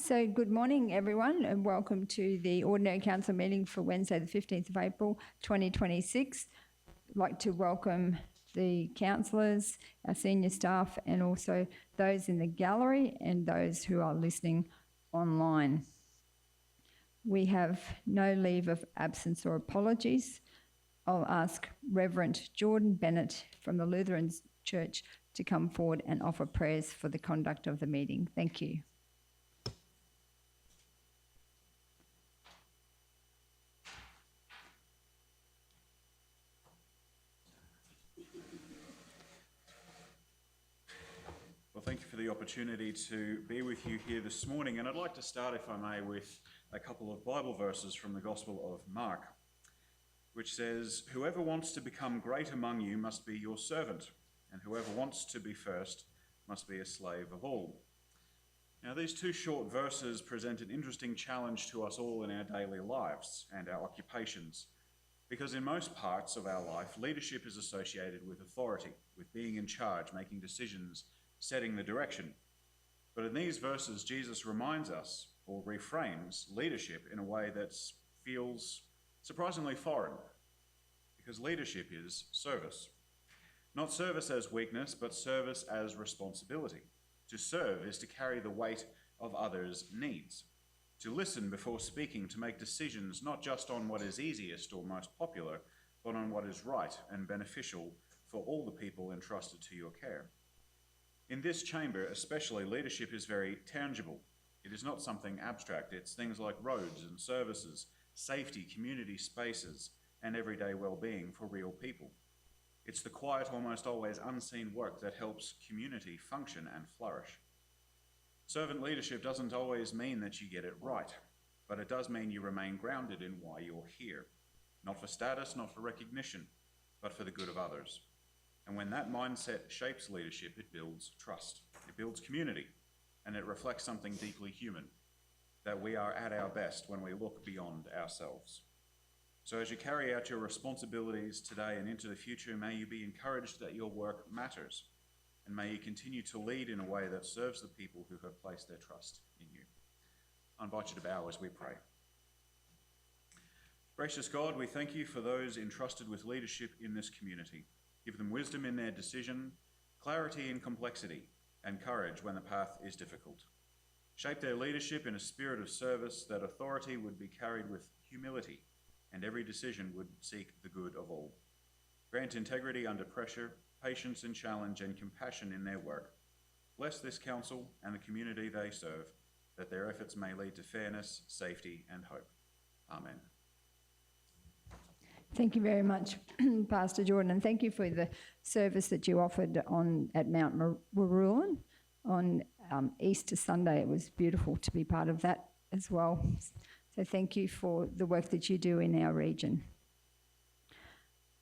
So good morning, everyone, and welcome to the Ordinary Council meeting for Wednesday, the 15th of April, 2026. I'd like to welcome the councillors, our senior staff, and also those in the gallery and those who are listening online. We have no leave of absence or apologies. I'll ask Reverend Jordan Bennett from the Lutheran Church to come forward and offer prayers for the conduct of the meeting. Thank you. Well, thank you for the opportunity to be with you here this morning, and I'd like to start, if I may, with a couple of Bible verses from the Gospel of Mark, which says, "Whoever wants to become great among you must be your servant, and whoever wants to be first must be a slave of all." Now, these two short verses present an interesting challenge to us all in our daily lives and our occupations, because in most parts of our life, leadership is associated with authority, with being in charge, making decisions, setting the direction. But in these verses, Jesus reminds us, or reframes, leadership in a way that feels surprisingly foreign, because leadership is service. Not service as weakness, but service as responsibility. To serve is to carry the weight of others' needs, to listen before speaking, to make decisions not just on what is easiest or most popular, but on what is right and beneficial for all the people entrusted to your care. In this chamber, especially, leadership is very tangible. It is not something abstract. It's things like roads and services, safety, community spaces, and everyday well-being for real people. It's the quiet, almost always unseen work that helps community function and flourish. Servant leadership doesn't always mean that you get it right, but it does mean you remain grounded in why you're here. Not for status, not for recognition, but for the good of others. And when that mindset shapes leadership, it builds trust, it builds community, and it reflects something deeply human, that we are at our best when we look beyond ourselves. So as you carry out your responsibilities today and into the future, may you be encouraged that your work matters, and may you continue to lead in a way that serves the people who have placed their trust in you. I invite you to bow as we pray. Gracious God, we thank you for those entrusted with leadership in this community. Give them wisdom in their decision, clarity in complexity, and courage when the path is difficult. Shape their leadership in a spirit of service, that authority would be carried with humility, and every decision would seek the good of all. Grant integrity under pressure, patience in challenge, and compassion in their work. Bless this council and the community they serve, that their efforts may lead to fairness, safety, and hope. Amen. Thank you very much, Pastor Jordan, and thank you for the service that you offered at Mount Warrulan on Easter Sunday. It was beautiful to be part of that as well. So thank you for the work that you do in our region.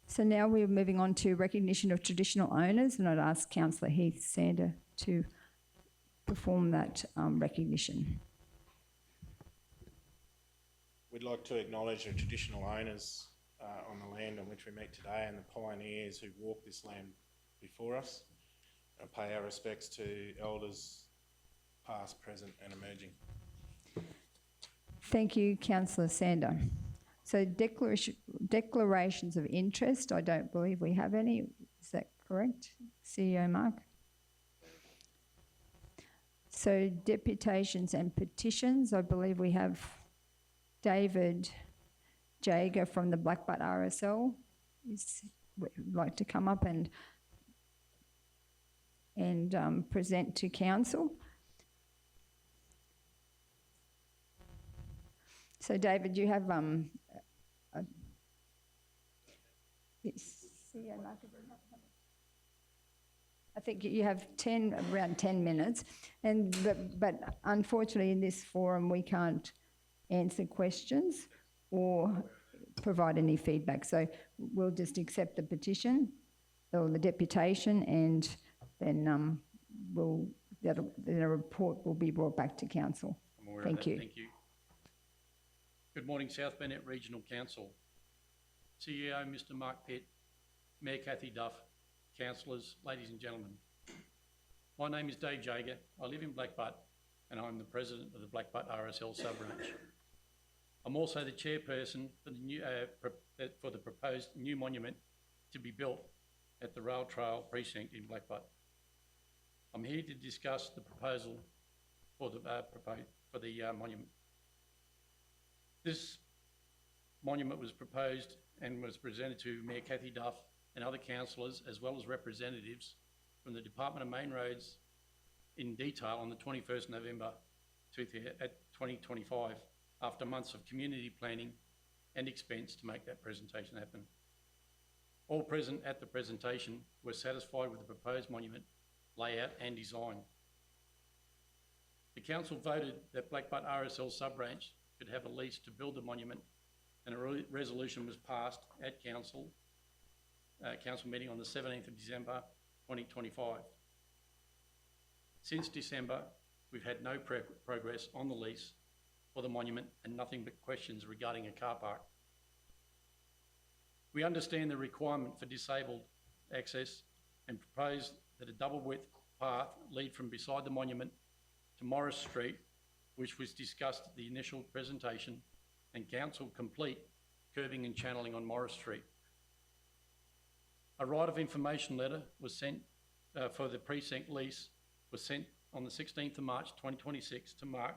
So now we're moving on to recognition of traditional owners, and I'd ask Councillor Heath Sander to perform that recognition. We'd like to acknowledge the traditional owners on the land on which we meet today, and the pioneers who walked this land before us, and pay our respects to elders past, present and emerging. Thank you, Councillor Sander. So declarations of interest, I don't believe we have any. Is that correct, CEO Mark? So deputations and petitions, I believe we have David Jager from the Blackbutt RSL would like to come up and present to council. So David, you have I think you have around 10 minutes, but unfortunately in this forum we can't answer questions or provide any feedback. So we'll just accept the petition or the deputation, and then a report will be brought back to council. Thank you. Thank you. Good morning, South Bennett Regional Council. CEO Mr Mark Pitt, Mayor Kathy Duff, councillors, ladies and gentlemen. My name is Dave Jager. I live in Blackbutt and I'm the president of the Blackbutt RSL sub-branch. I'm also the chairperson for the new, for the proposed new monument to be built at the Rail Trail precinct in Blackbutt. I'm here to discuss the proposal for the monument. This monument was proposed and was presented to Mayor Cathy Duff and other councillors, as well as representatives from the Department of Main Roads in detail on the 21st November 2025, after months of community planning and expense to make that presentation happen. All present at the presentation were satisfied with the proposed monument layout and design. The council voted that Blackbutt RSL sub-branch should have a lease to build the monument, and a resolution was passed at council meeting on the 17th of December 2025. Since December, we've had no progress on the lease for the monument and nothing but questions regarding a car park. We understand the requirement for disabled access and propose that a double width path lead from beside the monument to Morris Street, which was discussed at the initial presentation, and council complete curbing and channeling on Morris Street. A right of information letter was sent for the precinct lease was sent on the 16th of March 2026 to Mark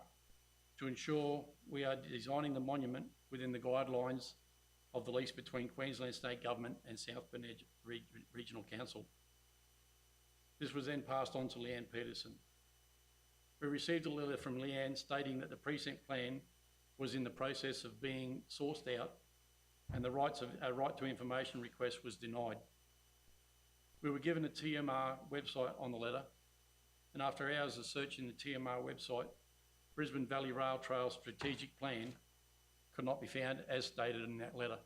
to ensure we are designing the monument within the guidelines of the lease between Queensland State Government and South Burnett Regional Council. This was then passed on to Leanne Peterson. We received a letter from Leanne stating that the precinct plan was in the process of being sourced out and a right to information request was denied. We were given a TMR website on the letter, and after hours of searching the TMR website, Brisbane Valley Rail Trail Strategic Plan could not be found as stated in that letter.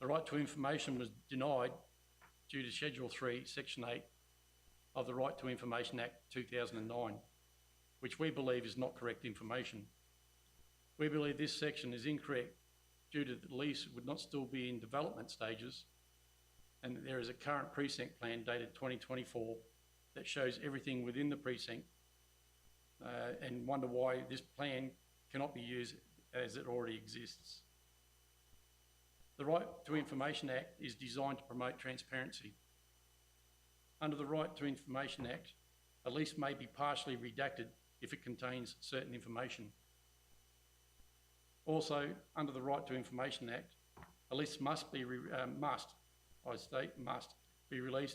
The right to information was denied due to Schedule 3, Section 8 of the Right to Information Act 2009, which we believe is not correct information. We believe this section is incorrect due to the lease would not still be in development stages, and that there is a current precinct plan dated 2024 that shows everything within the precinct, and wonder why this plan cannot be used as it already exists. The Right to Information Act is designed to promote transparency. Under the Right to Information Act, a lease may be partially redacted if it contains certain information. Also, under the Right to Information Act, a lease must be released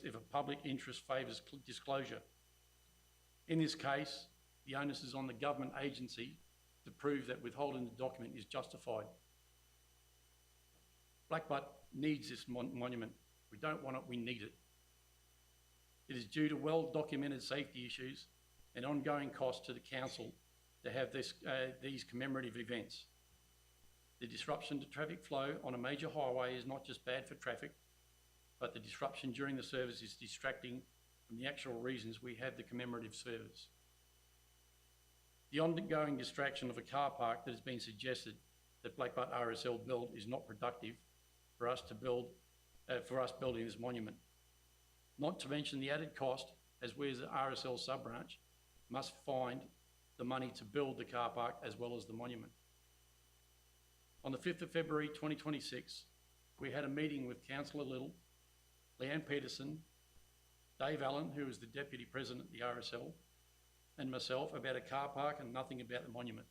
if a public interest favours disclosure. In this case, the onus is on the government agency to prove that withholding the document is justified. Blackbutt needs this monument. We don't want it, we need it. It is due to well-documented safety issues and ongoing costs to the council to have these commemorative events. The disruption to traffic flow on a major highway is not just bad for traffic, but the disruption during the service is distracting from the actual reasons we have the commemorative service. The ongoing distraction of a car park that has been suggested that Blackbutt RSL build is not productive for us building this monument. Not to mention the added cost, as we as the RSL sub-branch must find the money to build the car park as well as the monument. On the 5th of February 2026, we had a meeting with Councillor Little, Leanne Peterson, Dave Allen, who is the Deputy President of the RSL, and myself about a car park and nothing about the monument.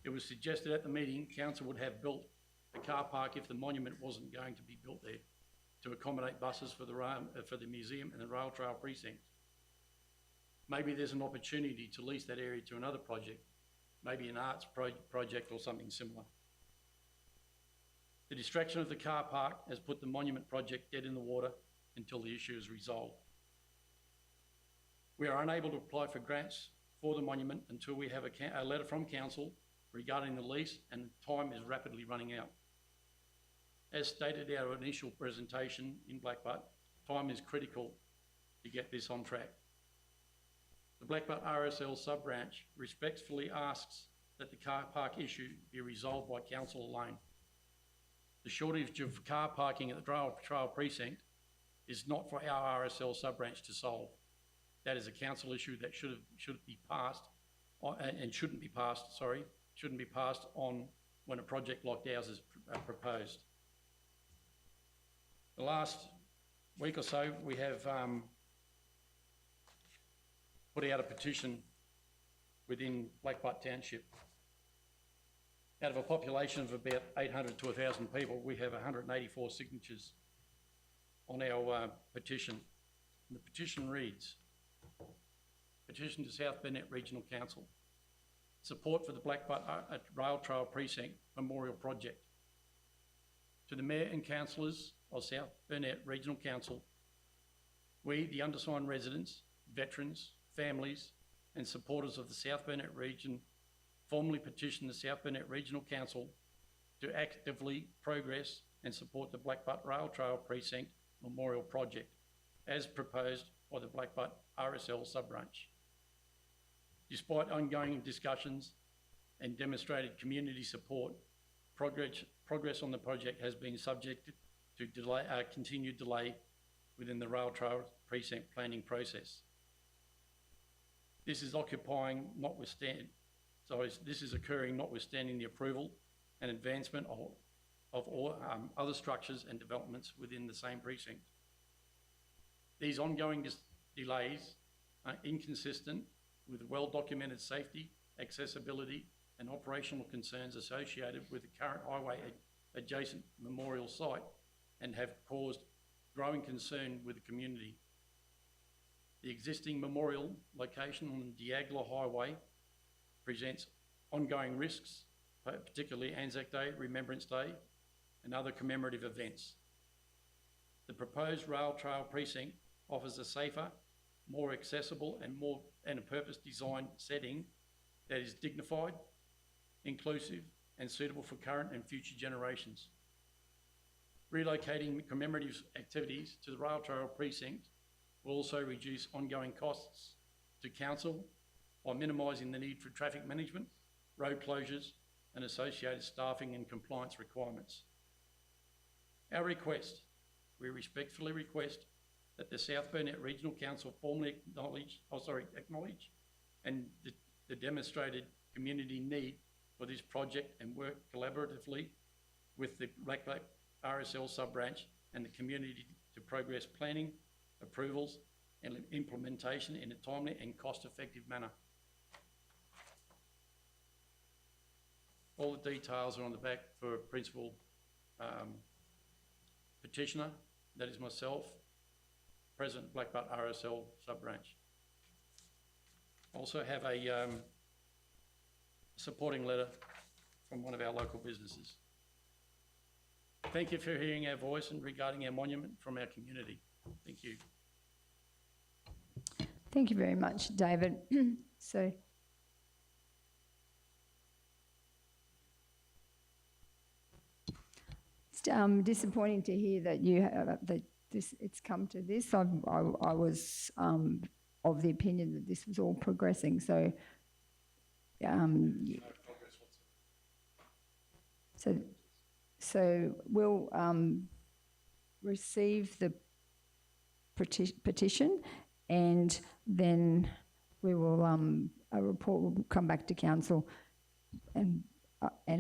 It was suggested at the meeting Council would have built the car park if the monument wasn't going to be built there to accommodate buses for the museum and the rail trail precinct. Maybe there's an opportunity to lease that area to another project, maybe an arts project or something similar. The distraction of the car park has put the monument project dead in the water until the issue is resolved. We are unable to apply for grants for the monument until we have a letter from Council regarding the lease, and time is rapidly running out. As stated in our initial presentation in Blackbutt, time is critical to get this on track. The Blackbutt RSL sub-branch respectfully asks that the car park issue be resolved by Council alone. The shortage of car parking at the trail precinct is not for our RSL sub-branch to solve. that is a council issue that should be passed, and shouldn't be passed, sorry, shouldn't be passed on when a project like ours is proposed. The last week or so, we have put out a petition within Blackbutt Township. Out of a population of about 800 to 1,000 people, we have 184 signatures on our petition. And the petition reads, petition to South Burnett Regional Council, support for the Blackbutt Rail Trail Precinct Memorial Project. To the Mayor and Councillors of South Burnett Regional Council, we, the undersigned residents, veterans, families and supporters of the South Burnett region, formally petition the South Burnett Regional Council to actively progress and support the Blackbutt Rail Trail Precinct Memorial Project as proposed by the Blackbutt RSL sub-branch. Despite ongoing discussions and demonstrated community support, progress on the project has been subject to continued delay within the Rail Trail Precinct planning process. This is occurring notwithstanding the approval and advancement of all other structures and developments within the same precinct. These ongoing delays are inconsistent with well-documented safety, accessibility and operational concerns associated with the current highway adjacent memorial site and have caused growing concern with the community. The existing memorial location on the Diagla Highway presents ongoing risks, particularly Anzac Day, Remembrance Day, and other commemorative events. The proposed rail trail precinct offers a safer, more accessible and a purpose-designed setting that is dignified, inclusive, and suitable for current and future generations. Relocating commemorative activities to the rail trail precinct will also reduce ongoing costs to council by minimising the need for traffic management, road closures, and associated staffing and compliance requirements. We respectfully request that the South Burnett Regional Council formally acknowledge the demonstrated community need for this project and work collaboratively with the Blackbutt RSL sub-branch and the community to progress planning, approvals and implementation in a timely and cost-effective manner. All the details are on the back for principal petitioner, that is myself, President Blackbutt RSL sub-branch. Also have a supporting letter from one of our local businesses. Thank you for hearing our voice and regarding our monument from our community. Thank you. Thank you very much, David. So, it's disappointing to hear that you have, it's come to this. I was of the opinion that this was all progressing. So, so we'll receive the petition, and then we will a report will come back to council, and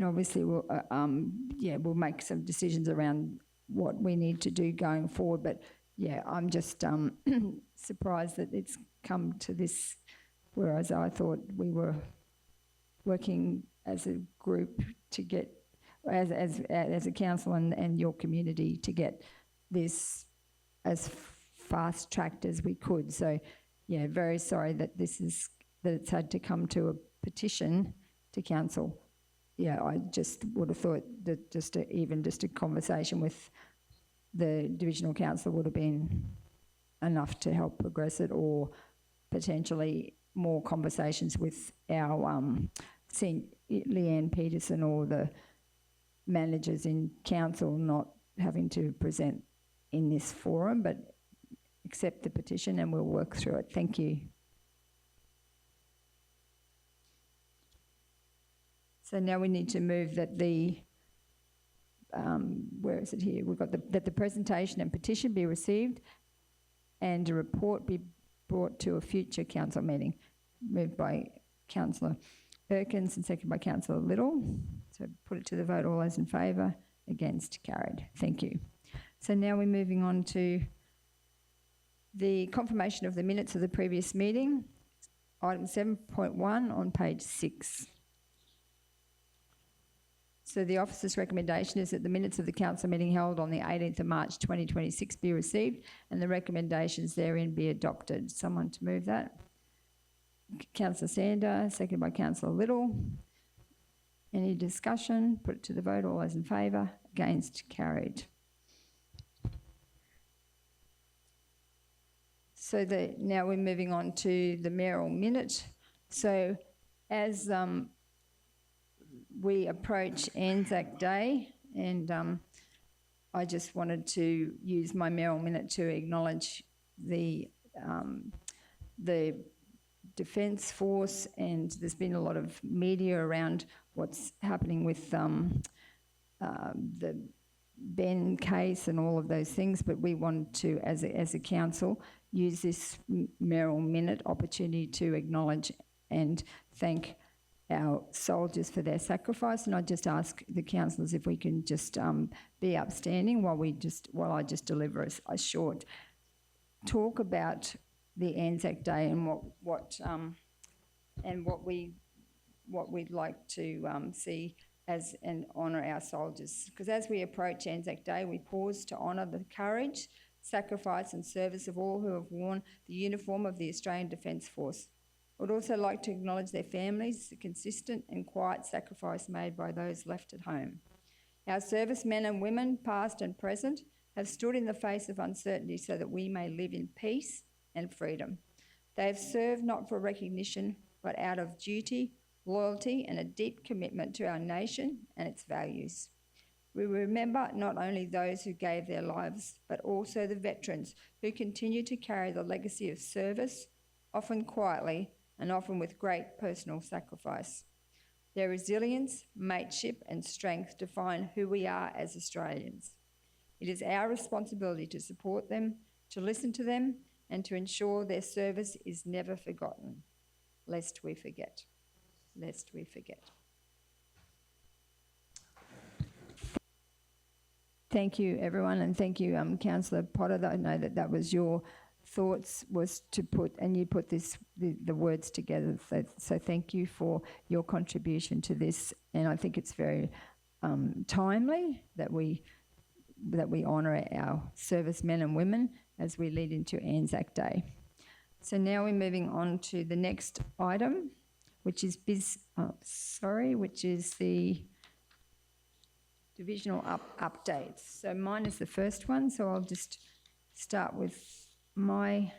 obviously we'll we'll make some decisions around what we need to do going forward. But yeah, I'm just surprised that it's come to this, whereas I thought we were working as a group to get, as a council and your community, to get this as fast-tracked as we could. So yeah, very sorry that it's had to come to a petition to council. Yeah, I just would have thought that just a conversation with the divisional council would have been enough to help progress it, or potentially more conversations with our Leanne Peterson or the managers in council, not having to present in this forum, but accept the petition and we'll work through it. Thank you. So now we need to move that the, where is it here? We've got that the presentation and petition be received and a report be brought to a future council meeting. Moved by Councillor Perkins and seconded by Councillor Little. So put it to the vote. All those in favour? Against? Carried. Thank you. So now we're moving on to the confirmation of the minutes of the previous meeting. Item 7.1 on page 6. So the officer's recommendation is that the minutes of the council meeting held on the 18th of March 2026 be received and the recommendations therein be adopted. Someone to move that? Councillor Sander, seconded by Councillor Little. Any discussion? Put it to the vote. All those in favour? Against? Carried. So now we're moving on to the mayoral minute. So as we approach Anzac Day, and I just wanted to use my mayoral minute to acknowledge the Defence Force, and there's been a lot of media around what's happening with the Ben case and all of those things, but we wanted to, as a council, use this mayoral minute opportunity to acknowledge and thank our soldiers for their sacrifice. And I just ask the councillors if we can just be upstanding while I just deliver a short talk about the Anzac Day and what we'd like to see as and honour our soldiers. Because as we approach Anzac Day, we pause to honour the courage, sacrifice and service of all who have worn the uniform of the Australian Defence Force. I would also like to acknowledge their families, the consistent and quiet sacrifice made by those left at home. Our servicemen and women, past and present, have stood in the face of uncertainty so that we may live in peace and freedom. They have served not for recognition, but out of duty, loyalty and a deep commitment to our nation and its values. We remember not only those who gave their lives, but also the veterans who continue to carry the legacy of service, often quietly and often with great personal sacrifice. Their resilience, mateship and strength define who we are as Australians. It is our responsibility to support them, to listen to them, and to ensure their service is never forgotten, lest we forget. Lest we forget. Thank you, everyone, and thank you, Councillor Potter. I know that was your thoughts, was to put, and you put the words together. So thank you for your contribution to this, and I think it's very timely that we honour our servicemen and women as we lead into Anzac Day. So now we're moving on to the next item, which is the divisional updates. So mine is the first one, so I'll just start with my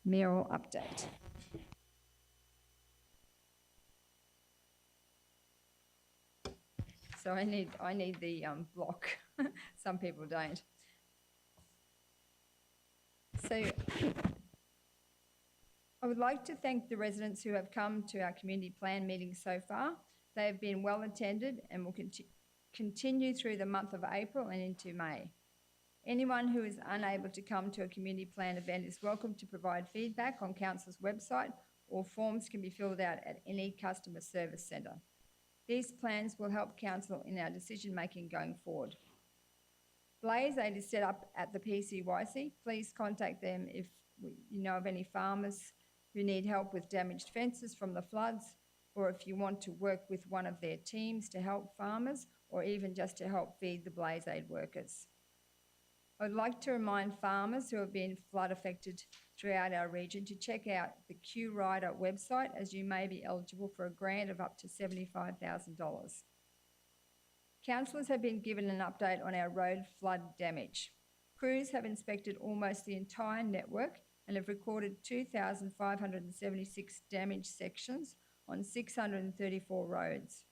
mayoral update. So I need the block. Some people don't. So I would like to thank the residents who have come to our community plan meetings so far. They have been well attended and will continue through the month of April and into May. Anyone who is unable to come to a community plan event is welcome to provide feedback on Council's website, or forms can be filled out at any customer service centre. These plans will help Council in our decision making going forward. Blaze Aid is set up at the PCYC. Please contact them if you know of any farmers who need help with damaged fences from the floods, or if you want to work with one of their teams to help farmers, or even just to help feed the Blaze Aid workers. I would like to remind farmers who have been flood affected throughout our region to check out the Q Rider website, as you may be eligible for a grant of up to $75,000. Councillors have been given an update on our road flood damage. Crews have inspected almost the entire network and have recorded 2,576 damaged sections on 634 roads.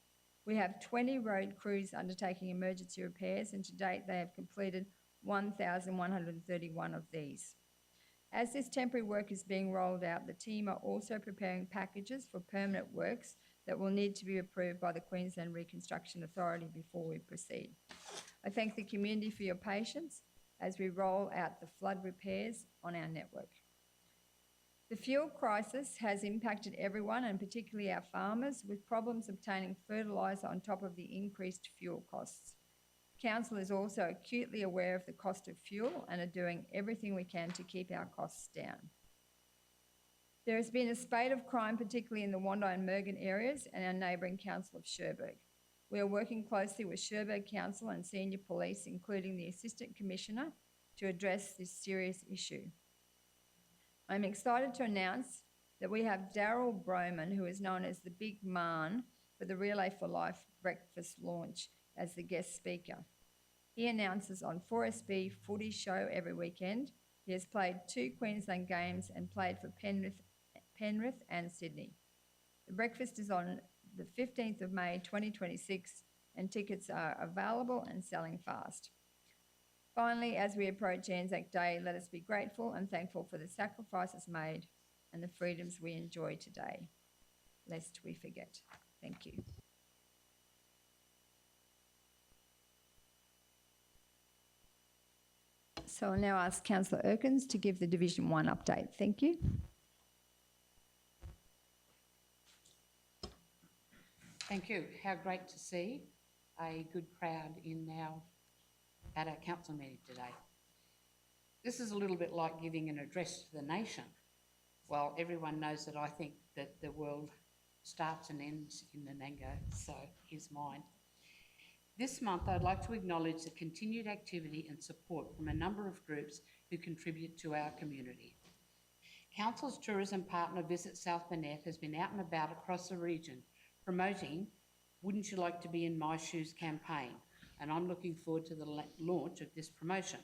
We have 20 road crews undertaking emergency repairs, and to date they have completed 1,131 of these. As this temporary work is being rolled out, the team are also preparing packages for permanent works that will need to be approved by the Queensland Reconstruction Authority before we proceed. I thank the community for your patience as we roll out the flood repairs on our network. The fuel crisis has impacted everyone and particularly our farmers, with problems obtaining fertiliser on top of the increased fuel costs. Council is also acutely aware of the cost of fuel and are doing everything we can to keep our costs down. There has been a spate of crime, particularly in the Wandi and Mergen areas and our neighbouring council of Cherbourg. We are working closely with Cherbourg Council and senior police, including the Assistant Commissioner, to address this serious issue. I'm excited to announce that we have Daryl Broman, who is known as the Big Man, for the Relay for Life breakfast launch as the guest speaker. He announces on 4SB Footy Show every weekend. He has played 2 Queensland games and played for Penrith and Sydney. The breakfast is on the 15th of May 2026 and tickets are available and selling fast. Finally, as we approach Anzac Day, let us be grateful and thankful for the sacrifices made and the freedoms we enjoy today, lest we forget. Thank you. So I'll now ask Councillor Erkins to give the Division 1 update. Thank you. Thank you. How great to see a good crowd at our council meeting today. This is a little bit like giving an address to the nation. Well, everyone knows that I think that the world starts and ends in Nanango, so here's mine. This month, I'd like to acknowledge the continued activity and support from a number of groups who contribute to our community. Council's tourism partner Visit South Burnett has been out and about across the region promoting Wouldn't You Like to Be in My Shoes campaign, and I'm looking forward to the launch of this promotion.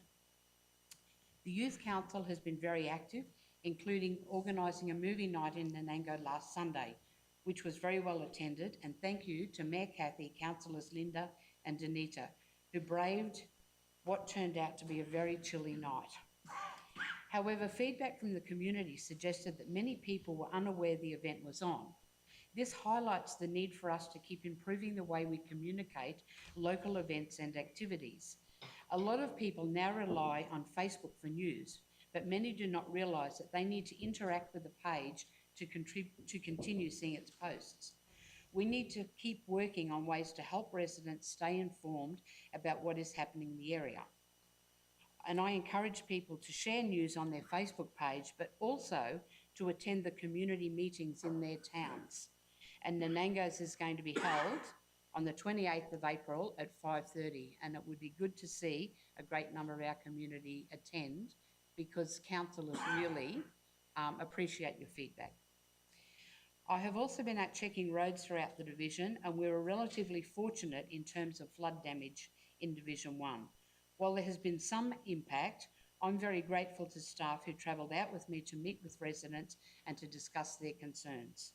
The Youth Council has been very active, including organising a movie night in Nanango last Sunday, which was very well attended, and thank you to Mayor Cathy, Councillors Linda and Danita, who braved what turned out to be a very chilly night. However, feedback from the community suggested that many people were unaware the event was on. This highlights the need for us to keep improving the way we communicate local events and activities. A lot of people now rely on Facebook for news, but many do not realise that they need to interact with the page to continue seeing its posts. We need to keep working on ways to help residents stay informed about what is happening in the area. And I encourage people to share news on their Facebook page, but also to attend the community meetings in their towns. And Nanango's is going to be held on the 28th of April at 5:30, and it would be good to see a great number of our community attend because councillors really appreciate your feedback. I have also been out checking roads throughout the division, and we were relatively fortunate in terms of flood damage in Division 1. While there has been some impact, I'm very grateful to staff who travelled out with me to meet with residents and to discuss their concerns.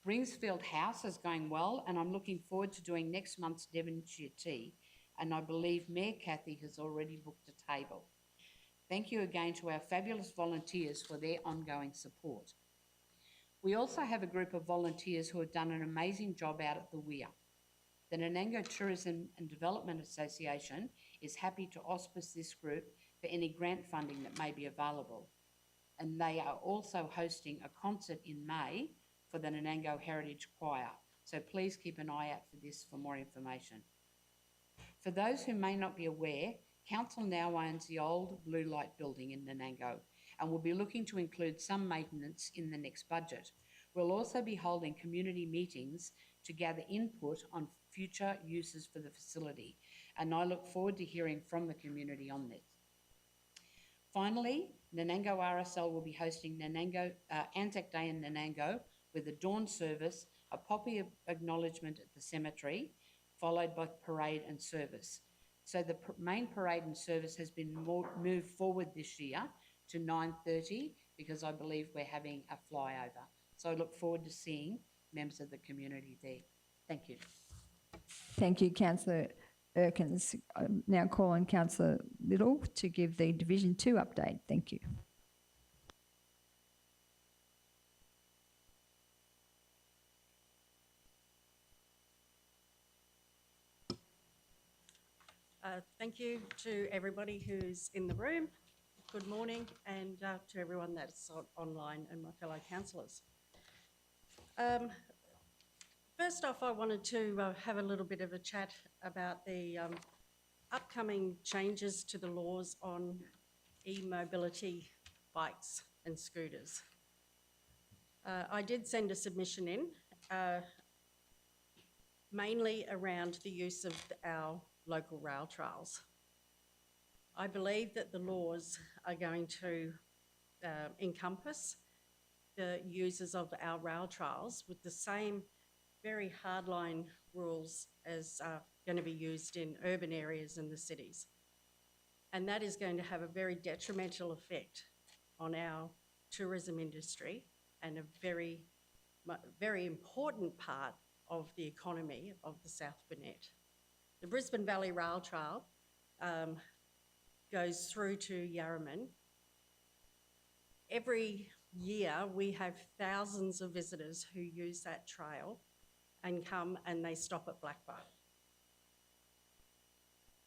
Ringsfield House is going well, and I'm looking forward to doing next month's Devonshire Tea, and I believe Mayor Cathy has already booked a table. Thank you again to our fabulous volunteers for their ongoing support. We also have a group of volunteers who have done an amazing job out at the Weir. The Nanango Tourism and Development Association is happy to auspice this group for any grant funding that may be available. And they are also hosting a concert in May for the Nanango Heritage Choir. So please keep an eye out for this for more information. For those who may not be aware, Council now owns the old Blue Light building in Nanango and will be looking to include some maintenance in the next budget. We'll also be holding community meetings to gather input on future uses for the facility, and I look forward to hearing from the community on this. Finally, Nanango RSL will be hosting Anzac Day in Nanango with a dawn service, a poppy acknowledgement at the cemetery, followed by parade and service. So the main parade and service has been moved forward this year to 9:30 because I believe we're having a flyover. So I look forward to seeing members of the community there. Thank you. Thank you, Councillor Erkins. I now call on Councillor Little to give the Division 2 update. Thank you. Thank you to everybody who's in the room Good morning, and to everyone that's online and my fellow councillors. First off, I wanted to have a little bit of a chat about the upcoming changes to the laws on e-mobility bikes and scooters. I did send a submission in, mainly around the use of our local rail trails. I believe that the laws are going to encompass the users of our rail trails with the same very hardline rules as are going to be used in urban areas and the cities. And that is going to have a very detrimental effect on our tourism industry and a very, very important part of the economy of the South Burnett. The Brisbane Valley Rail Trail goes through to Yarraman. Every year we have thousands of visitors who use that trail and come and they stop at Blackbar.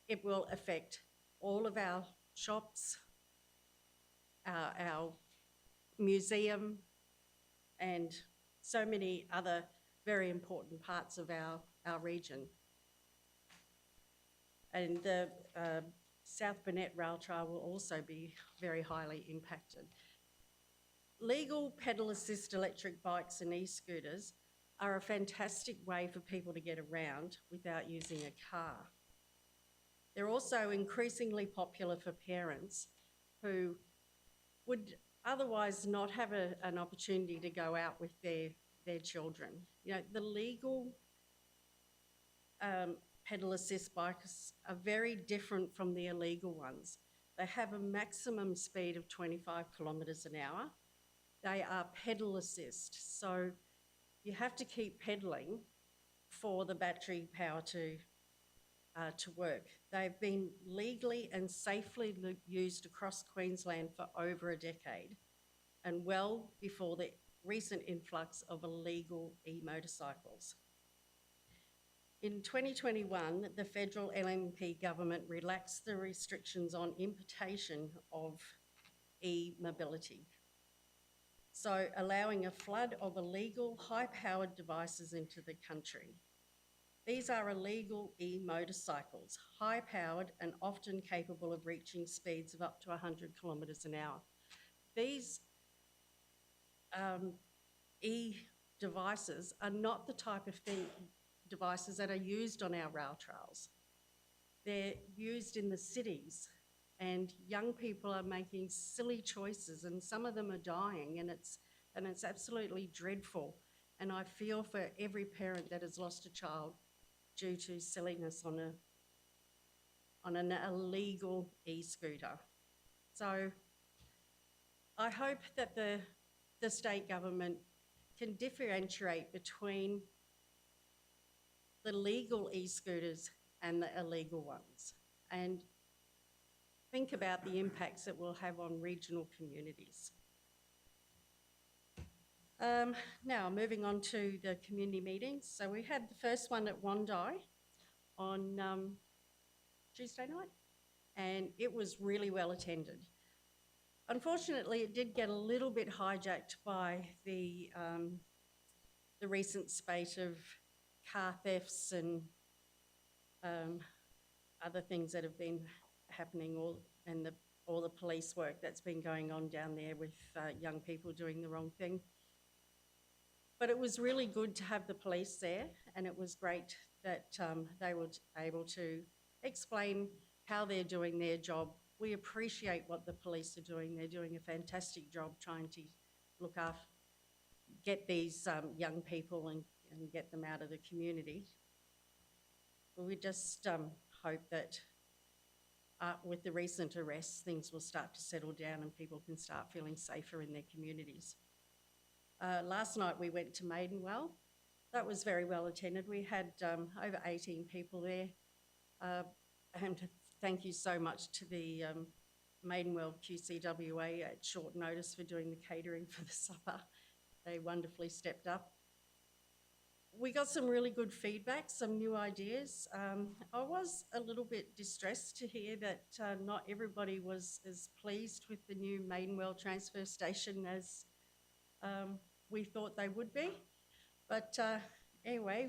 It will affect all of our shops, our museum, and so many other very important parts of our region. And the South Burnett Rail Trail will also be very highly impacted. Legal pedal assist electric bikes and e-scooters are a fantastic way for people to get around without using a car. They're also increasingly popular for parents who would otherwise not have an opportunity to go out with their children. You know, the legal pedal assist bikes are very different from the illegal ones. They have a maximum speed of 25 kilometres an hour. They are pedal assist, so you have to keep pedalling for the battery power to work. They've been legally and safely used across Queensland for over a decade, and well before the recent influx of illegal e-motorcycles. In 2021, the federal LNP government relaxed the restrictions on importation of e-mobility, so allowing a flood of illegal high-powered devices into the country. These are illegal e-motorcycles, high-powered and often capable of reaching speeds of up to 100 kilometres an hour. These e-devices are not the type of devices that are used on our rail trails. They're used in the cities, and young people are making silly choices, and some of them are dying, and it's absolutely dreadful. And I feel for every parent that has lost a child due to silliness on an illegal e-scooter. So I hope that the state government can differentiate between the legal e-scooters and the illegal ones, and think about the impacts it will have on regional communities. Now, moving on to the community meetings. So we had the first one at Wandai on Tuesday night, and it was really well attended. Unfortunately, it did get a little bit hijacked by the recent spate of car thefts and other things that have been happening, all the police work that's been going on down there with young people doing the wrong thing. But it was really good to have the police there, and it was great that they were able to explain how they're doing their job. We appreciate what the police are doing. They're doing a fantastic job trying to look after, get these young people and get them out of the community. But we just hope that with the recent arrests, things will start to settle down and people can start feeling safer in their communities. Last night we went to Maidenwell. That was very well attended. We had over 18 people there. And thank you so much to the Maidenwell QCWA at short notice for doing the catering for the supper. They wonderfully stepped up. we got some really good feedback, some new ideas. I was a little bit distressed to hear that not everybody was as pleased with the new Maidenwell transfer station as we thought they would be. But anyway,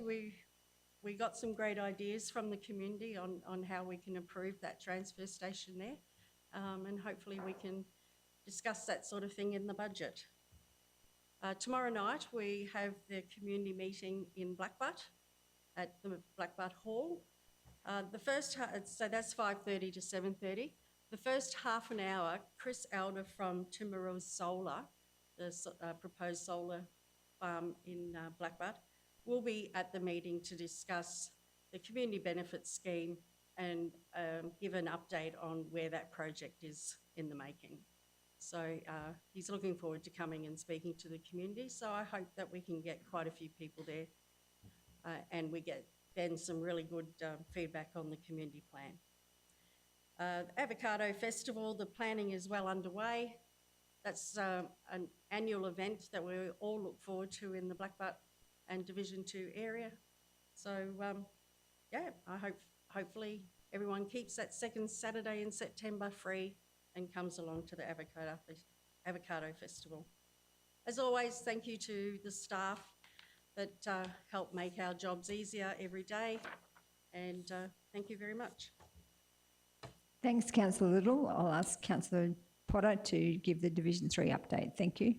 we got some great ideas from the community on how we can improve that transfer station there. And hopefully we can discuss that sort of thing in the budget. Tomorrow night, we have the community meeting in Blackbutt at the Blackbutt Hall. So that's 5:30 to 7:30. The first half an hour, Chris Elder from Timaru Solar, the proposed solar farm in Blackbutt, will be at the meeting to discuss the community benefits scheme and give an update on where that project is in the making. So he's looking forward to coming and speaking to the community. So I hope that we can get quite a few people there and we get then some really good feedback on the community plan. The Avocado Festival, the planning is well underway. That's an annual event that we all look forward to in the Blackbutt and Division 2 area. So yeah, hopefully everyone keeps that second Saturday in September free and comes along to the Avocado Festival. As always, thank you to the staff that help make our jobs easier every day, and thank you very much. Thanks, Councillor Little. I'll ask Councillor Potter to give the Division 3 update. Thank you.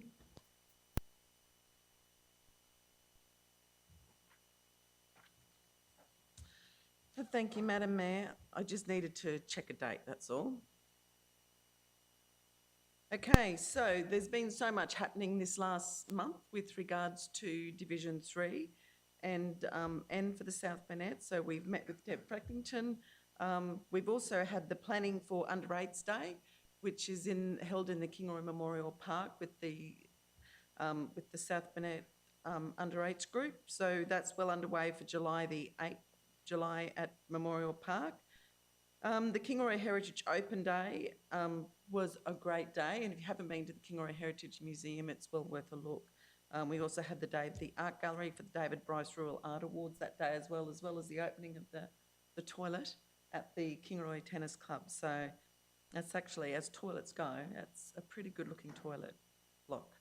Thank you, Madam Mayor. I just needed to check a date, that's all. Okay, so there's been so much happening this last month with regards to Division 3 and for the South Burnett. So we've met with Deb Frackington. We've also had the planning for Under 8s Day, which is held in the Kingaroy Memorial Park with the South Burnett Under 8s group. So that's well underway for July the 8th, at Memorial Park. The Kingaroy Heritage Open Day was a great day, and if you haven't been to the Kingaroy Heritage Museum, it's well worth a look. We also had the day of the Art Gallery for the David Bryce Rural Art Awards that day as well as the opening of the toilet at the Kingaroy Tennis Club. So that's actually, as toilets go, that's a pretty good looking toilet block.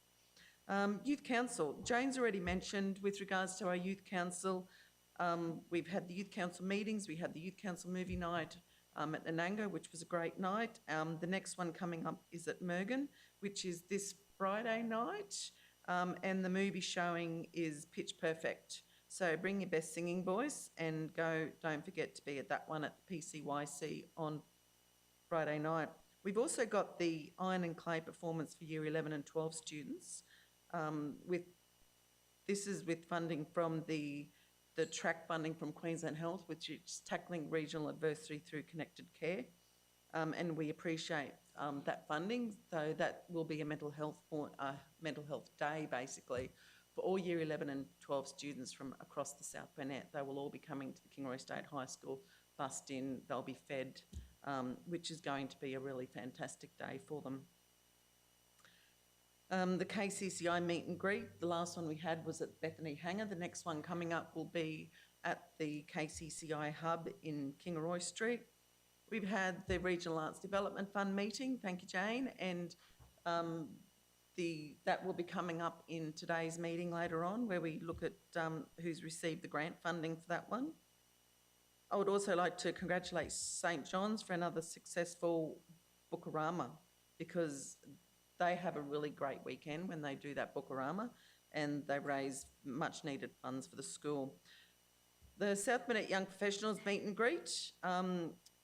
Youth Council, Jane's already mentioned with regards to our Youth Council, we've had the Youth Council meetings, we had the Youth Council movie night at Nananga, which was a great night. The next one coming up is at Mergen, which is this Friday night, and the movie showing is Pitch Perfect. So bring your best singing voice and go, don't forget to be at that one at the PCYC on Friday night. We've also got the Iron and Clay performance for Year 11 and 12 students. This is with funding from the track funding from Queensland Health, which is tackling regional adversity through connected care. And we appreciate that funding. So that will be a mental health day, basically, for all Year 11 and 12 students from across the South Burnett. They will all be coming to the Kingaroy State High School, bussed in, they'll be fed, which is going to be a really fantastic day for them. The KCCI meet and greet, the last one we had was at Bethany Hangar. The next one coming up will be at the KCCI hub in Kingaroy Street. We've had the Regional Arts Development Fund meeting, thank you Jane, and that will be coming up in today's meeting later on, where we look at who's received the grant funding for that one. I would also like to congratulate St John's for another successful Bookarama, because they have a really great weekend when they do that Bookarama, and they raise much needed funds for the school. The South Burnett Young Professionals meet and greet,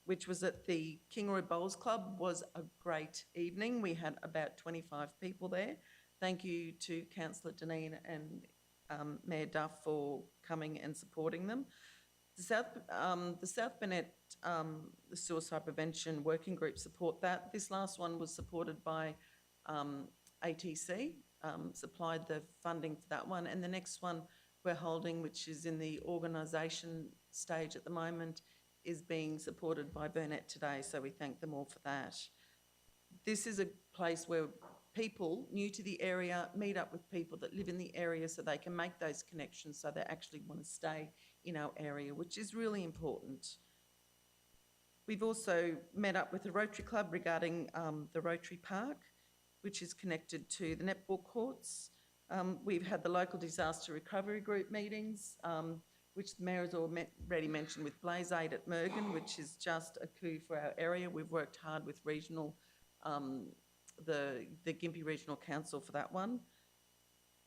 which was at the Kingaroy Bowls Club, was a great evening. We had about 25 people there. Thank you to Councillor Deneen and Mayor Duff for coming and supporting them. The South Burnett the Suicide Prevention Working Group support that. This last one was supported by ATC, supplied the funding for that one, and the next one we're holding, which is in the organisation stage at the moment, is being supported by Burnett today, so we thank them all for that. This is a place where people new to the area meet up with people that live in the area so they can make those connections so they actually want to stay in our area, which is really important. We've also met up with the Rotary Club regarding the Rotary Park, which is connected to the netball courts. We've had the local disaster recovery group meetings, which the Mayor has already mentioned, with Blaze Aid at Mergen, which is just a coup for our area. We've worked hard with regional, the Gympie Regional Council for that one.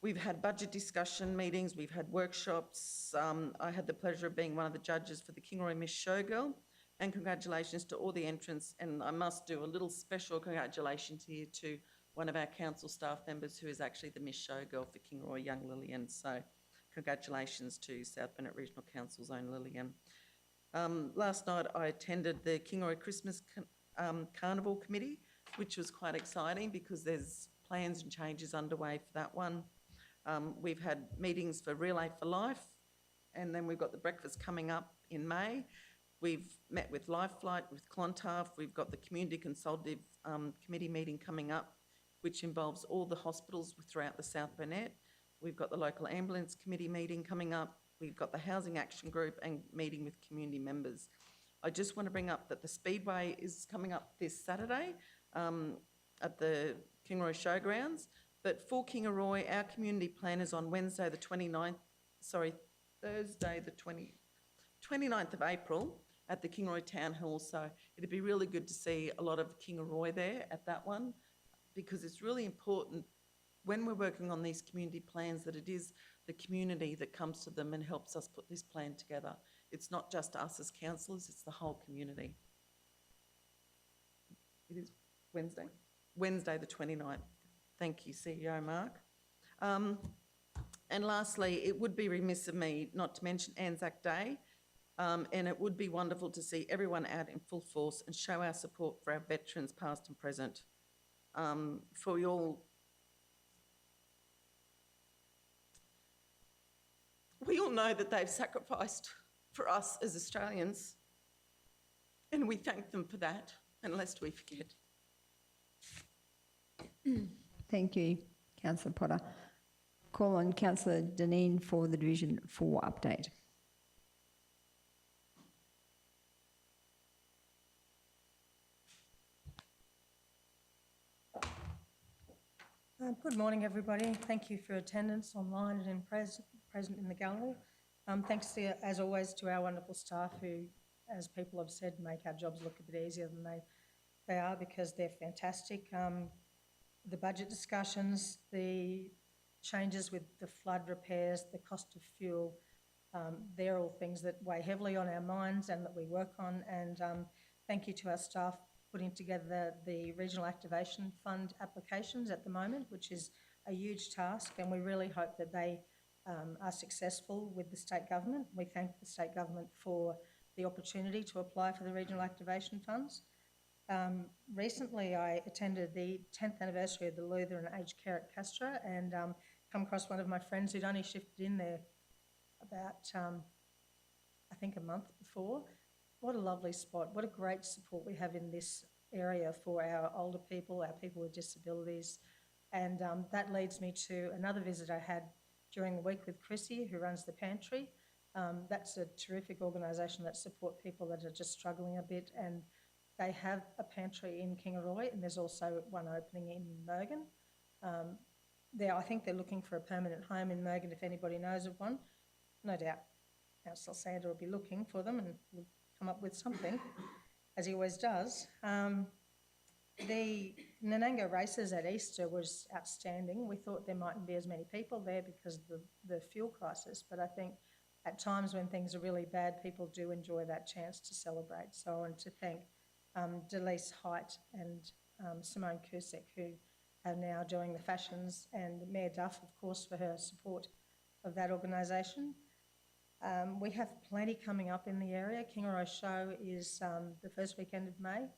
We've had budget discussion meetings, we've had workshops. I had the pleasure of being one of the judges for the Kingaroy Miss Showgirl, and congratulations to all the entrants. And I must do a little special congratulations here to one of our council staff members who is actually the Miss Showgirl for Kingaroy, young Lillian. So congratulations to South Bennett Regional Council's own Lillian. Last night I attended the Kingaroy Christmas Carnival Committee, which was quite exciting because there's plans and changes underway for that one. We've had meetings for Relay for Life, and then we've got the breakfast coming up in May. We've met with Life Flight, with Clontarf. We've got the Community Consultative Committee meeting coming up, which involves all the hospitals throughout the South Burnett. We've got the Local Ambulance Committee meeting coming up. We've got the Housing Action Group and meeting with community members. I just want to bring up that the Speedway is coming up this Saturday at the Kingaroy Showgrounds. But for Kingaroy, our community plan is on Thursday the 29th of April at the Kingaroy Town Hall. So it'd be really good to see a lot of Kingaroy there at that one, because it's really important when we're working on these community plans that it is the community that comes to them and helps us put this plan together. It's not just us as councillors, it's the whole community. It is Wednesday the 29th. Thank you, CEO Mark. And lastly, it would be remiss of me not to mention Anzac Day, and it would be wonderful to see everyone out in full force and show our support for our veterans past and present. For you all, we all know that they've sacrificed for us as Australians, and we thank them for that, and lest we forget. Thank you, Councillor Potter. Call on Councillor Dineen for the Division 4 update. Good morning, everybody. Thank you for attendance online and present in the gallery. Thanks, as always, to our wonderful staff who, as people have said, make our jobs look a bit easier than they are, because they're fantastic. The budget discussions, the changes with the flood repairs, the cost of fuel, they're all things that weigh heavily on our minds and that we work on. And thank you to our staff putting together the Regional Activation Fund applications at the moment, which is a huge task, and we really hope that they are successful with the state government. We thank the state government for the opportunity to apply for the Regional Activation Funds. Recently I attended the 10th anniversary of the Lutheran Aged Care at Castra, and come across one of my friends who'd only shifted in there about, I think, a month before. What a lovely spot. What a great support we have in this area for our older people, our people with disabilities. And that leads me to another visit I had during the week with Chrissy, who runs the pantry. That's a terrific organisation that support people that are just struggling a bit, and they have a pantry in Kingaroy, and there's also one opening in Mergen. I think they're looking for a permanent home in Mergen, if anybody knows of one. No doubt Councillor Sander will be looking for them and will come up with something, as he always does. The Nanango races at Easter was outstanding. We thought there mightn't be as many people there because of the fuel crisis, but I think at times when things are really bad, people do enjoy that chance to celebrate. So I want to thank Delise Height and Simone Kusek, who are now doing the fashions, and Mayor Duff, of course, for her support of that organisation. We have plenty coming up in the area. Kingaroy Show is the first weekend of May.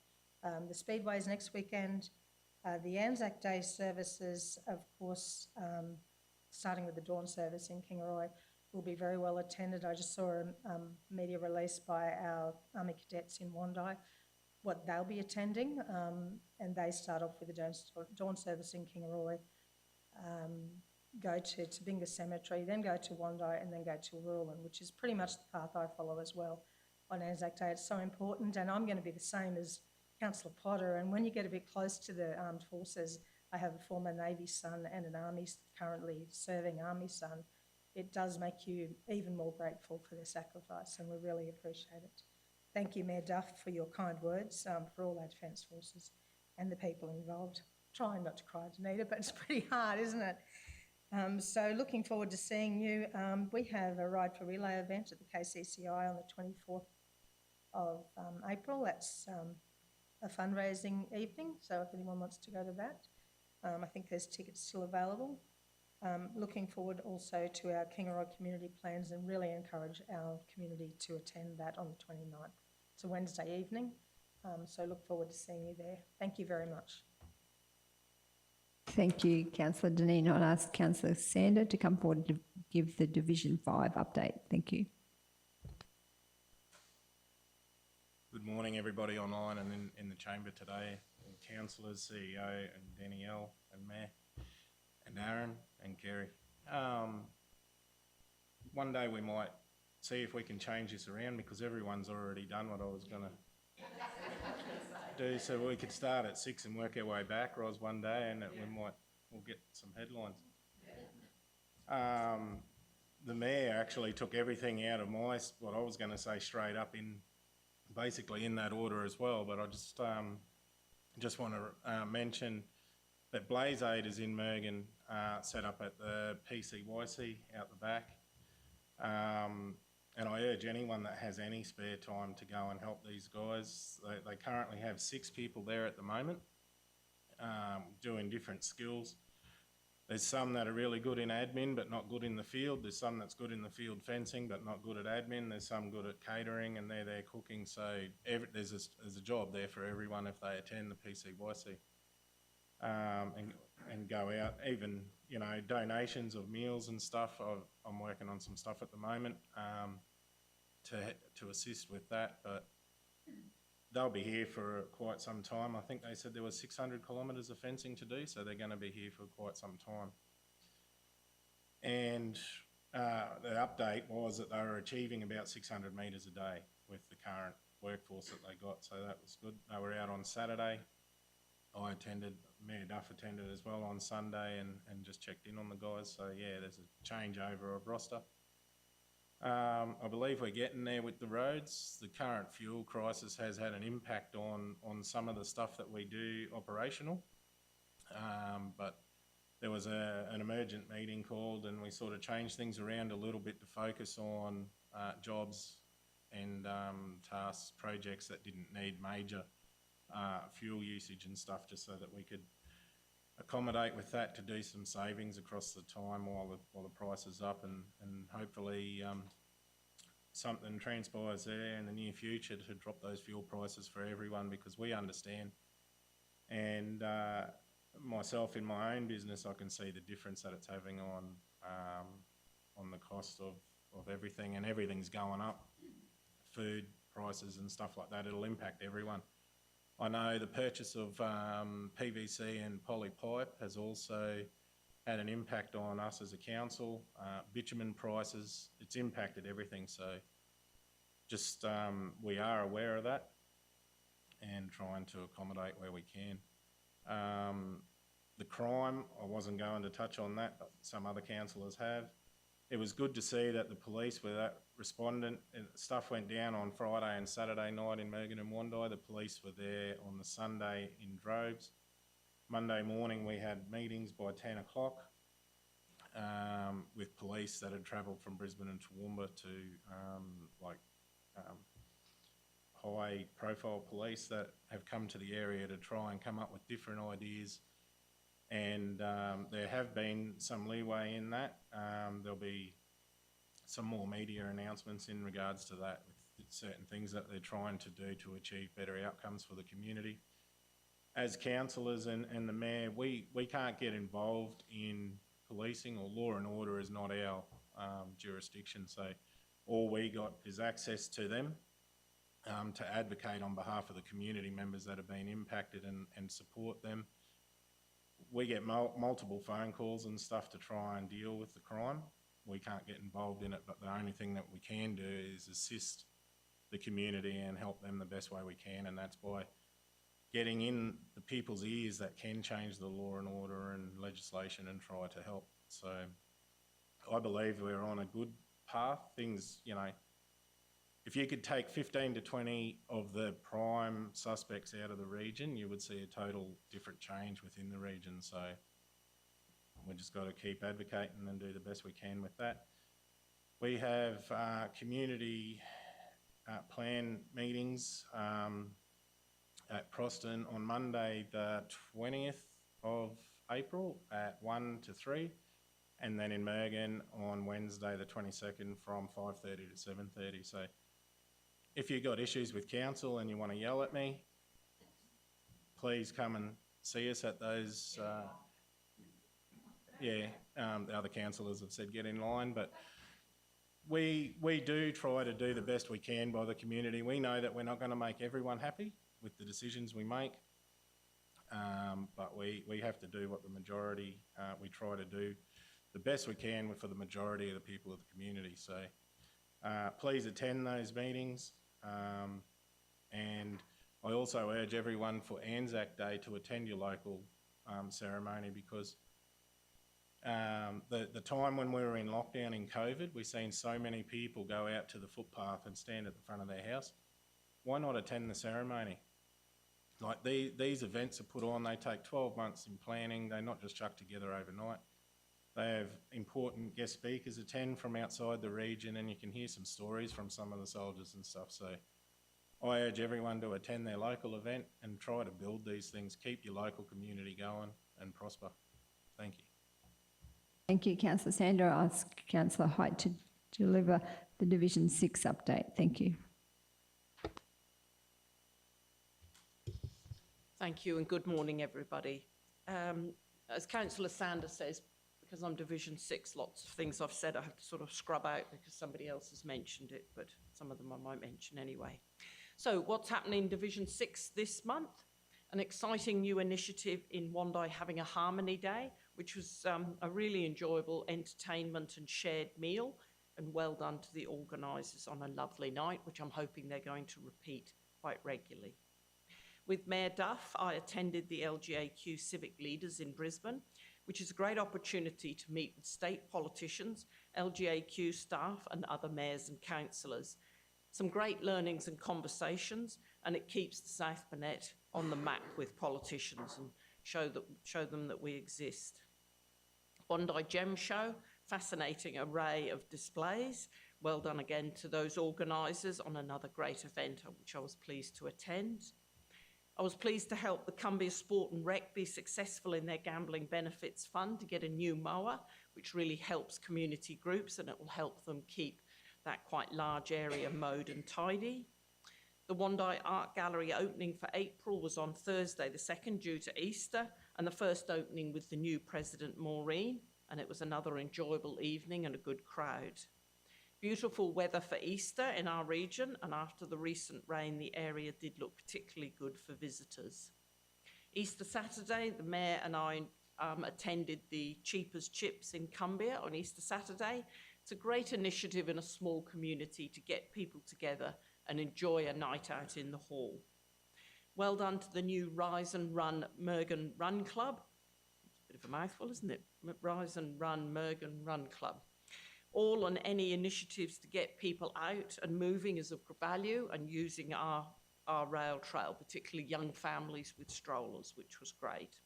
The Speedway is next weekend. The Anzac Day services, of course, starting with the dawn service in Kingaroy, will be very well attended. I just saw a media release by our Army cadets in Wandai, what they'll be attending. and they start off with the dawn service in Kingaroy, go to Tabinga Cemetery, then go to Wandai, and then go to Rural, which is pretty much the path I follow as well on Anzac Day. It's so important, and I'm going to be the same as Councillor Potter. And when you get a bit close to the armed forces, I have a former Navy son and an Army, currently serving Army son. It does make you even more grateful for their sacrifice, and we really appreciate it. Thank you, Mayor Duff, for your kind words for all our Defence Forces and the people involved. Trying not to cry, Danita, but it's pretty hard, isn't it? So looking forward to seeing you. We have a Ride for Relay event at the KCCI on the 24th of April. That's a fundraising evening, so if anyone wants to go to that, I think there's tickets still available. Looking forward also to our Kingaroy community plans, and really encourage our community to attend that on the 29th. It's a Wednesday evening, so look forward to seeing you there. Thank you very much. Thank you, Councillor Deneen. I'll ask Councillor Sander to come forward to give the Division 5 update. Thank you. Good morning, everybody online and in the chamber today, and councillors, CEO, and Danielle, and Mayor, and Aaron, and Kerry. One day we might see if we can change this around, because everyone's already done what I was going to do. So we could start at 6 and work our way back, Ros, one day, and we'll get some headlines. The Mayor actually took everything out of what I was going to say straight up basically in that order as well, but I just want to mention that Blaze Aid is in Mergen, set up at the PCYC out the back. And I urge anyone that has any spare time to go and help these guys. They currently have 6 people there at the moment, doing different skills. There's some that are really good in admin but not good in the field. There's some that's good in the field fencing but not good at admin. There's some good at catering, and they're there cooking. So there's a job there for everyone if they attend the PCYC and go out. Even, you know, donations of meals and stuff. I'm working on some stuff at the moment to assist with that, but they'll be here for quite some time. I think they said there was 600 kilometres of fencing to do, so they're going to be here for quite some time. And the update was that they were achieving about 600 metres a day with the current workforce that they got, so that was good. They were out on Saturday. I attended, Mayor Duff attended as well on Sunday, and just checked in on the guys. So yeah, there's a changeover of roster. I believe we're getting there with the roads. The current fuel crisis has had an impact on some of the stuff that we do operational. But there was an emergent meeting called, and we sort of changed things around a little bit to focus on jobs and tasks, projects that didn't need major fuel usage and stuff, just so that we could accommodate with that to do some savings across the time while the price is up, and hopefully something transpires there in the near future to drop those fuel prices for everyone, because we understand. And myself in my own business, I can see the difference that it's having on the cost of everything, and everything's going up. Food prices and stuff like that, it'll impact everyone. I know the purchase of PVC and poly pipe has also had an impact on us as a council. Bitumen prices, it's impacted everything. So just we are aware of that and trying to accommodate where we can. The crime, I wasn't going to touch on that, but some other councillors have. It was good to see that the police were that respondent. Stuff went down on Friday and Saturday night in Mergen and Wandai. The police were there on the Sunday in droves. Monday morning we had meetings by 10 o'clock with police that had travelled from Brisbane and Toowoomba to high profile police that have come to the area to try and come up with different ideas. And there have been some leeway in that. There'll be some more media announcements in regards to that, with certain things that they're trying to do to achieve better outcomes for the community. As councillors and the Mayor, we can't get involved in policing, or law and order is not our jurisdiction. So all we got is access to them to advocate on behalf of the community members that have been impacted and support them. We get multiple phone calls and stuff to try and deal with the crime. We can't get involved in it, but the only thing that we can do is assist the community and help them the best way we can, and that's by getting in the people's ears that can change the law and order and legislation and try to help. So I believe we're on a good path. Things, you know, if you could take 15 to 20 of the prime suspects out of the region, you would see a total different change within the region. So we've just got to keep advocating and do the best we can with that. We have community plan meetings at Proston on Monday the 20th of April at 1 to 3, and then in Mergen on Wednesday the 22nd from 5:30 to 7:30. So if you've got issues with council and you want to yell at me, please come and see us at those. The other councillors have said get in line, but we do try to do the best we can by the community. We know that we're not going to make everyone happy with the decisions we make, but we have to do what the majority, we try to do the best we can for the majority of the people of the community. So please attend those meetings, and I also urge everyone for Anzac Day to attend your local ceremony, because the time when we were in lockdown in COVID, we've seen so many people go out to the footpath and stand at the front of their house. Why not attend the ceremony? Like these events are put on, they take 12 months in planning, they're not just chucked together overnight. They have important guest speakers attend from outside the region, and you can hear some stories from some of the soldiers and stuff. So I urge everyone to attend their local event and try to build these things, keep your local community going and prosper. Thank you. Thank you, Councillor Sandra. I'll ask Councillor Height to deliver the Division 6 update. Thank you. Thank you and good morning, everybody. As Councillor Sanders says, because I'm Division 6, lots of things I've said I have to sort of scrub out because somebody else has mentioned it, but some of them I might mention anyway. So what's happening in Division 6 this month? An exciting new initiative in Wondai having a Harmony Day, which was a really enjoyable entertainment and shared meal, and well done to the organisers on a lovely night, which I'm hoping they're going to repeat quite regularly. With Mayor Duff, I attended the LGAQ Civic Leaders in Brisbane, which is a great opportunity to meet with state politicians, LGAQ staff and other mayors and councillors. Some great learnings and conversations, and it keeps the South Burnett on the map with politicians and show them that we exist. Bondi Gem Show, fascinating array of displays. Well done again to those organisers on another great event, which I was pleased to attend. I was pleased to help the Cumbria Sport and Rec be successful in their Gambling Benefits Fund to get a new mower, which really helps community groups, and it will help them keep that quite large area mowed and tidy. The Wondai Art Gallery opening for April was on Thursday the 2nd due to Easter, and the first opening with the new President Maureen, and it was another enjoyable evening and a good crowd. Beautiful weather for Easter in our region, and after the recent rain, the area did look particularly good for visitors. Easter Saturday, the Mayor and I attended the Cheapers Chips in Cumbria on Easter Saturday. It's a great initiative in a small community to get people together and enjoy a night out in the hall. Well done to the new Rise and Run Mergen Run Club. It's a bit of a mouthful, isn't it? Rise and Run Mergen Run Club. All on any initiatives to get people out and moving is of value, and using our rail trail, particularly young families with strollers, which was great.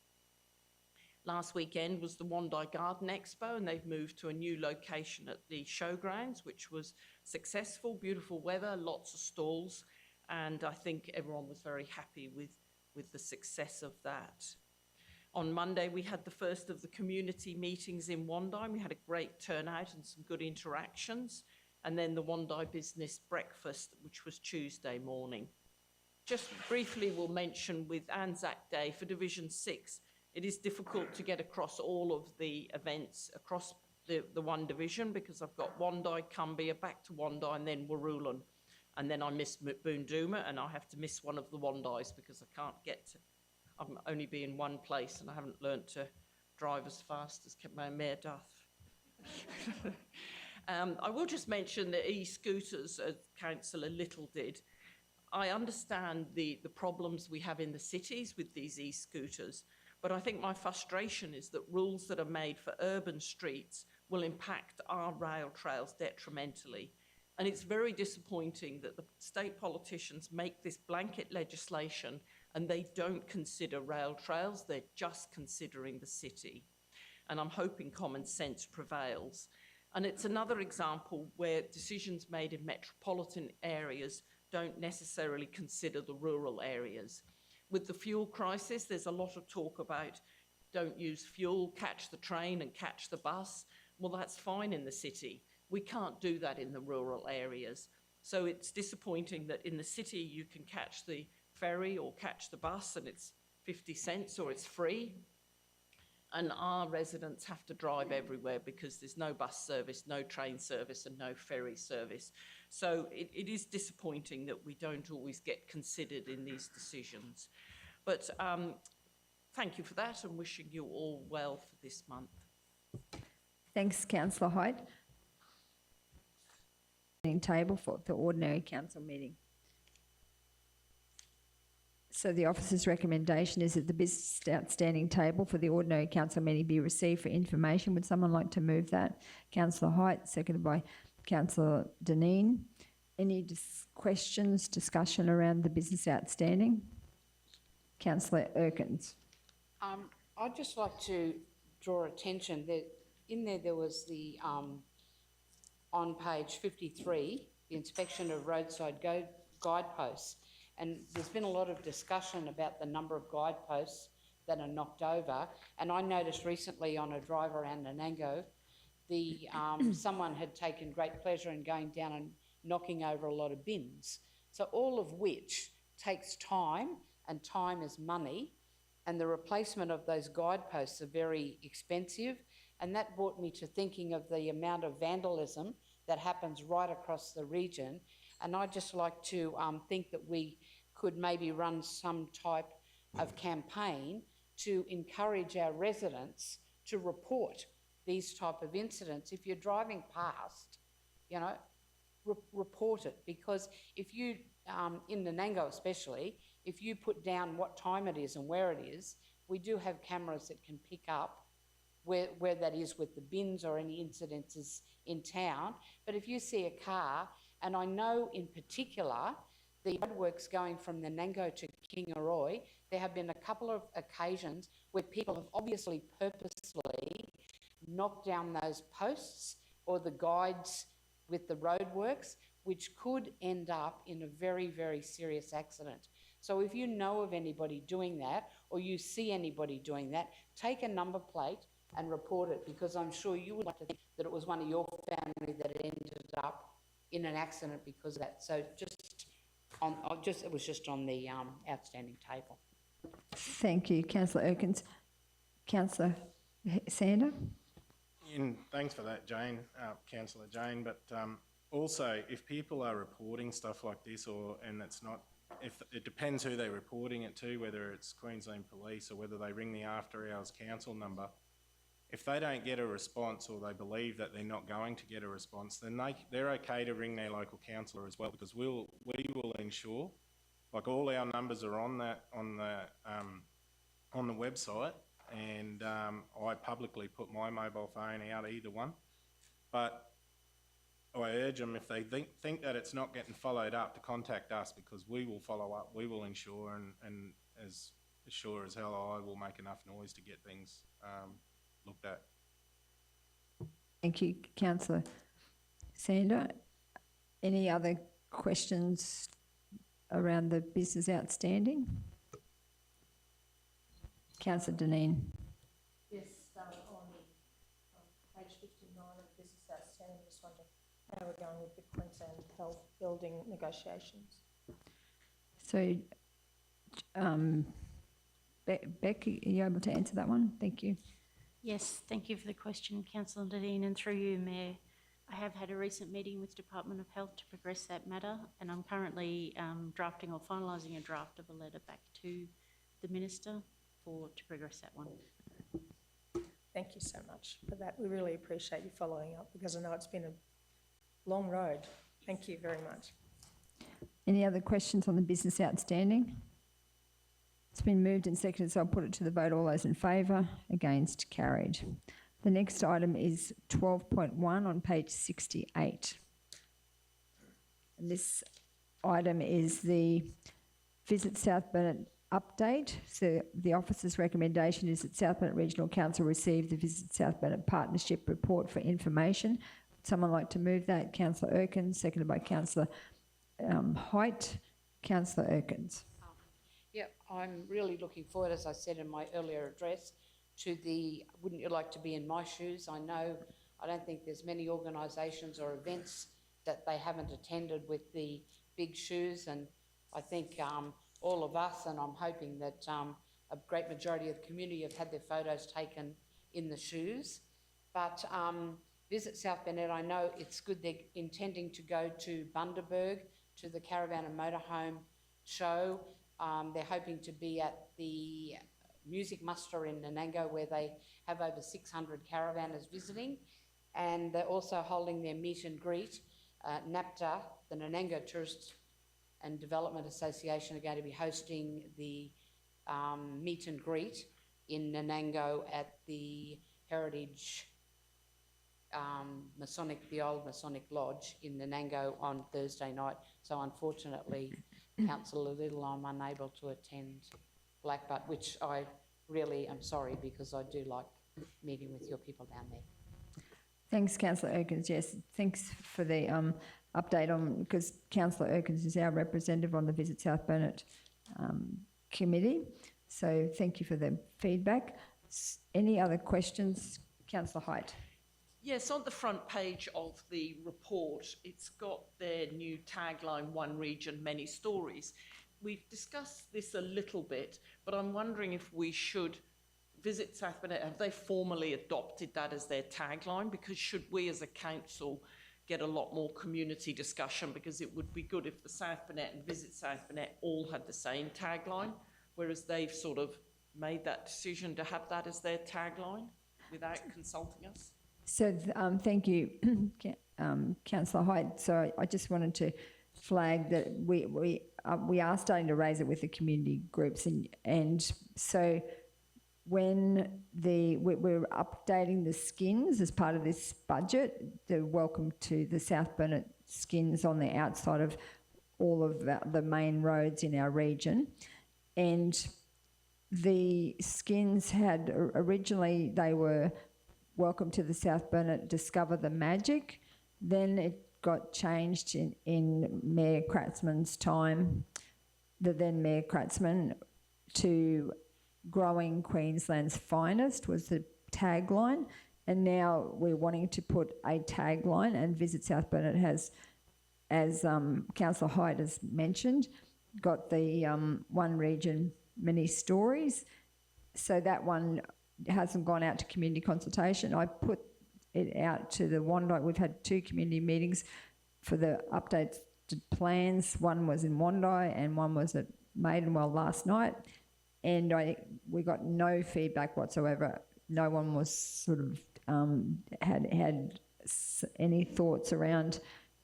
Last weekend was the Wondai Garden Expo, and they've moved to a new location at the showgrounds, which was successful, beautiful weather, lots of stalls, and I think everyone was very happy with the success of that. On Monday, we had the first of the community meetings in Wondai. We had a great turnout and some good interactions. And then the Wondai Business Breakfast, which was Tuesday morning. Just briefly, we'll mention with Anzac Day for Division 6, it is difficult to get across all of the events across the one division, because I've got Wondai, Cumbria, back to Wondai, and then Waroolan, and then I miss Boondooma, and I have to miss one of the Wandis because I can't get to, I'm only be in one place, and I haven't learnt to drive as fast as my mare doth. I will just mention the e-scooters, as Councillor Little did. I understand the problems we have in the cities with these e-scooters, but I think my frustration is that rules that are made for urban streets will impact our rail trails detrimentally. And it's very disappointing that the state politicians make this blanket legislation and they don't consider rail trails, they're just considering the city. And I'm hoping common sense prevails. And it's another example where decisions made in metropolitan areas don't necessarily consider the rural areas. With the fuel crisis, there's a lot of talk about don't use fuel, catch the train and catch the bus. Well, that's fine in the city. We can't do that in the rural areas. So it's disappointing that in the city you can catch the ferry or catch the bus and it's 50 cents or it's free. And our residents have to drive everywhere because there's no bus service, no train service and no ferry service. So it is disappointing that we don't always get considered in these decisions. But thank you for that and wishing you all well for this month. Thanks, Councillor Hyde. Table for the ordinary council meeting. So the officer's recommendation is that the business outstanding table for the ordinary council meeting be received for information. Would someone like to move that? Councillor Hyde, seconded by Councillor Dineen. Any questions, discussion around the business outstanding? Councillor Erkins. I'd just like to draw attention that in there was the, on page 53, the inspection of roadside guideposts. And there's been a lot of discussion about the number of guideposts that are knocked over. And I noticed recently on a drive around Nanango, someone had taken great pleasure in going down and knocking over a lot of bins. So all of which takes time, and time is money, and the replacement of those guideposts are very expensive. And that brought me to thinking of the amount of vandalism that happens right across the region. And I'd just like to think that we could maybe run some type of campaign to encourage our residents to report these type of incidents. If you're driving past, you know, report it, because if you, in Nanango especially, if you put down what time it is and where it is, we do have cameras that can pick up where that is with the bins or any incidences in town. But if you see a car, and I know in particular, the roadworks going from Nanango to Kingaroy, there have been a couple of occasions where people have obviously purposely knocked down those posts or the guides with the roadworks, which could end up in a very, very serious accident. So if you know of anybody doing that, or you see anybody doing that, take a number plate and report it, because I'm sure you would like to think that it was one of your family that ended up in an accident because of that. So it was just on the outstanding table. Thank you, Councillor Erkins. Councillor Sander. And thanks for that, Jane, Councillor Jane. But also, if people are reporting stuff like this, and it's not, if it depends who they're reporting it to, whether it's Queensland Police or whether they ring the after hours council number. If they don't get a response, or they believe that they're not going to get a response, then they're okay to ring their local councillor as well, because we will ensure, like all our numbers are on the website, and I publicly put my mobile phone out, either one. But I urge them, if they think that it's not getting followed up, to contact us, because we will follow up, we will ensure, and as sure as hell I will make enough noise to get things looked at. Thank you, Councillor Sander. Any other questions around the business outstanding? Councillor Dineen. Yes, on page 59 of the business outstanding, just wonder how we're going with the Queensland Health Building negotiations. So, Beck, are you able to answer that one? Thank you. Yes, thank you for the question, Councillor Nadine, and through you, Mayor. I have had a recent meeting with Department of Health to progress that matter, and I'm currently drafting or finalising a draft of a letter back to the Minister to progress that one. Thank you so much for that. We really appreciate you following up because I know it's been a long road. Thank you very much. Any other questions on the business outstanding? It's been moved and seconded, so I'll put it to the vote. All those in favour? Against? Carried. The next item is 12.1 on page 68. And this item is the Visit South Burnett update. So the officer's recommendation is that South Burnett Regional Council receive the Visit South Burnett Partnership Report for information. Would someone like to move that? Councillor Erkins, seconded by Councillor Height. Councillor Erkins. Yeah, I'm really looking forward, as I said in my earlier address, to the wouldn't you like to be in my shoes? I don't think there's many organisations or events that they haven't attended with the big shoes, and I think all of us, and I'm hoping that a great majority of the community have had their photos taken in the shoes. But Visit South Burnett, I know it's good they're intending to go to Bundaberg to the Caravan and Motorhome show. They're hoping to be at the music muster in Nanango where they have over 600 caravanners visiting, and they're also holding their meet and greet. NAPTA, the Nanango Tourist and Development Association, are going to be hosting the meet and greet in Nanango at the Heritage the old Masonic Lodge in Nanango on Thursday night. So unfortunately, Councillor Little, I'm unable to attend Blackbutt, which I really am sorry because I do like meeting with your people down there. Thanks, Councillor Erkins. Yes, thanks for the update on, because Councillor Erkins is our representative on the Visit South Burnett committee. So thank you for the feedback. Any other questions? Councillor Height. Yes, on the front page of the report, it's got their new tagline, One Region, Many Stories. We've discussed this a little bit, but I'm wondering if we should Visit South Burnett, have they formally adopted that as their tagline? Because should we as a council get a lot more community discussion, because it would be good if the South Burnett and Visit South Burnett all had the same tagline, whereas they've sort of made that decision to have that as their tagline without consulting us. So thank you, Councillor Height. So I just wanted to flag that we are starting to raise it with the community groups, and so when we're updating the skins as part of this budget, the welcome to the South Burnett skins on the outside of all of the main roads in our region, and the skins had originally they were welcome to the South Burnett, discover the magic. Then it got changed in Mayor Kratzman's time, the then Mayor Kratzman, to growing Queensland's finest was the tagline. And now we're wanting to put a tagline, and Visit South Burnett has, as Councillor Hyde has mentioned, got the One Region, Many Stories. So that one hasn't gone out to community consultation. I put it out to the Wondai. We've had 2 community meetings for the updates to plans. One was in Wondai and one was at Maidenwell last night. And we got no feedback whatsoever. No one was sort of had any thoughts around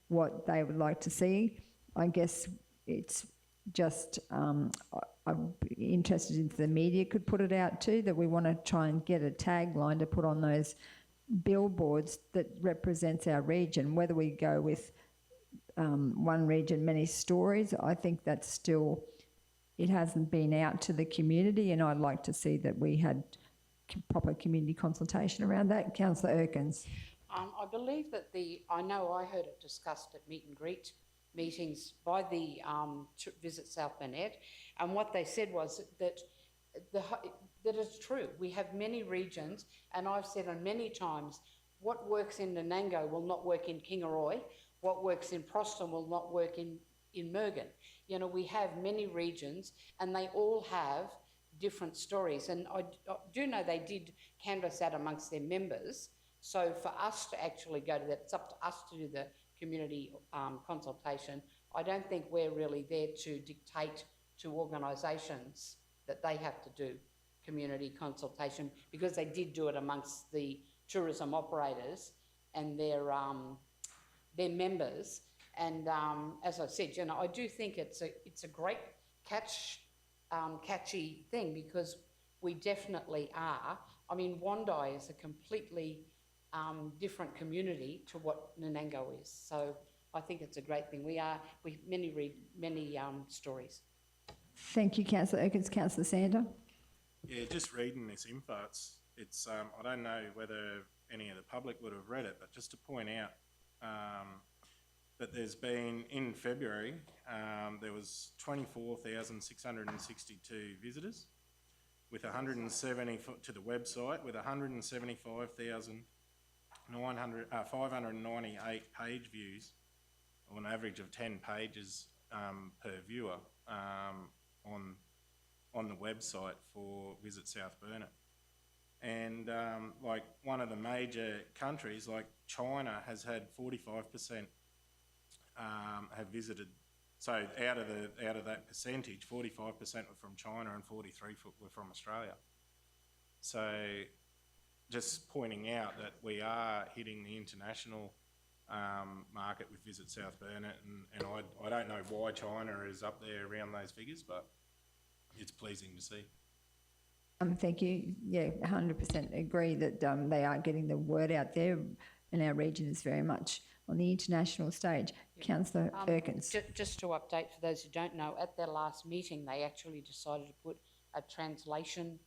what they would like to see. I guess it's just I'm interested if the media could put it out too, that we want to try and get a tagline to put on those billboards that represents our region. Whether we go with One Region, Many Stories, I think that's still, it hasn't been out to the community, and I'd like to see that we had proper community consultation around that. Councillor Erkins. I believe that I know I heard it discussed at meet and greet meetings by the Visit South Burnett, and what they said was that that it's true. We have many regions, and I've said on many times, what works in Nanango will not work in Kingaroy, what works in Proston will not work in Mergen. You know, we have many regions, and they all have different stories, and I do know they did canvass that amongst their members So for us to actually go to that, it's up to us to do the community consultation. I don't think we're really there to dictate to organisations that they have to do community consultation, because they did do it amongst the tourism operators and their members. And as I said, you know, I do think it's a great catchy thing, because we definitely are. I mean, Wandai is a completely different community to what Nanango is. So I think it's a great thing. We read many stories. Thank you, Councillor Erkins. Councillor Sander. Yeah, just reading this info, it's I don't know whether any of the public would have read it, but just to point out that there's been, in February, there was 24,662 visitors, with 170 to the website, with 175,598 page views, or an average of 10 pages per viewer on the website for Visit South Burnett. And like one of the major countries, like China, has had 45% have visited. So out of that percentage, 45% were from China and 43% were from Australia. So just pointing out that we are hitting the international market with Visit South Burnett, and I don't know why China is up there around those figures, but it's pleasing to see. Thank you. Yeah, 100% agree that they are getting the word out there, and our region is very much on the international stage. Councillor Erkins. Just to update for those who don't know, at their last meeting, they actually decided to put a translation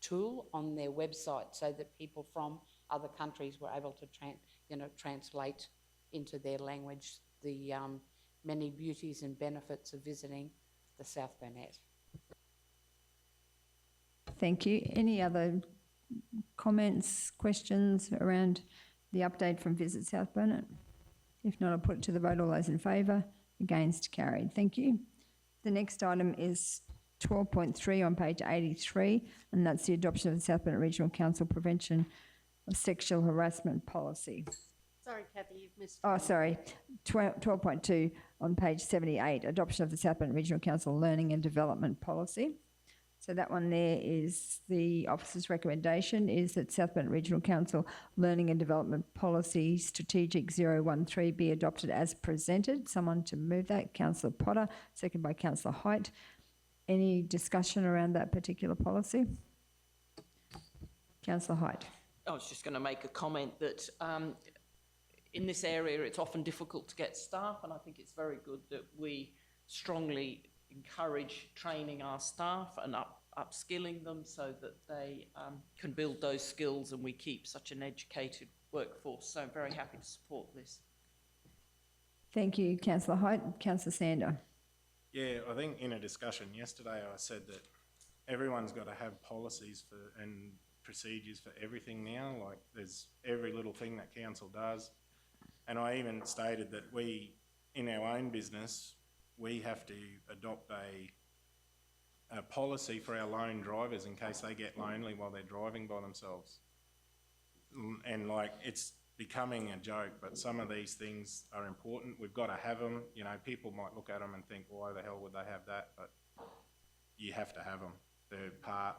tool on their website, so that people from other countries were able to translate into their language the many beauties and benefits of visiting the South Burnett. Thank you. Any other comments, questions around the update from Visit South Burnett? If not, I'll put it to the vote. All those in favour? Against? Carried. Thank you. The next item is 12.3 on page 83, and that's the adoption of the South Burnett Regional Council Prevention of Sexual Harassment Policy. Sorry, Kathy, you've missed. Oh, sorry. 12.2 on page 78, adoption of the South Burnett Regional Council Learning and Development Policy. So that one there is the officer's recommendation is that South Burnett Regional Council Learning and Development Policy Strategic 013 be adopted as presented. Someone to move that? Councillor Potter, second by Councillor Height. Any discussion around that particular policy? Councillor Height. I was just going to make a comment that in this area it's often difficult to get staff, and I think it's very good that we strongly encourage training our staff and upskilling them so that they can build those skills and we keep such an educated workforce. So I'm very happy to support this. Thank you, Councillor Height. Councillor Sander. Yeah, I think in a discussion yesterday I said that everyone's got to have policies and procedures for everything now. Like there's every little thing that council does. And I even stated that we, in our own business, we have to adopt a policy for our lone drivers in case they get lonely while they're driving by themselves. And like, it's becoming a joke, but some of these things are important. We've got to have them. You know, people might look at them and think, why the hell would they have that? But you have to have them. They're part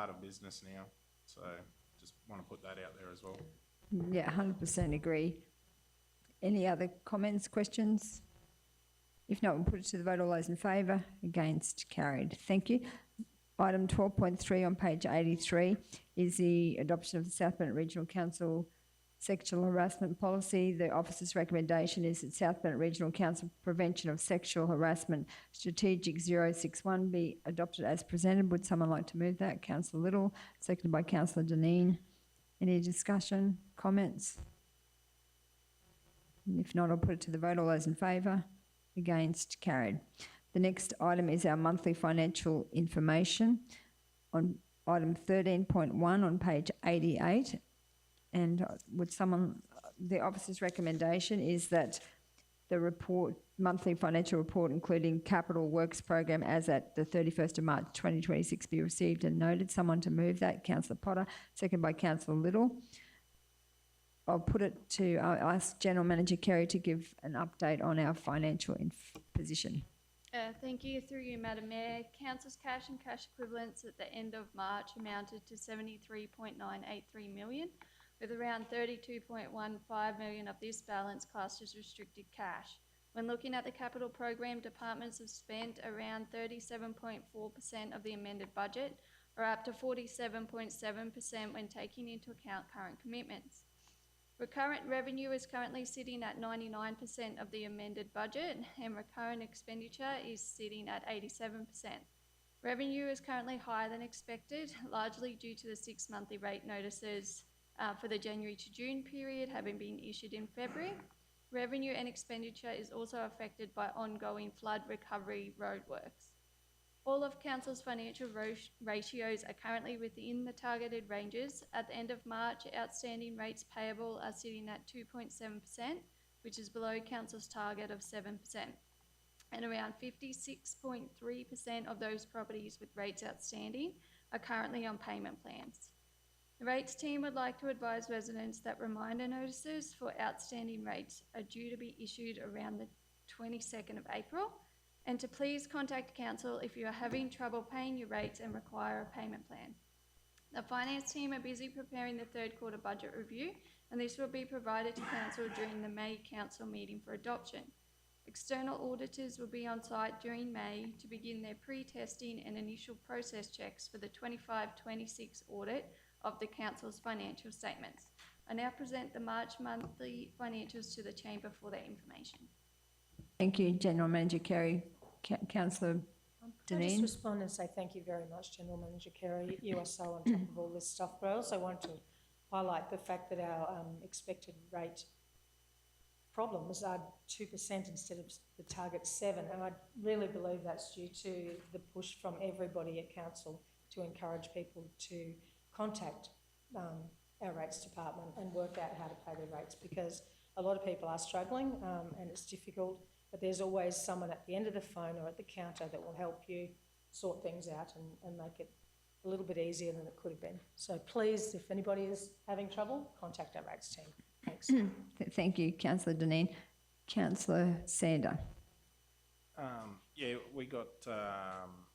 of business now. So just want to put that out there as well. Yeah, 100% agree. Any other comments, questions? If not, we'll put it to the vote. All those in favour? Against? Carried. Thank you. Item 12.3 on page 83 is the adoption of the South Burnett Regional Council Sexual Harassment Policy. The officer's recommendation is that South Burnett Regional Council Prevention of Sexual Harassment Strategic 061 be adopted as presented. Would someone like to move that? Councillor Little, seconded by Councillor Deneen. Any discussion, comments? If not, I'll put it to the vote. All those in favour? Against? Carried. The next item is our monthly financial information on item 13.1 on page 88. And would someone, the officer's recommendation is that the report, monthly financial report, including capital works program as at the 31st of March 2026 be received and noted. Someone to move that? Councillor Potter, second by Councillor Little. I'll put it to, I'll ask General Manager Kerry to give an update on our financial position. Thank you. Through you, Madam Mayor. Council's cash and cash equivalents at the end of March amounted to 73.983 million, with around 32.15 million of this balance classed as restricted cash. When looking at the capital program, departments have spent around 37.4% of the amended budget, or up to 47.7% when taking into account current commitments. Recurrent revenue is currently sitting at 99% of the amended budget, and recurrent expenditure is sitting at 87%. Revenue is currently higher than expected, largely due to the 6 monthly rate notices for the January to June period having been issued in February. Revenue and expenditure is also affected by ongoing flood recovery roadworks. All of Council's financial ratios are currently within the targeted ranges. At the end of March, outstanding rates payable are sitting at 2.7%, which is below Council's target of 7%. And around 56.3% of those properties with rates outstanding are currently on payment plans. The rates team would like to advise residents that reminder notices for outstanding rates are due to be issued around the 22nd of April, and to please contact Council if you are having trouble paying your rates and require a payment plan. The finance team are busy preparing the third quarter budget review, and this will be provided to Council during the May Council meeting for adoption. External auditors will be on site during May to begin their pre-testing and initial process checks for the 25-26 audit of the Council's financial statements. I now present the March monthly financials to the Chamber for their information. Thank you, General Manager Kerry. Councillor Can I just Dineen? respond and say thank you very much, General Manager Kerry. You are so on top of all this stuff. But I also want to highlight the fact that our expected rate problems are 2% instead of the target 7%. And I really believe that's due to the push from everybody at Council to encourage people to contact our rates department and work out how to pay their rates, because a lot of people are struggling and it's difficult. But there's always someone at the end of the phone or at the counter that will help you sort things out and make it a little bit easier than it could have been. So please, if anybody is having trouble, contact our rates team. Thanks. Thank you, Councillor Dineen. Councillor Sander. Yeah, we got,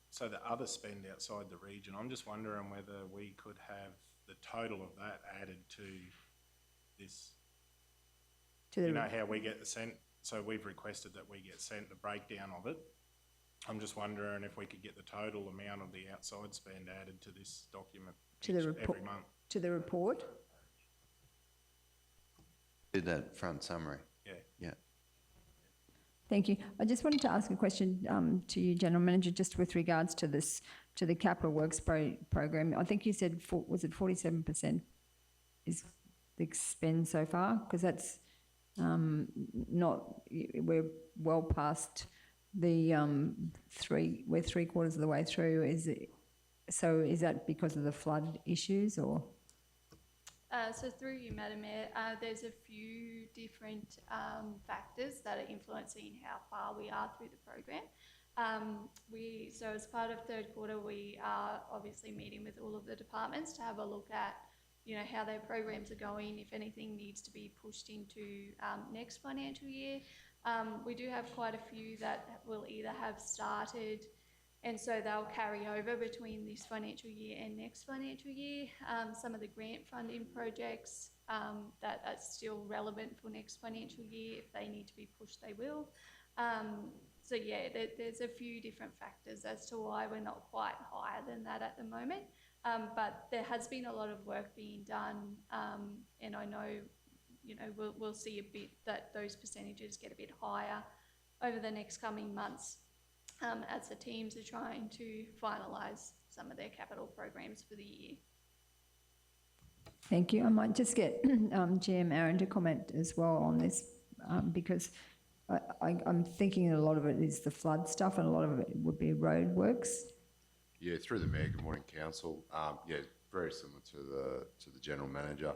so the other spend outside the region, I'm just wondering whether we could have the total of that added to this. To the You know how we get the sent, so we've requested that we get sent the breakdown of it. I'm just wondering if we could get the total amount of the outside spend added to this document every month. To the report. Did that front summary. Yeah. Yeah. Thank you. I just wanted to ask a question to you, General Manager, just with regards to this, to the capital works program. I think you said, was it 47% is the spend so far? Because that's not, we're well past the we're 3/4 of the way through. So is that because of the flood issues or? So through you, Madam Mayor, there's a few different factors that are influencing how far we are through the program. So as part of third quarter, we are obviously meeting with all of the departments to have a look at, you know, how their programs are going, if anything needs to be pushed into next financial year. We do have quite a few that will either have started, and so they'll carry over between this financial year and next financial year. Some of the grant funding projects that are still relevant for next financial year, if they need to be pushed, they will. So yeah, there's a few different factors as to why we're not quite higher than that at the moment. But there has been a lot of work being done, and I know, you know, we'll see a bit that those percentages get a bit higher over the next coming months as the teams are trying to finalise some of their capital programs for the year. Thank you. I might just get GM Aaron to comment as well on this because I'm thinking a lot of it is the flood stuff and a lot of it would be road works. Yeah, through the Mayor, good morning, Council. Yeah, very similar to the General Manager.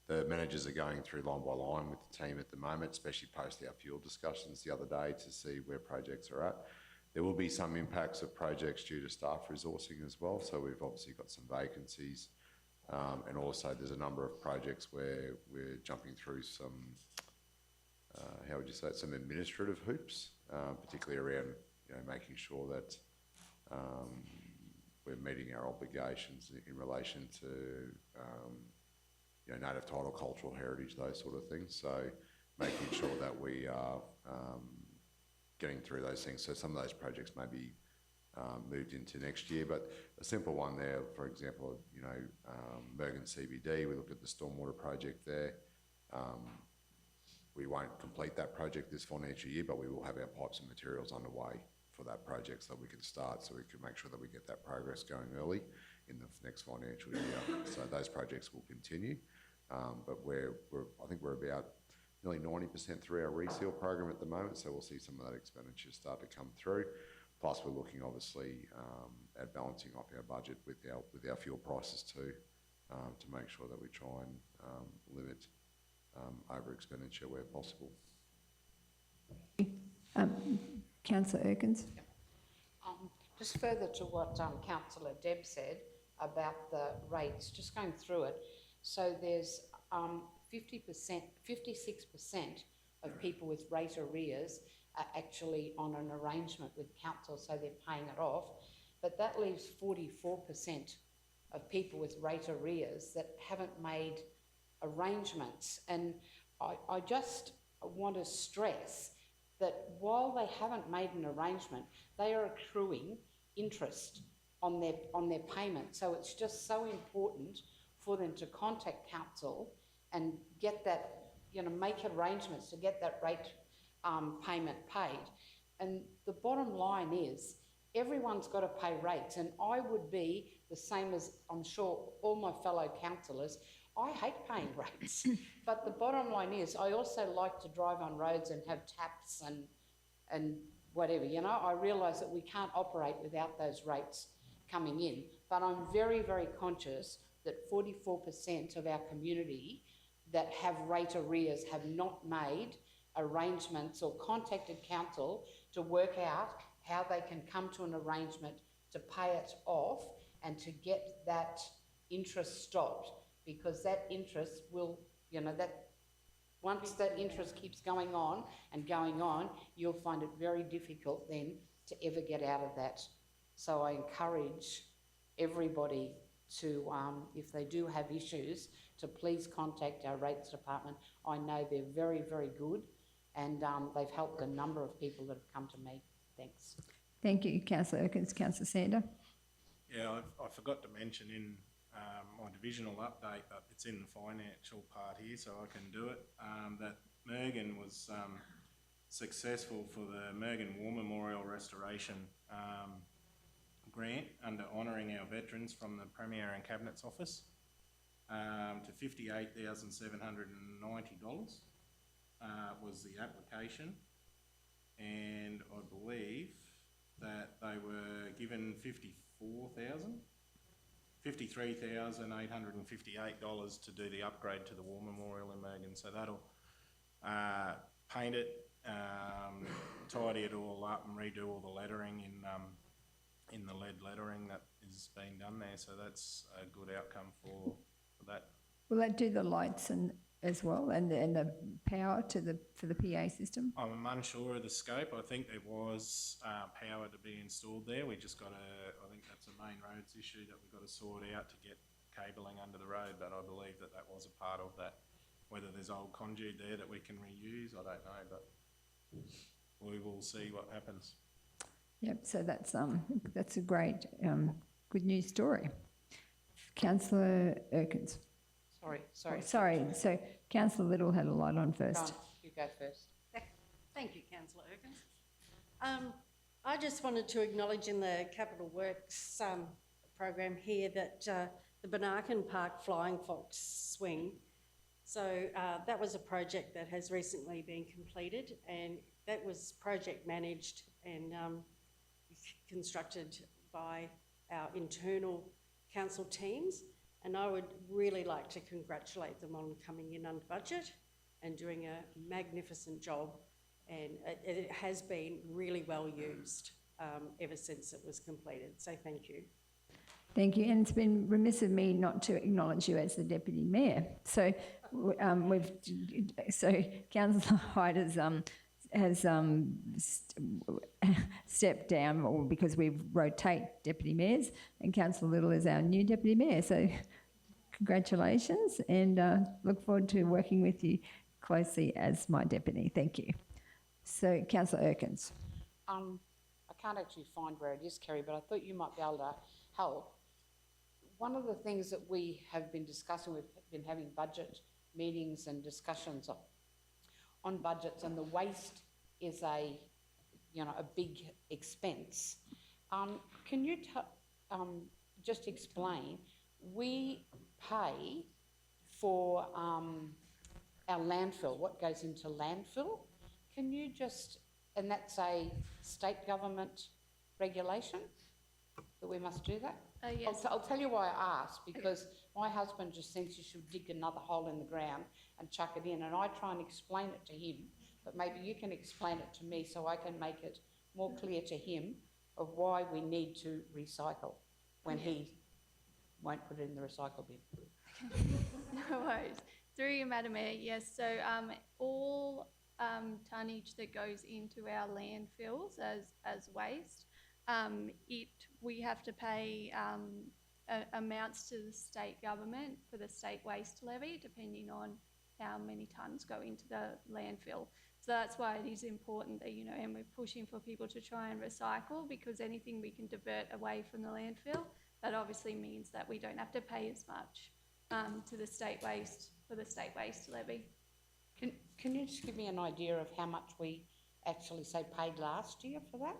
The managers are going through line by line with the team at the moment, especially post our fuel discussions the other day to see where projects are at. There will be some impacts of projects due to staff resourcing as well, so we've obviously got some vacancies And also there's a number of projects where we're jumping through some, how would you say it, some administrative hoops, particularly around, making sure that we're meeting our obligations in relation to, native title, cultural heritage, those sort of things. So making sure that we are getting through those things. So some of those projects may be moved into next year, but a simple one there, for example, Mergen CBD, we looked at the stormwater project there. We won't complete that project this financial year, but we will have our pipes and materials underway for that project so we can start, so we can make sure that we get that progress going early in the next financial year. So those projects will continue, but I think we're about nearly 90% through our reseal program at the moment, so we'll see some of that expenditure start to come through. Plus, we're looking obviously at balancing off our budget with our fuel prices too, to make sure that we try and limit over expenditure where possible. Councillor Erkins. Just further to what Councillor Deb said about the rates, just going through it. So there's 56% of people with rate arrears are actually on an arrangement with council, so they're paying it off. But that leaves 44% of people with rate arrears that haven't made arrangements. And I just want to stress that while they haven't made an arrangement, they are accruing interest on their payment. So it's just so important for them to contact council and get that, make arrangements to get that rate payment paid. And the bottom line is everyone's got to pay rates, and I would be the same as I'm sure all my fellow councillors. I hate paying rates, but the bottom line is I also like to drive on roads and have taps and whatever, I realise that we can't operate without those rates coming in, but I'm very, very conscious that 44% of our community that have rate arrears have not made arrangements or contacted council to work out how they can come to an arrangement to pay it off and to get that interest stopped, because that interest will, that once that interest keeps going on and going on, you'll find it very difficult then to ever get out of that. So I encourage everybody to, if they do have issues, to please contact our rates department. I know they're very, very good, and they've helped a number of people that have come to me. Thanks. Thank you, Councillor Erkins. Councillor Sander. Yeah, I forgot to mention in my divisional update, but it's in the financial part here, so I can do it, that Mergen was successful for the Mergen War Memorial Restoration grant under honouring our veterans from the Premier and Cabinet's office to $58,790 was the application, and I believe that they were given $53,858 to do the upgrade to the War Memorial in Mergen. So that'll paint it, tidy it all up and redo all the lettering in the lead lettering that is being done there. So that's a good outcome for that. Will that do the lights as well, and the power for the PA system? I'm unsure of the scope. I think there was power to be installed there. We just got I think that's a main roads issue that we've got to sort out to get cabling under the road, but I believe that was a part of that. Whether there's old conduit there that we can reuse, I don't know, but we will see what happens. Yep, so that's a great good news story. Councillor Erkins. Sorry. So Councillor Little had a light on first. Ron, you go first. Thank you, Councillor Erkins. I just wanted to acknowledge in the Capital Works program here that the Benarkin Park Flying Fox swing, so that was a project that has recently been completed, and that was project managed and constructed by our internal council teams. And I would really like to congratulate them on coming in under budget and doing a magnificent job. And it has been really well used ever since it was completed. So thank you. Thank you, and it's been remiss of me not to acknowledge you as the Deputy Mayor. So, Councillor Hyde has stepped down, or because we rotate Deputy Mayors, and Councillor Little is our new Deputy Mayor. So, congratulations, and look forward to working with you closely as my Deputy. Thank you. So, Councillor Erkins. I can't actually find where it is, Kerry, but I thought you might be able to help. One of the things that we have been discussing, we've been having budget meetings and discussions on budgets, and the waste is a big expense. Can you just explain? We pay for our landfill, what goes into landfill. Can you and that's a state government regulation that we must do that? Yes. I'll tell you why I asked, because my husband just thinks you should dig another hole in the ground and chuck it in, and I try and explain it to him, but maybe you can explain it to me so I can make it more clear to him of why we need to recycle when he won't put it in the recycle bin. No worries. Through you, Madam Mayor, yes, so all tonnage that goes into our landfills as waste, we have to pay amounts to the state government for the state waste levy, depending on how many tonnes go into the landfill. So that's why it is important that, and we're pushing for people to try and recycle, because anything we can divert away from the landfill, that obviously means that we don't have to pay as much to the state waste, for the state waste levy. Can you just give me an idea of how much we actually paid last year for that?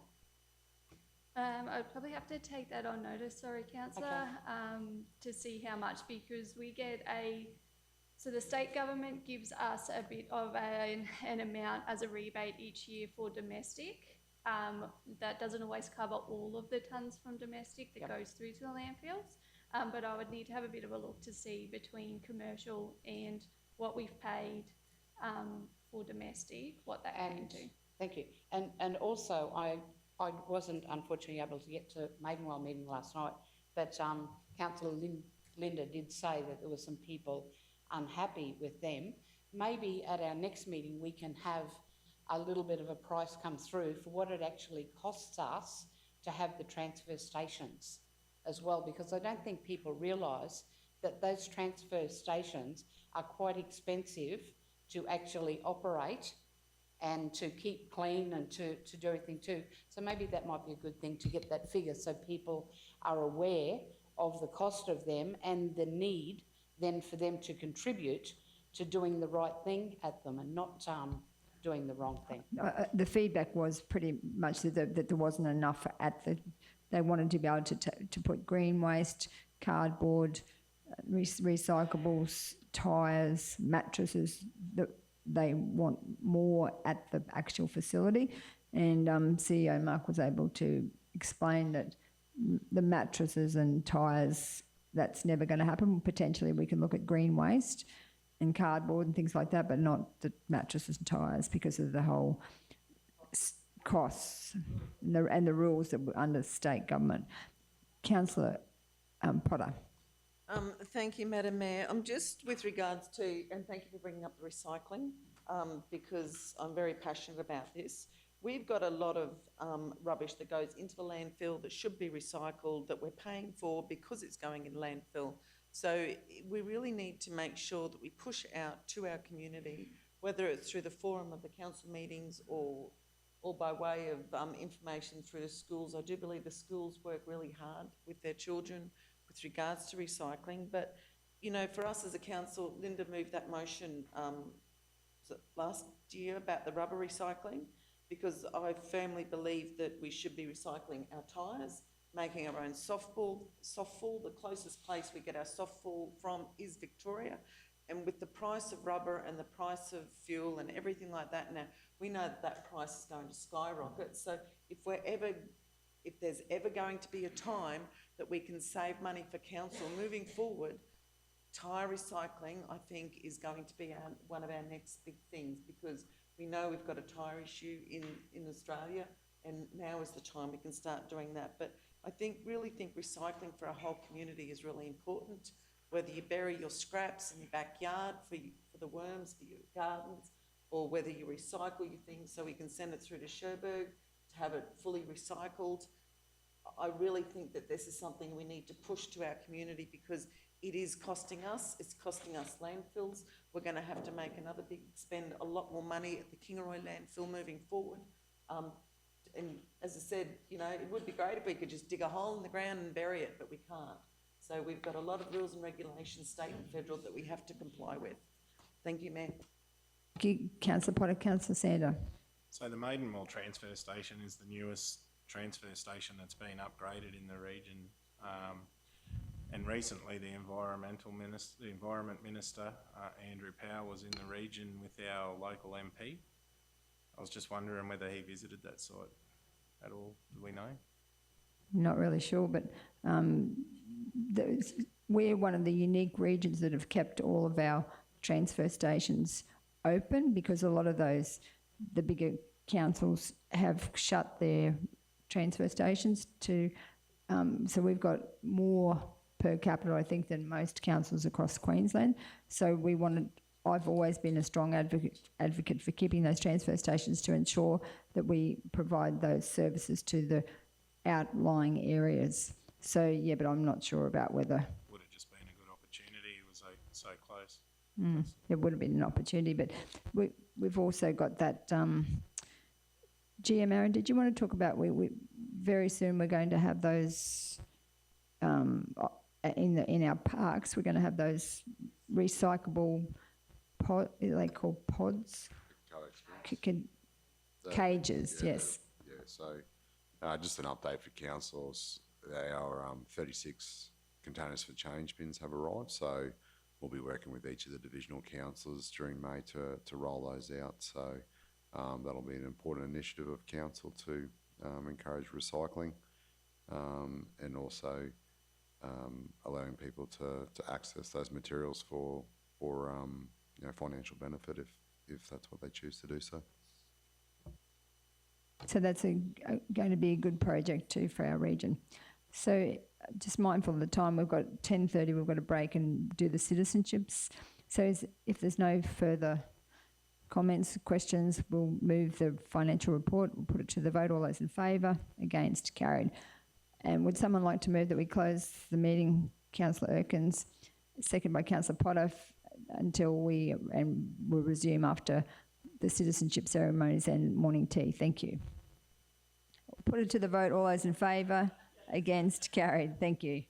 I'd probably have to take that on notice, sorry, Councillor, to see how much, because we get so the state government gives us a bit of an amount as a rebate each year for domestic. That doesn't always cover all of the tonnes from domestic that goes through to the landfills, but I would need to have a bit of a look to see between commercial and what we've paid for domestic, what that came to. Thank you. And also, I wasn't unfortunately able to get to Maidenwell meeting last night, but Councillor Linda did say that there were some people unhappy with them. Maybe at our next meeting we can have a little bit of a price come through for what it actually costs us to have the transfer stations as well, because I don't think people realise that those transfer stations are quite expensive to actually operate and to keep clean and to do everything too. So maybe that might be a good thing to get that figure so people are aware of the cost of them and the need then for them to contribute to doing the right thing at them and not doing the wrong thing. The feedback was pretty much that there wasn't enough they wanted to be able to put green waste, cardboard, recyclables, tyres, mattresses, they want more at the actual facility. And CEO Mark was able to explain that the mattresses and tyres, that's never going to happen. Potentially we can look at green waste and cardboard and things like that, but not the mattresses and tyres because of the whole costs and the rules that were under state government. Councillor Potter. Thank you, Madam Mayor. I'm just with regards to, and thank you for bringing up the recycling, because I'm very passionate about this. We've got a lot of rubbish that goes into the landfill that should be recycled that we're paying for because it's going in landfill. So we really need to make sure that we push out to our community, whether it's through the forum of the council meetings or by way of information through the schools. I do believe the schools work really hard with their children with regards to recycling. But, for us as a council, Linda moved that motion last year about the rubber recycling, because I firmly believe that we should be recycling our tyres, making our own softball. The closest place we get our softball from is Victoria. And with the price of rubber and the price of fuel and everything like that now, we know that price is going to skyrocket. So if there's ever going to be a time that we can save money for council moving forward, tyre recycling, I think, is going to be one of our next big things, because we know we've got a tyre issue in Australia, and now is the time we can start doing that. But Really think recycling for our whole community is really important. Whether you bury your scraps in your backyard for the worms for your gardens, or whether you recycle your things so we can send it through to Cherbourg to have it fully recycled. I really think that this is something we need to push to our community because it is costing us. It's costing us landfills. We're going to have to spend a lot more money at the Kingaroy landfill moving forward. And as I said, you know, it would be great if we could just dig a hole in the ground and bury it, but we can't. So we've got a lot of rules and regulations, state and federal, that we have to comply with. Thank you, Mayor. Thank you, Councillor Potter. Councillor Sander. So the Maidenmore transfer station is the newest transfer station that's been upgraded in the region. And recently the Environment Minister, Andrew Powell, was in the region with our local MP. I was just wondering whether he visited that site at all. Do we know? Not really sure, but we're one of the unique regions that have kept all of our transfer stations open because a lot of the bigger councils have shut their transfer stations so we've got more per capita, I think, than most councils across Queensland. So I've always been a strong advocate for keeping those transfer stations to ensure that we provide those services to the outlying areas. So, yeah, but I'm not sure about whether... Would have just been a good opportunity. It was so close. It would have been an opportunity, but we've also got that... Aaron, did you want to talk about... very soon we're going to have those... in our parks, we're going to have those recyclable they call pods? Cages, yes. So just an update for councils. Our 36 containers for change bins have arrived, so we'll be working with each of the divisional councillors during May to roll those out. So that'll be an important initiative of council to encourage recycling and also allowing people to access those materials for financial benefit if that's what they choose to do so. So that's going to be a good project too for our region. So just mindful of the time, we've got 10:30, we've got to break and do the citizenships. So if there's no further comments, questions, we'll move the financial report, we'll put it to the vote. All those in favour, against, carried. And would someone like to move that we close the meeting? Councillor Erkins, second by Councillor Potter, until we'll resume after the citizenship ceremonies and morning tea. Thank you. Put it to the vote. All those in favour, against, carried. Thank you.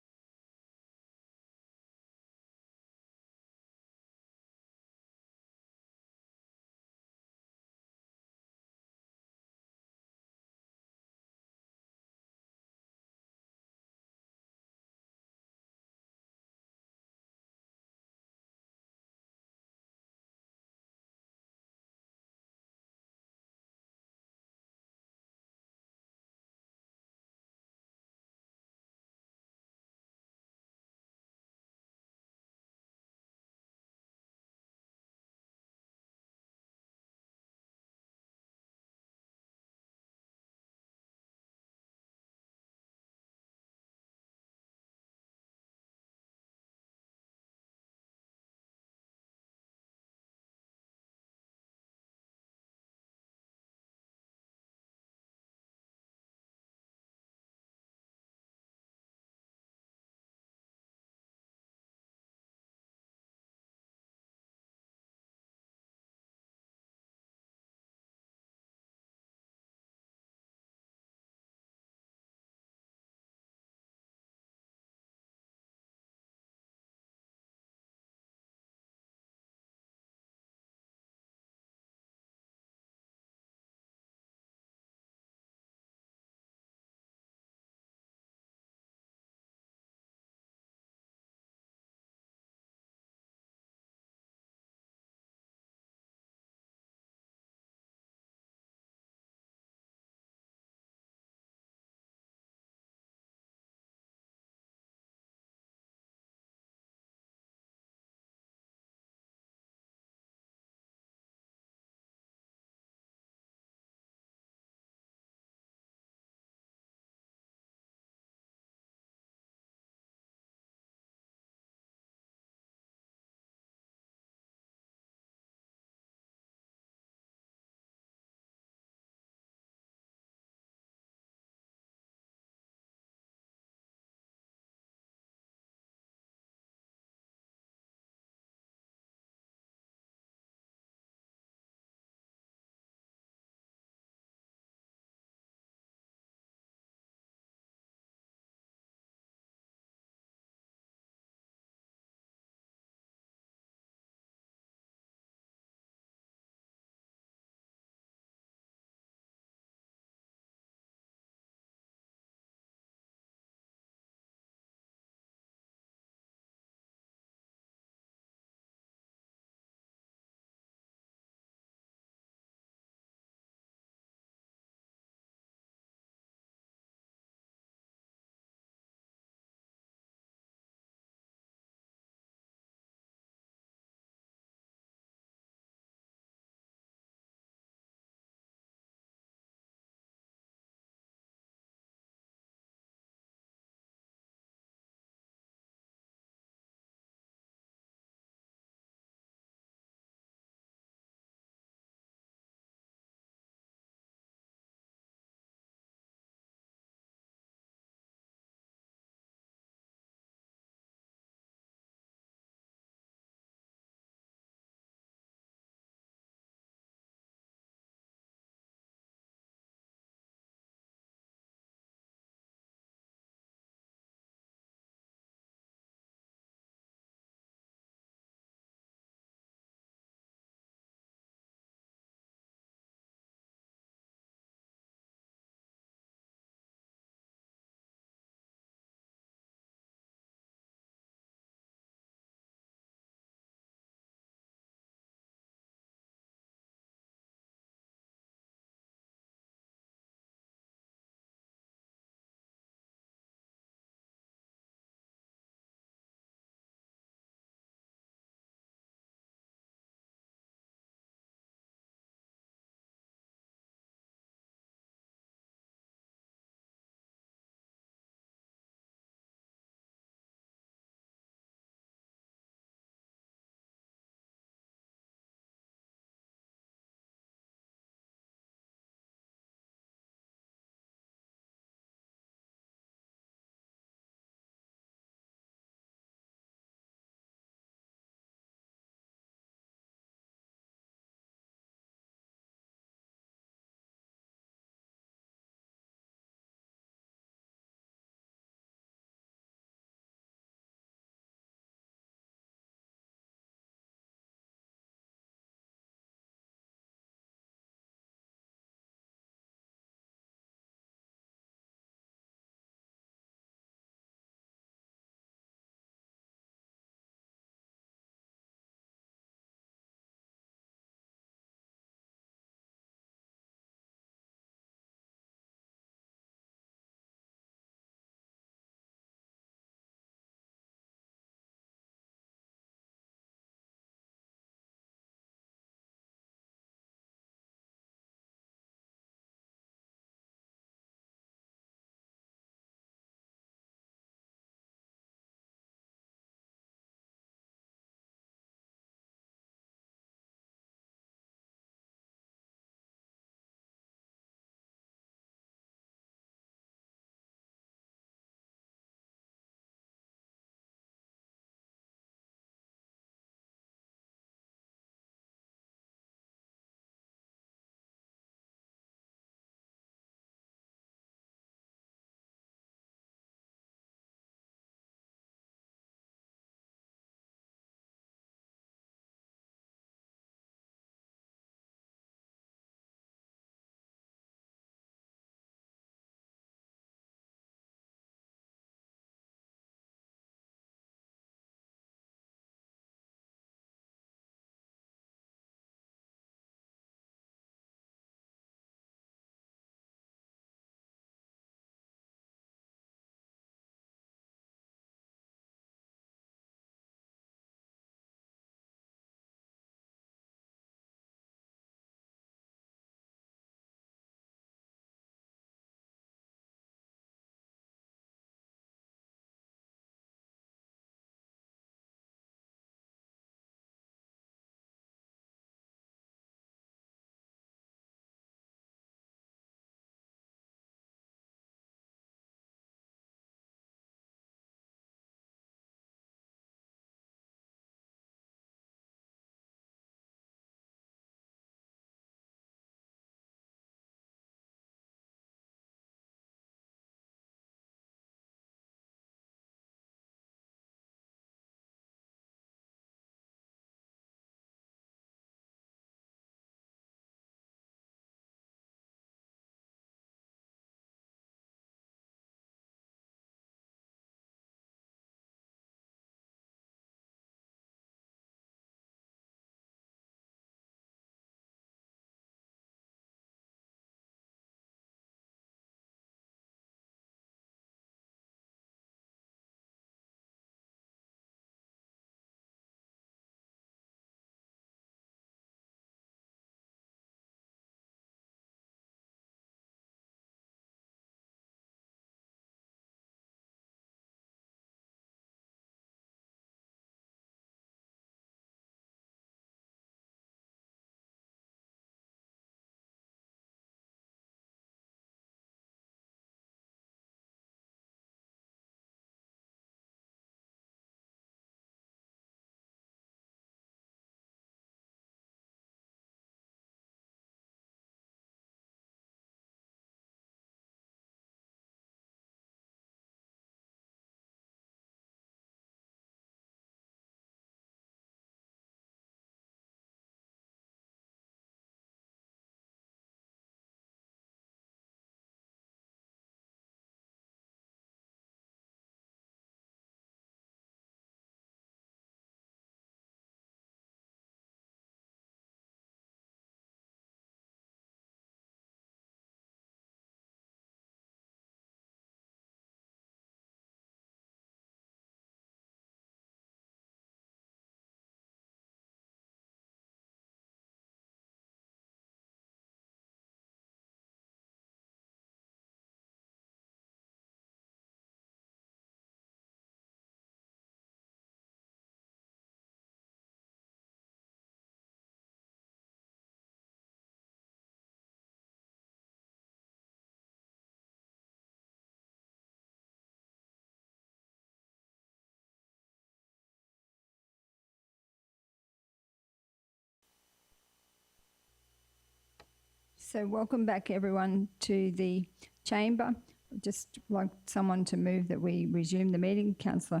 So welcome back everyone to the chamber. I'd just like someone to move that we resume the meeting. Councillor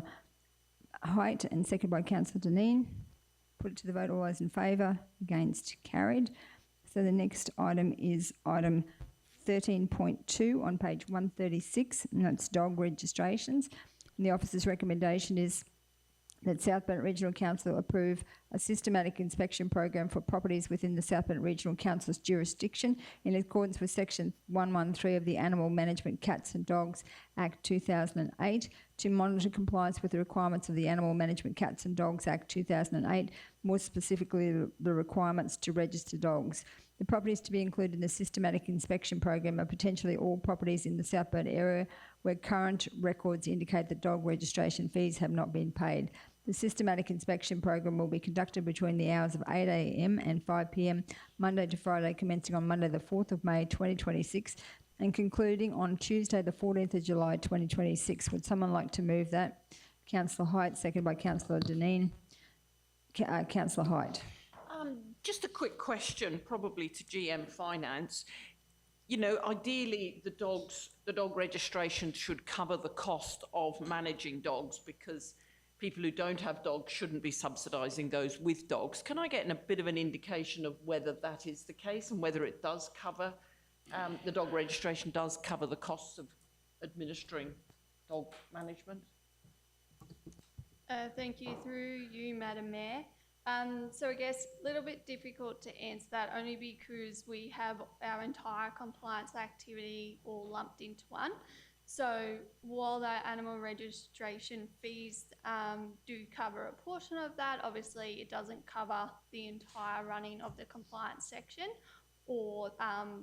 Height and seconded by Councillor Deneen. Put it to the vote. All those in favour? Against? Carried. So the next item is item 13.2 on page 136, and that's dog registrations. And the officer's recommendation is that South Bennett Regional Council approve a systematic inspection program for properties within the South Bennett Regional Council's jurisdiction in accordance with section 113 of the Animal Management Cats and Dogs Act 2008 to monitor compliance with the requirements of the Animal Management Cats and Dogs Act 2008, more specifically the requirements to register dogs. The properties to be included in the systematic inspection program are potentially all properties in the South Bennett area where current records indicate that dog registration fees have not been paid. The systematic inspection program will be conducted between the hours of 8 a.m. and 5 p.m. Monday to Friday, commencing on Monday the 4th of May 2026 and concluding on Tuesday the 14th of July 2026. Would someone like to move that? Councillor Height, seconded by Councillor Deneen. Councillor Height. Just a quick question, probably to GM Finance. You know, ideally, the dog registration should cover the cost of managing dogs because people who don't have dogs shouldn't be subsidising those with dogs. Can I get a bit of an indication of whether that is the case and whether it does cover, the dog registration does cover the costs of administering dog management? Thank you. Through you, Madam Mayor. So I guess a little bit difficult to answer that only because we have our entire compliance activity all lumped into one. So while the animal registration fees do cover a portion of that, obviously it doesn't cover the entire running of the compliance section or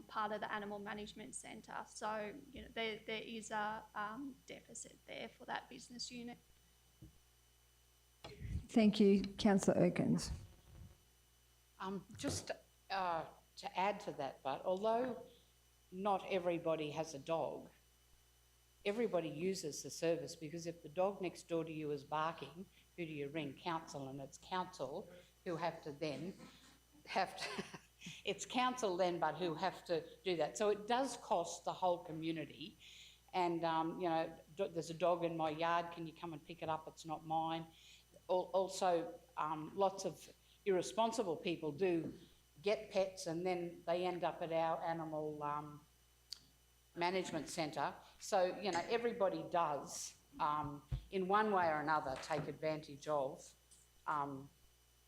part of the animal management centre. So, you know, there is a deficit there for that business unit. Thank you. Councillor Erkins. Just to add to that, but although not everybody has a dog, everybody uses the service because if the dog next door to you is barking, who do you ring? Council, and it's council who have to it's council then, but who have to do that. So it does cost the whole community. And, you know, there's a dog in my yard, can you come and pick it up? It's not mine. Also, lots of irresponsible people do get pets and then they end up at our animal management centre. So, you know, everybody does, in one way or another, take advantage of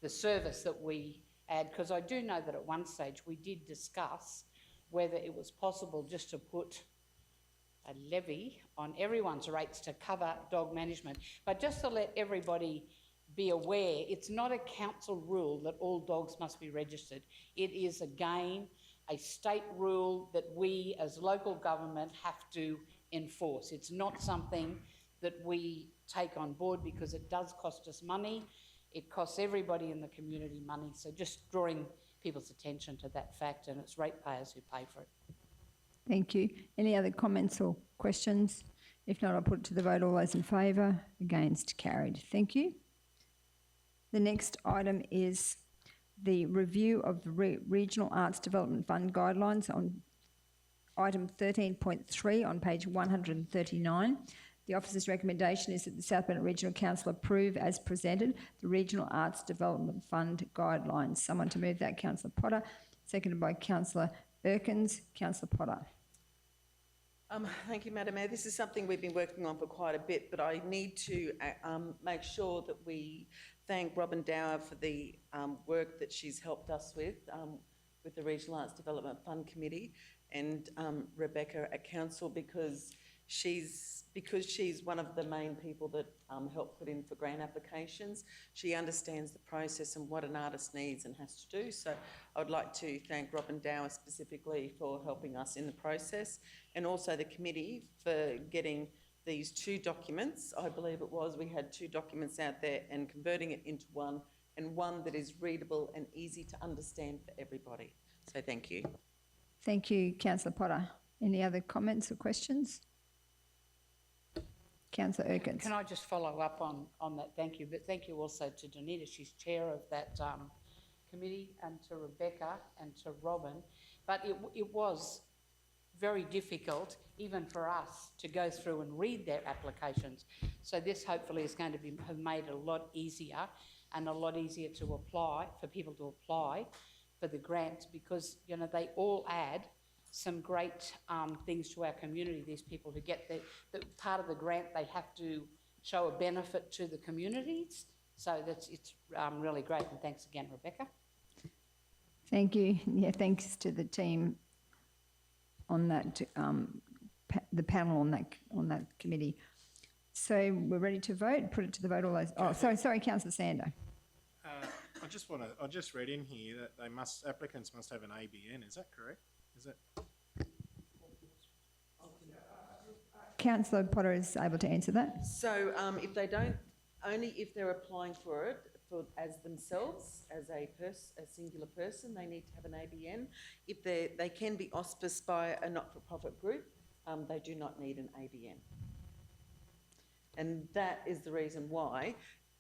the service that we add. Because I do know that at one stage we did discuss whether it was possible just to put a levy on everyone's rates to cover dog management. But just to let everybody be aware, it's not a council rule that all dogs must be registered. It is, again, a state rule that we as local government have to enforce. It's not something that we take on board because it does cost us money. It costs everybody in the community money. So just drawing people's attention to that fact, and it's ratepayers who pay for it. Thank you. Any other comments or questions? If not, I'll put it to the vote. All those in favour? Against? Carried. Thank you. The next item is the review of the Regional Arts Development Fund guidelines on item 13.3 on page 139. The officer's recommendation is that the South Bennett Regional Council approve as presented the Regional Arts Development Fund guidelines. Someone to move that? Councillor Potter, seconded by Councillor Erkins. Councillor Potter. Thank you, Madam Mayor. This is something we've been working on for quite a bit, but I need to make sure that we thank Robin Dower for the work that she's helped us with the Regional Arts Development Fund Committee, and Rebecca at Council because she's one of the main people that help put in for grant applications. She understands the process and what an artist needs and has to do. So I would like to thank Robin Dower specifically for helping us in the process, and also the committee for getting these two documents. I believe it was, we had two documents out there and converting it into one, and one that is readable and easy to understand for everybody. So thank you. Thank you, Councillor Potter. Any other comments or questions? Councillor Erkins. Can I just follow up on that? Thank you. But thank you also to Donita. She's chair of that committee and to Rebecca and to Robin, but it was very difficult, even for us, to go through and read their applications. So this hopefully is going to have made it a lot easier and a lot easier to apply, for people to apply for the grants, because, you know, they all add some great things to our community. These people who get the part of the grant, they have to show a benefit to the communities. So it's really great. And thanks again, Rebecca. Thank you. Yeah, thanks to the team on that, the panel on that committee. So we're ready to vote. Put it to the vote. All those. Oh, sorry, Councillor Sando. I just read in here that applicants must have an ABN. Is that correct? Is it? Councillor Potter is able to answer that. So if they don't, only if they're applying for it as themselves, as a singular person, they need to have an ABN. If they can be auspiced by a not-for-profit group, they do not need an ABN. And that is the reason why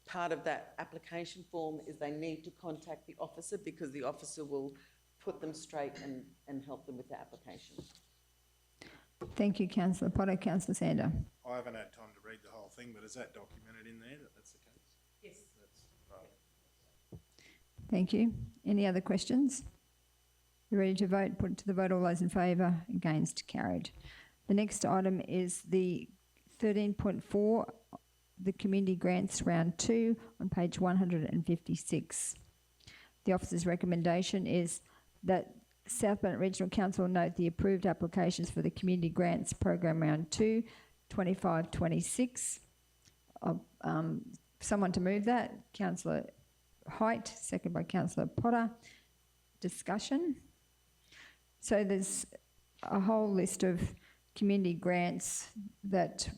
part of that application form is they need to contact the officer, because the officer will put them straight and help them with the application. Thank you, Councillor Potter. Councillor Sando. I haven't had time to read the whole thing, but is that documented in there that that's the case? Yes. That's right. Thank you. Any other questions? You ready to vote? Put it to the vote. All those in favour? Against? Carried. The next item is the 13.4, the Community Grants Round 2 on page 156. The officer's recommendation is that South Bennett Regional Council note the approved applications for the Community Grants Program Round 2, 25-26. Someone to move that? Councillor Height, second by Councillor Potter. Discussion? So there's a whole list of community grants that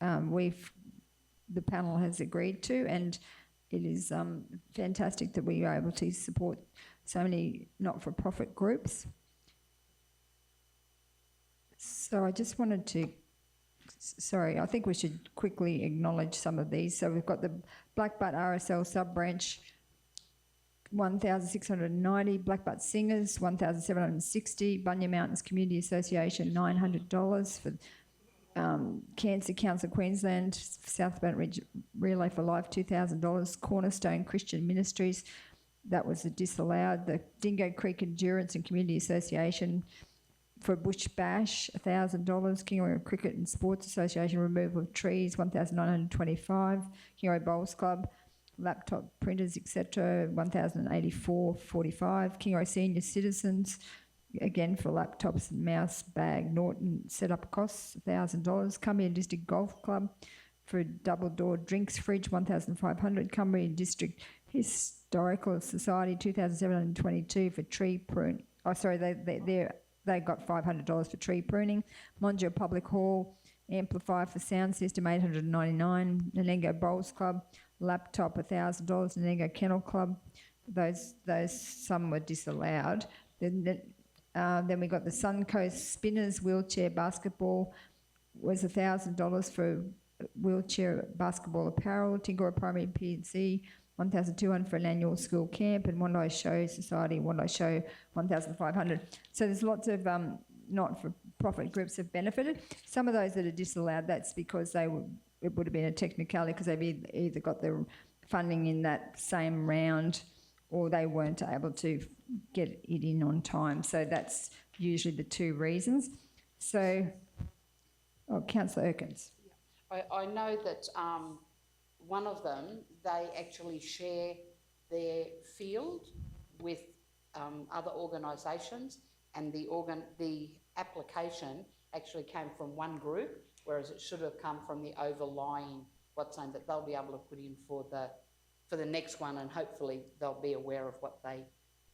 the panel has agreed to, and it is fantastic that we are able to support so many not-for-profit groups. So I just wanted to, I think we should quickly acknowledge some of these. So we've got the Blackbutt RSL sub-branch, 1,690, Blackbutt Singers, 1,760, Bunya Mountains Community Association, $900 for Cancer Council Queensland, South Bennett Relay for Life, $2,000, Cornerstone Christian Ministries, that was disallowed, the Dingo Creek Endurance and Community Association for Bush Bash, $1,000, Kingaroy Cricket and Sports Association, removal of trees, $1,925, Kingaroy Bowls Club, laptop printers, etc., $1,084.45, Kingaroy Senior Citizens, again for laptops and mouse bag, Norton setup costs, $1,000, Cumbria District Golf Club for a double door drinks fridge, $1,500, Cumbria District Historical Society, $2,722 for tree prune. Oh, sorry, they got $500 for tree pruning. Monjo Public Hall, amplifier for sound system, $899. Nanengo Bowls Club, laptop, $1,000. Nanengo Kennel Club, those some were disallowed. Then we got the Suncoast Spinners wheelchair basketball was $1,000 for wheelchair basketball apparel. Tingora Primary P&C, $1,200 for an annual school camp, and Wondai Show Society, Wondai Show, $1,500. So there's lots of not-for-profit groups have benefited. Some of those that are disallowed, that's because it would have been a technicality because they've either got the funding in that same round or they weren't able to get it in on time. So that's usually the two reasons. So, Councillor Erkins. I know that one of them, they actually share their field with other organisations, and the application actually came from one group, whereas it should have come from the overlying what's saying that they'll be able to put in for the next one, and hopefully they'll be aware of what they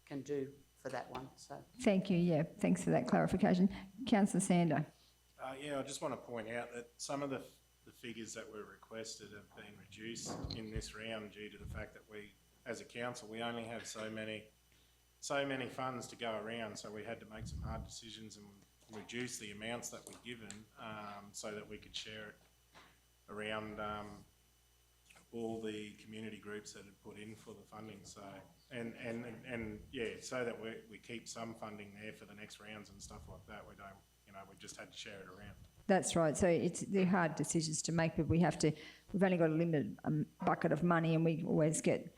can do for that one. So thank you. Yeah, thanks for that clarification, Councillor Sando. I just want to point out that some of the figures that were requested have been reduced in this round due to the fact that we, as a council, we only have so many funds to go around, so we had to make some hard decisions and reduce the amounts that were given so that we could share it around all the community groups that had put in for the funding. So, and yeah, so that we keep some funding there for the next rounds and stuff like that. We don't, we just had to share it around. That's right. So they're hard decisions to make, but we've only got a limited bucket of money, and we always get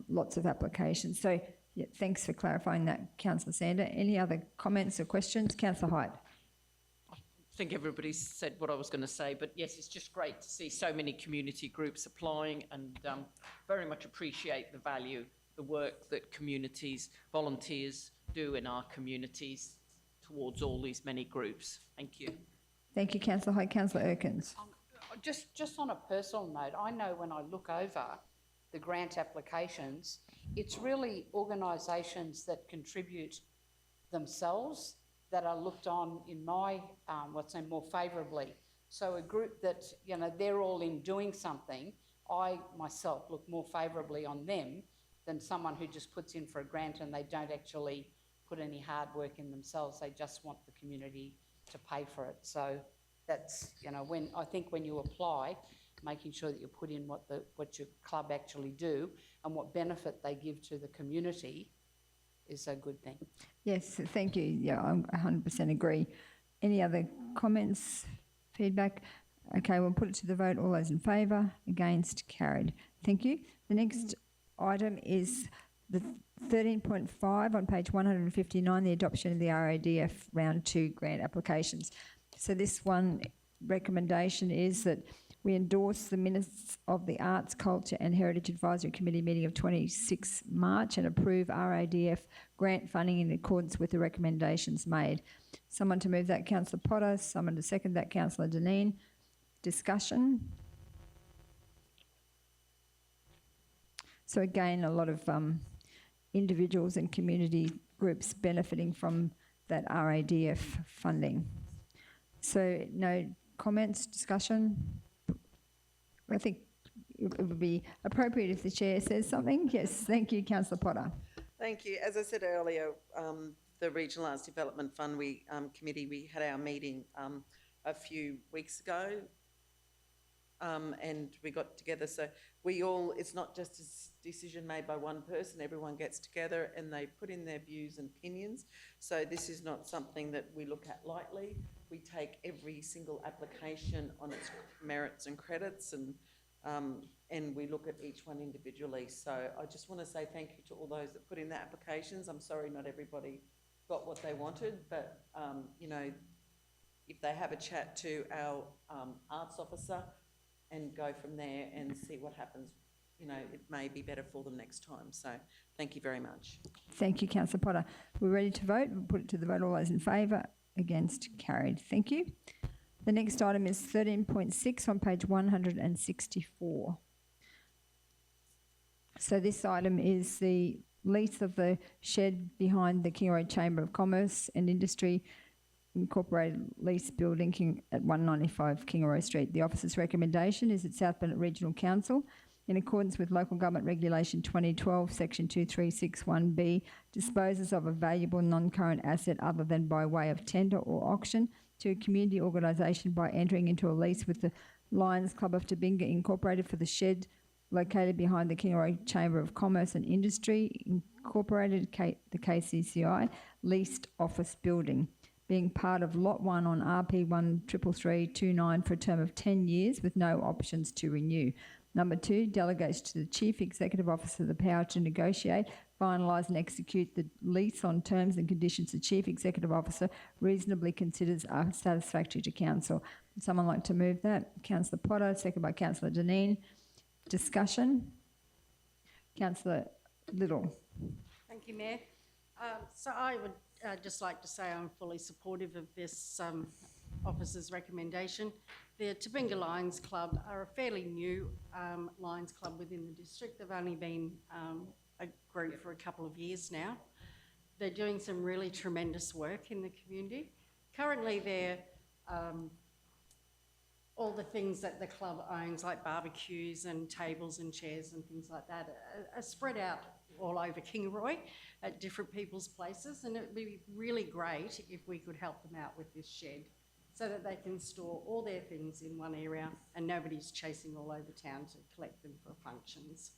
lots of applications. So yeah, thanks for clarifying that, Councillor Sander. Any other comments or questions? Councillor Hyde. I think everybody's said what I was going to say, but yes, it's just great to see so many community groups applying, and very much appreciate the value, the work that communities, volunteers do in our communities towards all these many groups. Thank you. Thank you, Councillor Hyde. Councillor Erkins. Just on a personal note, I know when I look over the grant applications, it's really organisations that contribute themselves that are looked on in my, more favourably. So a group that, they're all in doing something, I myself look more favourably on them than someone who just puts in for a grant and they don't actually put any hard work in themselves. They just want the community to pay for it. So that's, when you apply, making sure that you put in what your club actually do and what benefit they give to the community is a good thing. Yes, thank you. Yeah, I 100% agree. Any other comments, feedback? Okay, we'll put it to the vote. All those in favour? Against? Carried. Thank you. The next item is the 13.5 on page 159, the adoption of the RADF Round 2 grant applications. So this one recommendation is that we endorse the minutes of the Arts, Culture and Heritage Advisory Committee meeting of 26 March and approve RADF grant funding in accordance with the recommendations made. Someone to move that, Councillor Potter. Someone to second that, Councillor Dineen. Discussion. So again, a lot of individuals and community groups benefiting from that RADF funding. So no comments, discussion? I think it would be appropriate if the Chair says something. Yes, thank you, Councillor Potter. Thank you. As I said earlier, the Regional Arts Development Fund committee, we had our meeting a few weeks ago, and we got together. So it's not just a decision made by one person. Everyone gets together and they put in their views and opinions. So this is not something that we look at lightly. We take every single application on its merits and credits, and we look at each one individually. So I just want to say thank you to all those that put in their applications. I'm sorry not everybody got what they wanted, but if they have a chat to our arts officer and go from there and see what happens, it may be better for them next time. So thank you very much. Thank you, Councillor Potter. We're ready to vote. We'll put it to the vote. All those in favour? Against? Carried. Thank you. The next item is 13.6 on page 164. So this item is the lease of the shed behind the Kingaroy Chamber of Commerce and Industry Incorporated lease building at 195 Kingaroy Street. The officer's recommendation is that South Bennett Regional Council, in accordance with Local Government Regulation 2012, Section 2361B, disposes of a valuable non-current asset other than by way of tender or auction to a community organisation by entering into a lease with the Lions Club of Tabinga Incorporated for the shed located behind the Kingaroy Chamber of Commerce and Industry Incorporated, the KCCI, leased office building, being part of Lot 1 on RP 13339 for a term of 10 years with no options to renew. Number 2, delegates to the Chief Executive Officer the power to negotiate, finalise and execute the lease on terms and conditions the Chief Executive Officer reasonably considers are satisfactory to Council. Would someone like to move that? Councillor Potter, second by Councillor Dineen. Discussion? Councillor Little. Thank you, Mayor. So I would just like to say I'm fully supportive of this officer's recommendation. The Tabinga Lions Club are a fairly new Lions Club within the district. They've only been a group for a couple of years now. They're doing some really tremendous work in the community. Currently they're all the things that the club owns, like barbecues and tables and chairs and things like that, are spread out all over Kingaroy at different people's places, and it would be really great if we could help them out with this shed. so that they can store all their things in one area and nobody's chasing all over town to collect them for functions.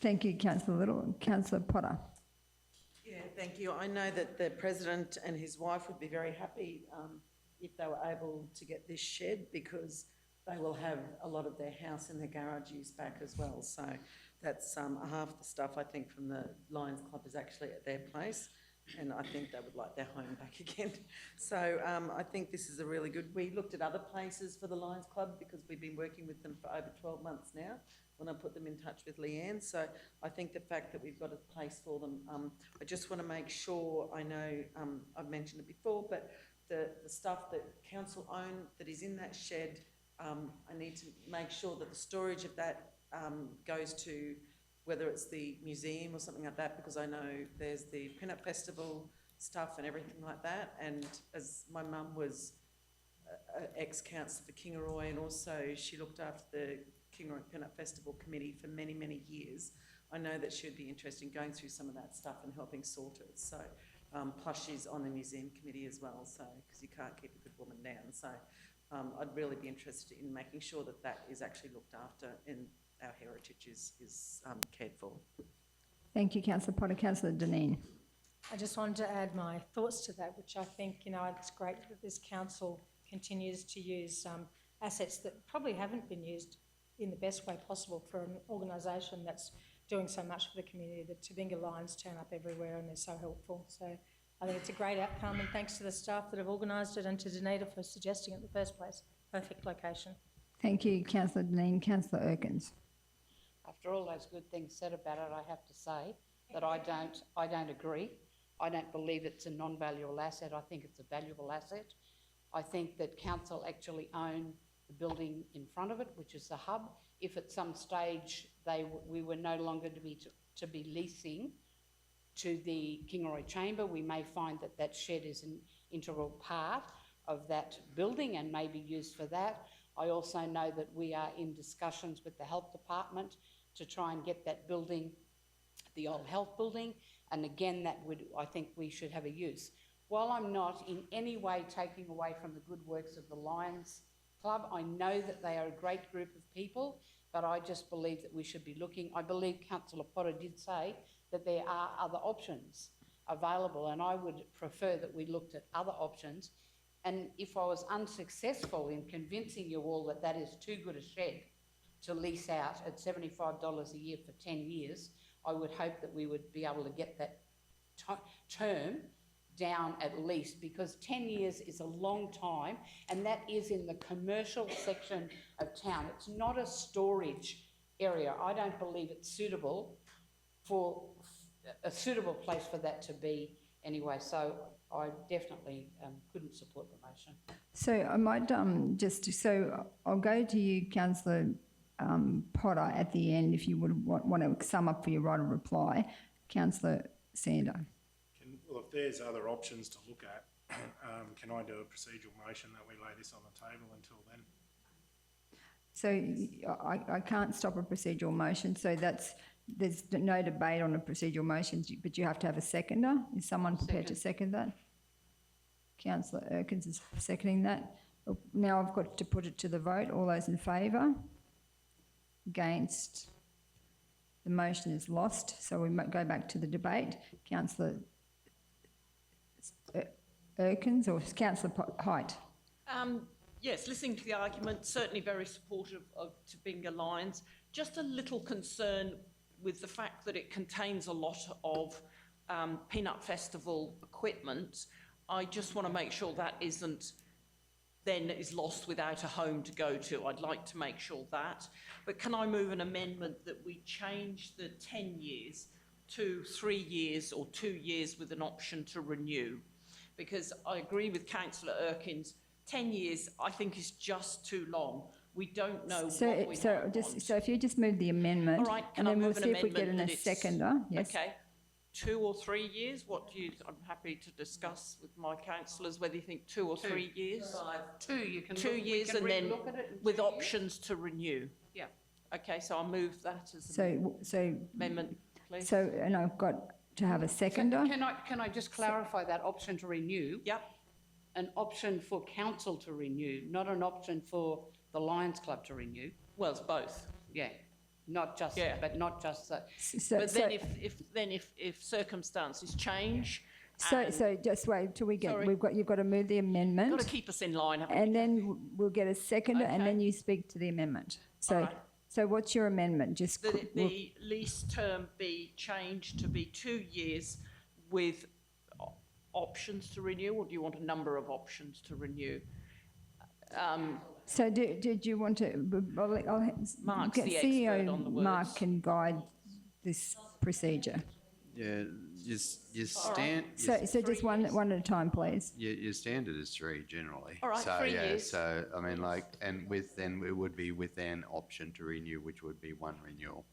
Thank you, Councillor Little. Councillor Potter. Yeah, thank you. I know that the President and his wife would be very happy if they were able to get this shed, because they will have a lot of their house and their garage used back as well. So that's half the stuff, I think, from the Lions Club is actually at their place, and I think they would like their home back again. So I think this is a really good... We looked at other places for the Lions Club because we've been working with them for over 12 months now when I put them in touch with Leanne. So I think the fact that we've got a place for them, I just want to make sure, I know I've mentioned it before, but the stuff that council own that is in that shed, I need to make sure that the storage of that goes to, whether it's the museum or something like that, because I know there's the Pin-Up Festival stuff and everything like that. And as my mum was ex-councillor for Kingaroy, and also she looked after the Kingaroy Pin-Up Festival Committee for many, many years, I know that she would be interested in going through some of that stuff and helping sort it. So, plus she's on the museum committee as well, so, because you can't keep a good woman down. So I'd really be interested in making sure that that is actually looked after and our heritage is cared for. Thank you, Councillor Potter. Councillor Dineen. I just wanted to add my thoughts to that, which I think, it's great that this council continues to use assets that probably haven't been used in the best way possible for an organisation that's doing so much for the community. The Toowoomba Lions turn up everywhere and they're so helpful. So I think it's a great outcome, and thanks to the staff that have organised it and to Danita for suggesting it in the first place. Perfect location. Thank you, Councillor Dineen. Councillor Erkins. After all those good things said about it, I have to say that I don't agree. I don't believe it's a non-valuable asset. I think it's a valuable asset. I think that council actually own the building in front of it, which is the hub. If at some stage we were no longer to be leasing to the Kingaroy Chamber, we may find that that shed is an integral part of that building and may be used for that. I also know that we are in discussions with the health department to try and get that building, the old health building, and again, I think we should have a use. While I'm not in any way taking away from the good works of the Lions Club, I know that they are a great group of people, but I just believe that we should be looking. I believe Councillor Potter did say that there are other options available, and I would prefer that we looked at other options. And if I was unsuccessful in convincing you all that that is too good a shed to lease out at $75 a year for 10 years, I would hope that we would be able to get that term down at least, because 10 years is a long time, and that is in the commercial section of town. It's not a storage area. I don't believe it's suitable for a suitable place for that to be anyway. So I definitely couldn't support the motion. So I might I'll go to you, Councillor Potter, at the end if you would want to sum up for your right of reply. Councillor Sander. Well, if there's other options to look at, can I do a procedural motion that we lay this on the table until then? So I can't stop a procedural motion, so there's no debate on a procedural motion, but you have to have a seconder. Is someone prepared to second that? Councillor Erkins is seconding that. Now I've got to put it to the vote. All those in favour? Against? The motion is lost, so we might go back to the debate. Councillor Erkins or Councillor Height? Yes, listening to the argument, certainly very supportive of Toowoomba Lions. Just a little concern with the fact that it contains a lot of Peanut Festival equipment. I just want to make sure that is lost without a home to go to. I'd like to make sure that. But can I move an amendment that we change the 10 years to 3 years or 2 years with an option to renew? Because I agree with Councillor Erkins, 10 years I think is just too long. We don't know what we want. So if you just move the amendment, all right, and then we'll see if we get a seconder. Yes. Okay. 2 or 3 years? I'm happy to discuss with my councillors whether you think 2 or 3 years. 2, you can 2 years and then look at it with options to renew. Yeah. Okay, so I'll move that as an amendment, please. So, and I've got to have a seconder. Can I just clarify that option to renew? Yep. an option for council to renew, not an option for the Lions Club to renew. Well, it's both. Yeah, not just, Yeah. but not just the, So, But so, then if circumstances change, so just wait till we get, Sorry. you've got to move the got amendment, to keep us in line, haven't you? and then we'll get a seconder, and Okay. then you speak to the amendment. All So, right. so what's your amendment? Just That the lease term be changed to be 2 years with options to renew, or do you want a number of options to renew? So did you want to, Mark's get the CEO expert on the Mark words. can guide this procedure. Yeah, your stand, So just one at a time, please. your standard is 3 generally. All right, So, 3 yeah, years. so, I mean, like, and then it would be with an option to renew, which would be 1 renewal.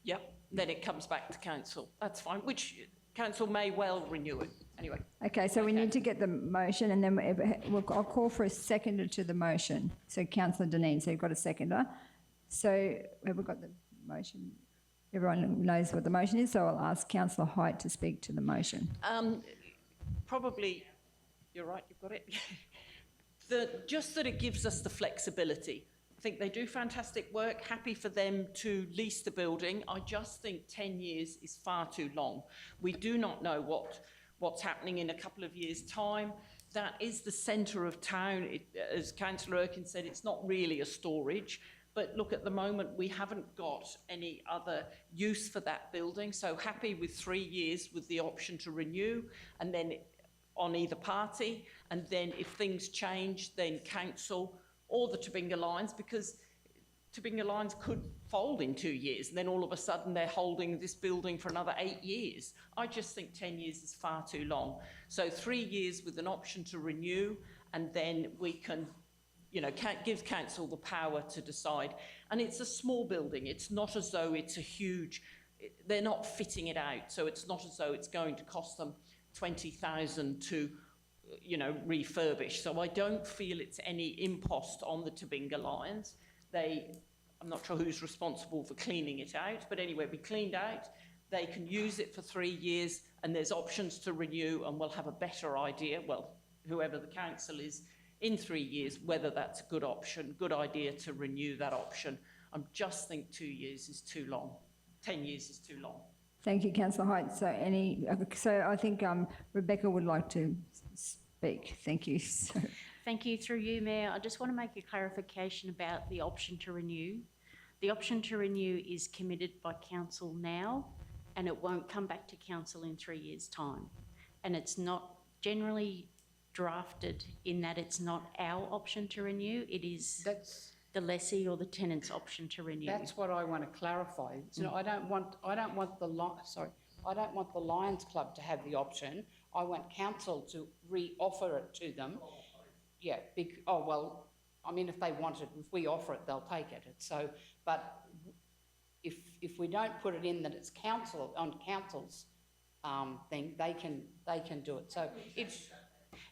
Yep, then it comes back to council. That's fine, which council may well renew it. Anyway, Okay, so we need to get the motion, and then I'll call for a seconder to the motion. So councillor Deneen, so you've got a seconder. So have we got the motion? Everyone knows what the motion is, so I'll ask councillor Height to speak to the motion. probably, you're right, you've got it. Just that it gives us the flexibility. I think they do fantastic work, happy for them to lease the building. I just think 10 years is far too long. We do not know what's happening in a couple of years' time. That is the centre of town. As Councillor Erkin said, it's not really a storage. But look, at the moment, we haven't got any other use for that building. So happy with 3 years with the option to renew, and then on either party. And then if things change, then council or the Tobinga Lions, because Tobinga Lions could fold in 2 years, and then all of a sudden they're holding this building for another 8 years. I just think 10 years is far too long. So 3 years with an option to renew, and then we can, give council the power to decide. And it's a small building. It's not as though it's a huge, they're not fitting it out. So it's not as though it's going to cost them 20,000 to, refurbish. So I don't feel it's any impost on the Tobinga Lions. I'm not sure who's responsible for cleaning it out, but anyway, we cleaned out. They can use it for 3 years, and there's options to renew, and we'll have a better idea, well, whoever the council is, in 3 years, whether that's a good option, good idea to renew that option. I just think 2 years is too long. 10 years is too long. Thank you, councillor Height. So I think Rebecca would like to speak. Thank you. Thank you. Through you, Mayor, I just want to make a clarification about the option to renew. The option to renew is committed by council now, and it won't come back to council in 3 years' time. And it's not generally drafted in that it's not our option to renew, it is the lessee or the tenant's option to renew. that's what I want to clarify. So I don't want the Lions Club to have the option. I want council to re-offer it to them. Yeah, if they want it, if we offer it, they'll take it. But if we don't put it in that it's council's thing, they can do it. So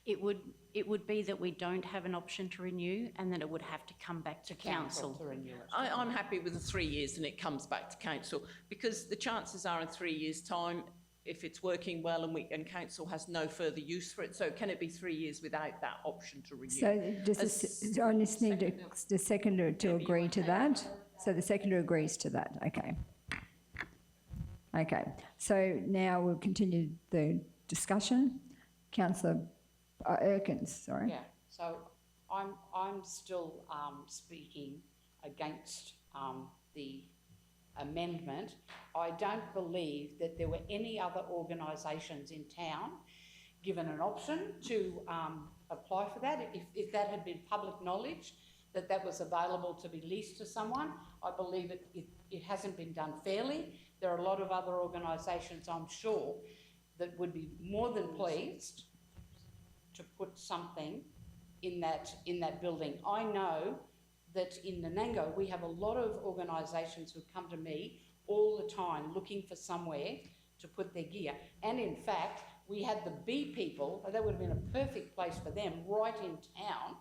It would be that we don't have an option to renew, and that it would have to come back to council. to renew it. I'm happy with the 3 years and it comes back to council, because the chances are in 3 years' time, if it's working well and council has no further use for it, so can it be 3 years without that option to renew? So I just need the seconder to agree to that. So the seconder agrees to that. Okay. Okay. So now we'll continue the discussion. Councillor Erkins, sorry. Yeah, so I'm still speaking against the amendment. I don't believe that there were any other organisations in town given an option to apply for that. If that had been public knowledge, that was available to be leased to someone, I believe it hasn't been done fairly. There are a lot of other organisations, I'm sure, that would be more than pleased to put something in that building. I know that in Nanango we have a lot of organisations who come to me all the time looking for somewhere to put their gear. And in fact, we had the bee people, that would have been a perfect place for them, right in town,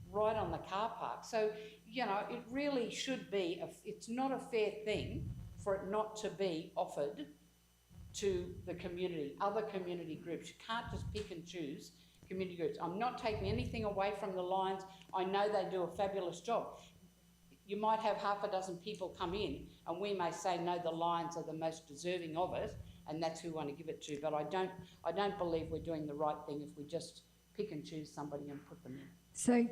right on the car park. So, it really should be, it's not a fair thing for it not to be offered to the community, other community groups. You can't just pick and choose, community groups. I'm not taking anything away from the Lions. I know they do a fabulous job. You might have half a dozen people come in and we may say, no, the Lions are the most deserving of it and that's who we want to give it to. But I don't believe we're doing the right thing if we just pick and choose somebody and put them in. So,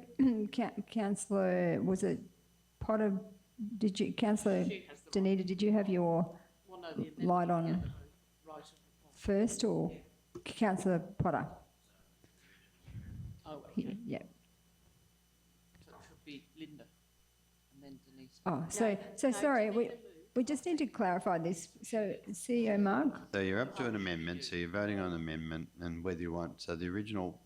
Councillor, was it Potter, Councillor She has the Danita, did you have your Well, no, the amendment, light on yeah, right of reply. first, or Councillor Potter? Oh, okay. Yeah. So it should be Linda and then Denise. Oh, so sorry, we just need to clarify this. So, CEO Mark? So you're up to an amendment, so you're voting on an amendment and whether you want, so the original,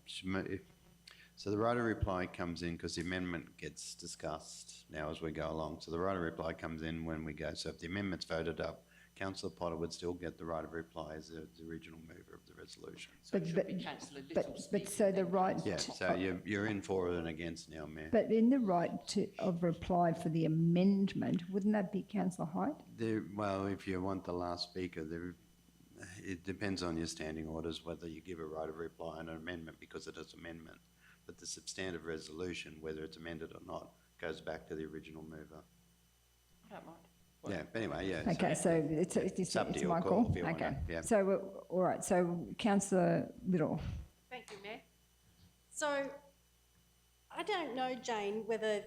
so the right of reply comes in because the amendment gets discussed now as we go along. So the right of reply comes in when we go. So if the amendment's voted up, Councillor Potter would still get the right of reply as the original mover of the resolution. So it should be Councillor Little But so the right, Yeah, so you're in for it and against now, Mayor. but in the right of reply for the amendment, wouldn't that be Councillor Hyde? Well, if you want the last speaker, it depends on your standing orders whether you give a right of reply and an amendment because it is amendment. But the substantive resolution, whether it's amended or not, goes back to the original mover. I don't mind. Yeah, but anyway, yeah. Okay, so it's up to your my call call? if you want Okay, to, yeah. so, all right, so Councillor Little. Thank you, Mayor. So, I don't know, Jane, whether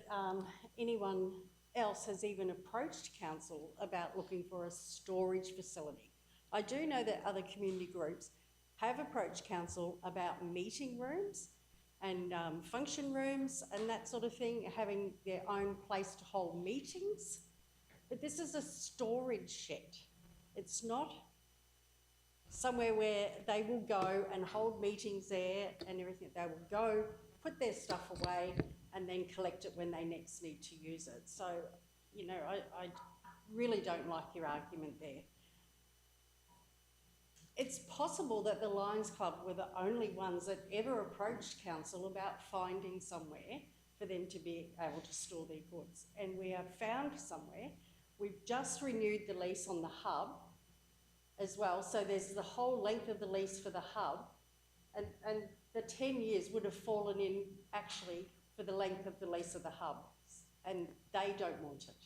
anyone else has even approached council about looking for a storage facility. I do know that other community groups have approached council about meeting rooms and function rooms and that sort of thing, having their own place to hold meetings. But this is a storage shed. It's not somewhere where they will go and hold meetings there and everything. They will go, put their stuff away and then collect it when they next need to use it. So, you know, I really don't like your argument there. It's possible that the Lions Club were the only ones that ever approached council about finding somewhere for them to be able to store their goods. And we have found somewhere. We've just renewed the lease on the hub as well. So there's the whole length of the lease for the hub. And the 10 years would have fallen in actually for the length of the lease of the hub. And they don't want it.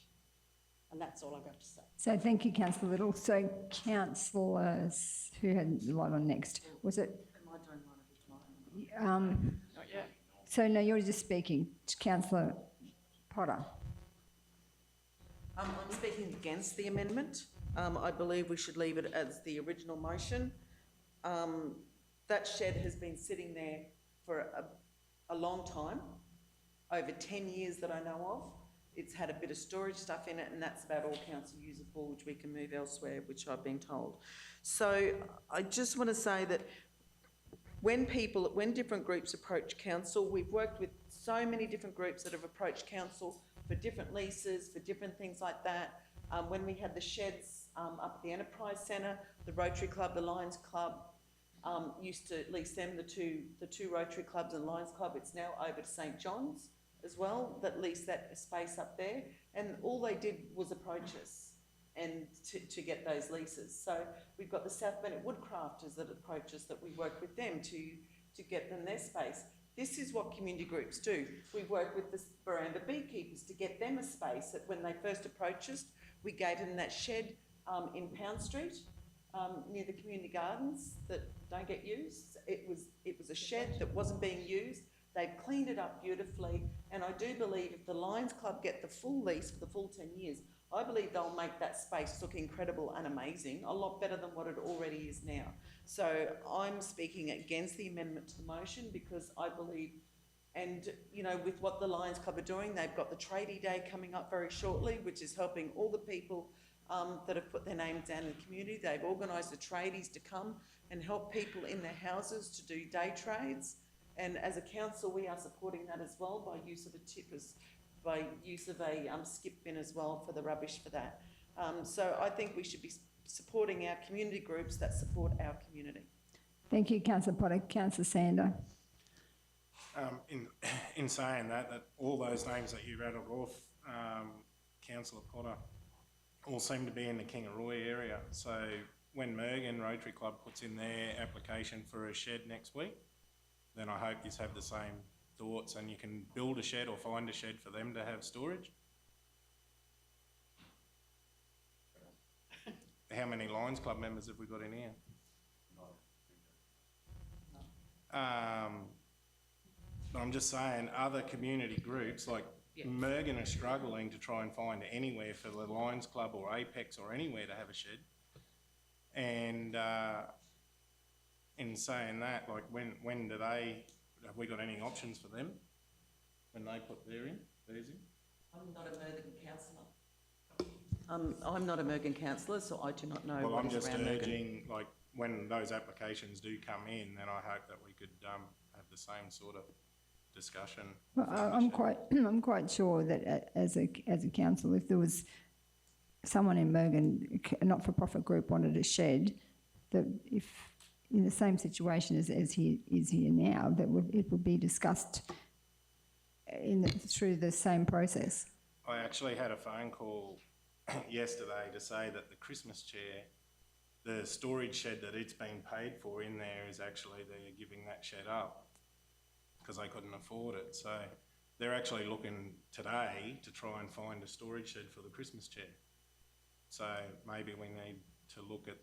And that's all I've got to say. So thank you, Councillor Little. So councillors, who had the light on next? Was it? Am I doing one at a time? Not yet. So no, you're just speaking to Councillor Potter. I'm speaking against the amendment. I believe we should leave it as the original motion. That shed has been sitting there for a long time, over 10 years that I know of. It's had a bit of storage stuff in it and that's about all council use it for, which we can move elsewhere, which I've been told. So I just want to say that when different groups approach council, we've worked with so many different groups that have approached council for different leases, for different things like that. When we had the sheds up at the Enterprise Centre, the Rotary Club, the Lions Club, used to lease them, the two Rotary Clubs and Lions Club. It's now over to St John's as well, that leased that space up there. And all they did was approach us and to get those leases. So we've got the South Bennett Woodcrafters that approach us, that we work with them to get them their space. This is what community groups do. We work with the Buranda Beekeepers to get them a space that when they first approached us, we gave them that shed in Pound Street near the community gardens that don't get used. It was a shed that wasn't being used. They've cleaned it up beautifully, and I do believe if the Lions Club get the full lease for the full 10 years, I believe they'll make that space look incredible and amazing, a lot better than what it already is now. So I'm speaking against the amendment to the motion because I believe, and you know, with what the Lions Club are doing, they've got the Tradie Day coming up very shortly, which is helping all the people that have put their names down in the community. They've organised the tradies to come and help people in their houses to do day trades. And as a council, we are supporting that as well by use of a tippers, by use of a skip bin as well for the rubbish for that. So I think we should be supporting our community groups that support our community. Thank you, Councillor Potter. Councillor Sander. In saying that all those names that you rattled off, Councillor Potter, all seem to be in the Kingaroy area. So when Mergen Rotary Club puts in their application for a shed next week, then I hope you have the same thoughts and you can build a shed or find a shed for them to have storage. How many Lions Club members have we got in here? I'm just saying, other community groups like Mergen are struggling to try and find anywhere for the Lions Club or Apex or anywhere to have a shed. And in saying that, like when do they, have we got any options for them when they put theirs in? I'm not a Mergen councillor. I'm not a Mergen councillor, so I do not know Well, what I'm is just around Mergen. urging, like, when those applications do come in, then I hope that we could have the same sort of discussion. Well, I'm quite sure that as a council, if there was someone in Mergen, a not-for-profit group wanted a shed, that if in the same situation as he is here now, that it would be discussed through the same process. I actually had a phone call yesterday to say that the Christmas chair, the storage shed that it's been paid for in there is actually they're giving that shed up because they couldn't afford it. So they're actually looking today to try and find a storage shed for the Christmas chair. So maybe we need to look at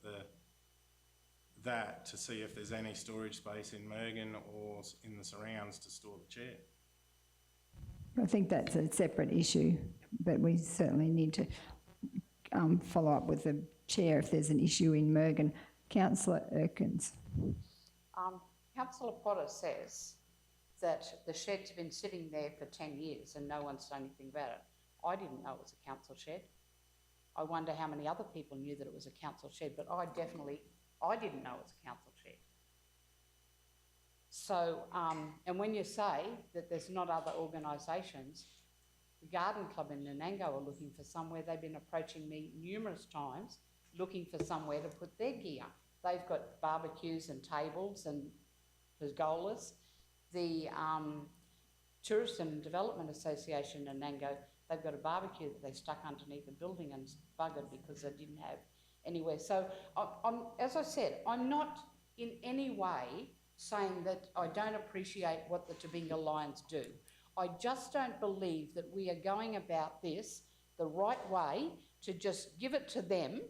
that to see if there's any storage space in Mergen or in the surrounds to store the chair. I think that's a separate issue, but we certainly need to follow up with the chair if there's an issue in Mergen. Councillor Erkins. Councillor Potter says that the shed's been sitting there for 10 years and no one's done anything about it. I didn't know it was a council shed. I wonder how many other people knew that it was a council shed, but I didn't know it was a council shed. So, and when you say that there's not other organisations, the Garden Club in Nanango are looking for somewhere. They've been approaching me numerous times looking for somewhere to put their gear. They've got barbecues and tables and pergolas. The Tourism and Development Association in Nanango, they've got a barbecue that they stuck underneath a building and buggered because they didn't have anywhere. So, as I said, I'm not in any way saying that I don't appreciate what the Tobinga Lions do. I just don't believe that we are going about this the right way to just give it to them.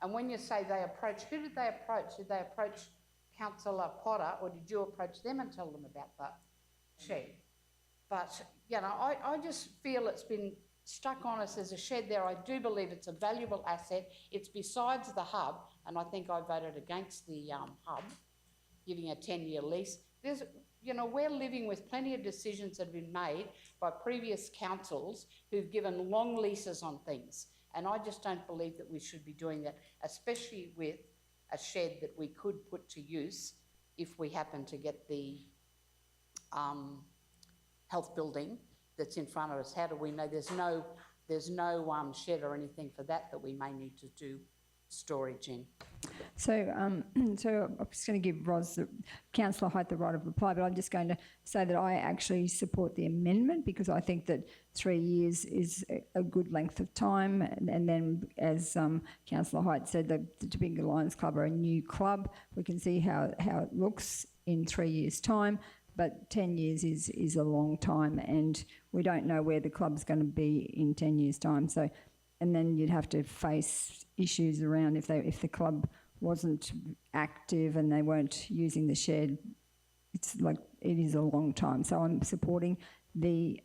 And when you say they approach, who did they approach? Did they approach Councillor Potter or did you approach them and tell them about that shed? But, you know, I just feel it's been stuck on us as a shed there. I do believe it's a valuable asset. It's besides the hub, and I think I voted against the hub, giving a 10-year lease. There's, you know, we're living with plenty of decisions that have been made by previous councils who've given long leases on things. And I just don't believe that we should be doing that, especially with a shed that we could put to use if we happen to get the health building that's in front of us. How do we know? There's no shed or anything for that we may need to do storage in. So, I'm just going to give Councillor Hyde the right of reply, but I'm just going to say that I actually support the amendment because I think that 3 years is a good length of time. And then, as Councillor Hyde said, the Tobinga Lions Club are a new club. We can see how it looks in 3 years' time. But 10 years is a long time, and we don't know where the club's going to be in 10 years' time. So, and then you'd have to face issues around if the club wasn't active and they weren't using the shed. It's like it is a long time. So I'm supporting the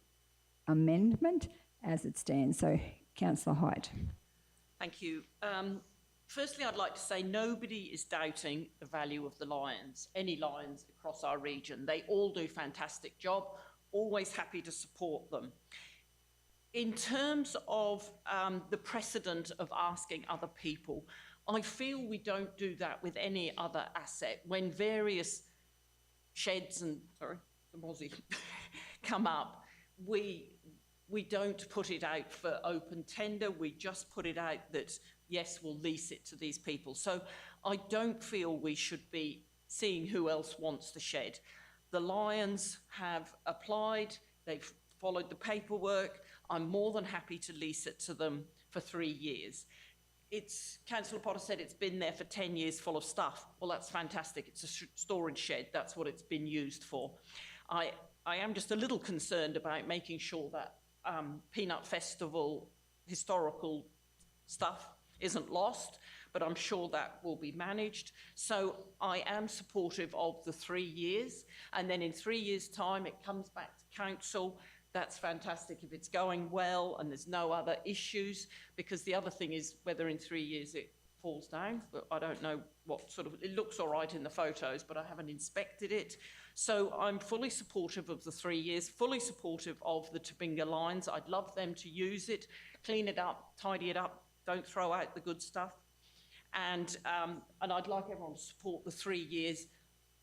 amendment as it stands. So, Councillor Hyde. Thank you. Firstly, I'd like to say nobody is doubting the value of the Lions, any Lions across our region. They all do a fantastic job, always happy to support them. In terms of the precedent of asking other people, I feel we don't do that with any other asset. When various sheds and, come up, we don't put it out for open tender, we just put it out that, yes, we'll lease it to these people. So I don't feel we should be seeing who else wants the shed. The Lions have applied, they've followed the paperwork. I'm more than happy to lease it to them for 3 years. Councillor Potter said it's been there for 10 years full of stuff. Well, that's fantastic. It's a storage shed. That's what it's been used for. I am just a little concerned about making sure that Peanut Festival historical stuff isn't lost, but I'm sure that will be managed. So I am supportive of the 3 years, and then in 3 years' time it comes back to council. That's fantastic if it's going well and there's no other issues, because the other thing is whether in 3 years it falls down. But I don't know what sort of, it looks all right in the photos, but I haven't inspected it. So I'm fully supportive of the 3 years, fully supportive of the Tobinga lines. I'd love them to use it, clean it up, tidy it up, don't throw out the good stuff. And I'd like everyone to support the 3 years.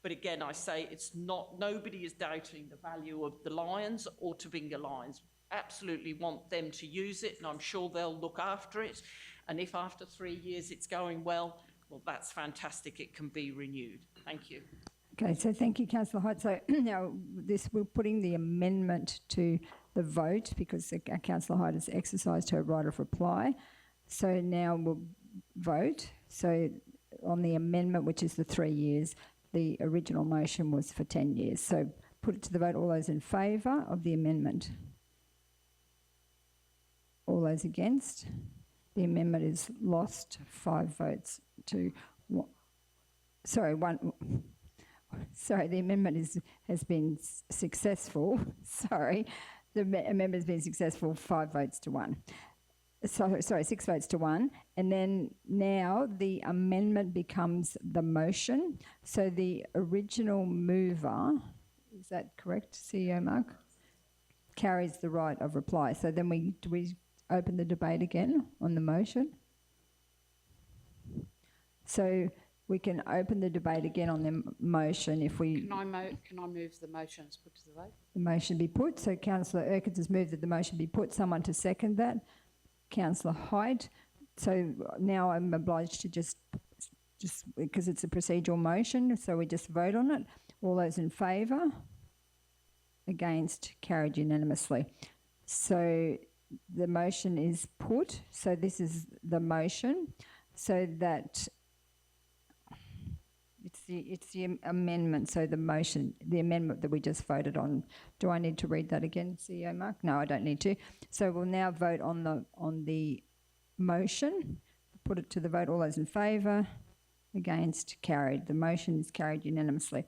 But again, I say it's not, nobody is doubting the value of the Lions or Tobinga Lions. Absolutely want them to use it, and I'm sure they'll look after it. And if after 3 years it's going well, that's fantastic. It can be renewed. Thank you. Okay, so thank you, Councillor Hyde. So now we're putting the amendment to the vote because Councillor Hyde has exercised her right of reply. So now we'll vote. So on the amendment, which is the 3 years, the original motion was for 10 years. So put it to the vote. All those in favour of the amendment? All those against? The amendment is lost 5 votes to 1. Sorry, 1. Sorry, the amendment has been successful. Sorry, the amendment has been successful 5 votes to 1. So, sorry, 6 votes to 1. And then now the amendment becomes the motion. So the original mover, is that correct, CEO Mark? Carries the right of reply. So then do we open the debate again on the motion? So we can open the debate again on the motion if we... Can I move the motion as put to the vote? The motion be put. So Councillor Urquhart has moved that the motion be put. Someone to second that? Councillor Hyde. So now I'm obliged to just because it's a procedural motion, so we just vote on it. All those in favour? Against? Carried unanimously. So the motion is put. So this is the motion. So that it's the amendment. So the motion, the amendment that we just voted on. Do I need to read that again, CEO Mark? No, I don't need to. So we'll now vote on the motion. Put it to the vote. All those in favour? Against? Carried. The motion is carried unanimously.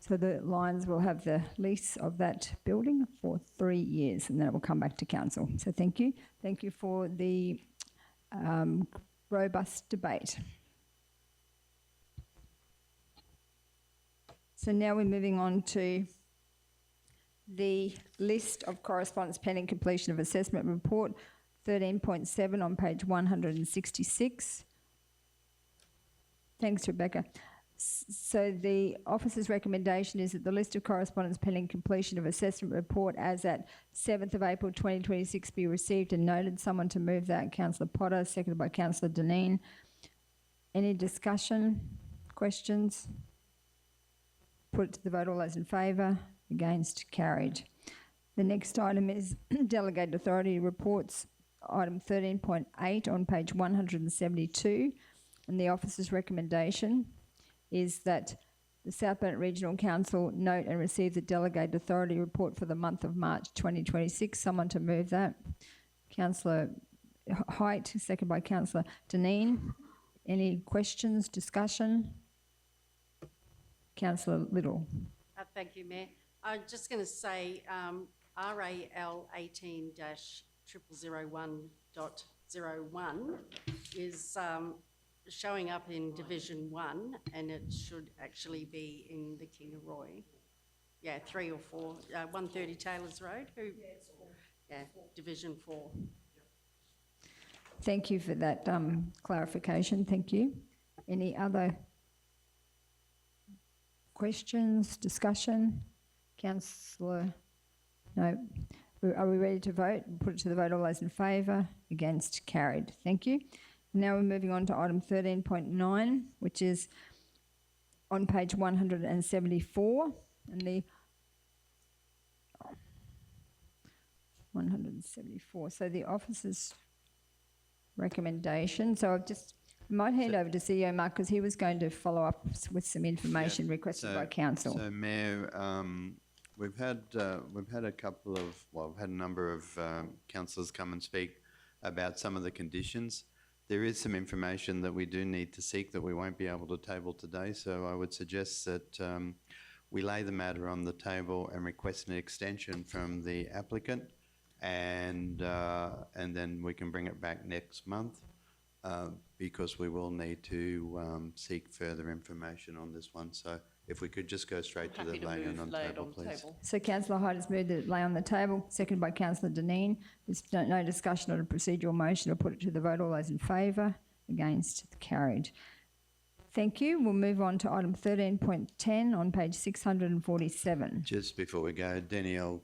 So the Lions will have the lease of that building for 3 years, and then it will come back to council. So thank you. Thank you for the robust debate. So now we're moving on to the list of correspondence pending completion of assessment report 13.7 on page 166. Thanks, Rebecca. So the officer's recommendation is that the list of correspondence pending completion of assessment report as at 7th of April 2026 be received and noted. Someone to move that. Councillor Potter, seconded by Councillor Dineen. Any discussion, questions? Put it to the vote. All those in favour? Against? Carried. The next item is delegated authority reports, item 13.8 on page 172. And the officer's recommendation is that the South Burnett Regional Council note and receive the delegated authority report for the month of March 2026. Someone to move that. Councillor Height, second by Councillor Dineen. Any questions, discussion? Councillor Little. Thank you, Mayor. I'm just going to say RAL 18-0001.01 is showing up in Division 1, and it should actually be in the Kingaroy. Yeah, 3 or 4. 130 Taylors Road. Division 4. Thank you for that clarification. Thank you. Any other questions, discussion? Councillor? No. Are we ready to vote? Put it to the vote. All those in favour? Against? Carried. Thank you. Now we're moving on to item 13.9, which is on page 174. And the 174. So the officers, recommendation. So I might hand over to CEO Mark because he was going to follow up with some information requested by council. So, Mayor, we've had a number of councillors come and speak about some of the conditions. There is some information that we do need to seek that we won't be able to table today. So I would suggest that we lay the matter on the table and request an extension from the applicant, and then we can bring it back next month. Because we will need to seek further information on this one. So if we could just go straight to the Happy to laying move, on lay it table, on please. table. So councillor Hyde has moved it lay on the table, seconded by councillor Dineen. There's no discussion on a procedural motion. I'll put it to the vote. All those in favour? Against? Carried. Thank you. We'll move on to item 13.10 on page 647. Just before we go, Denny, I'll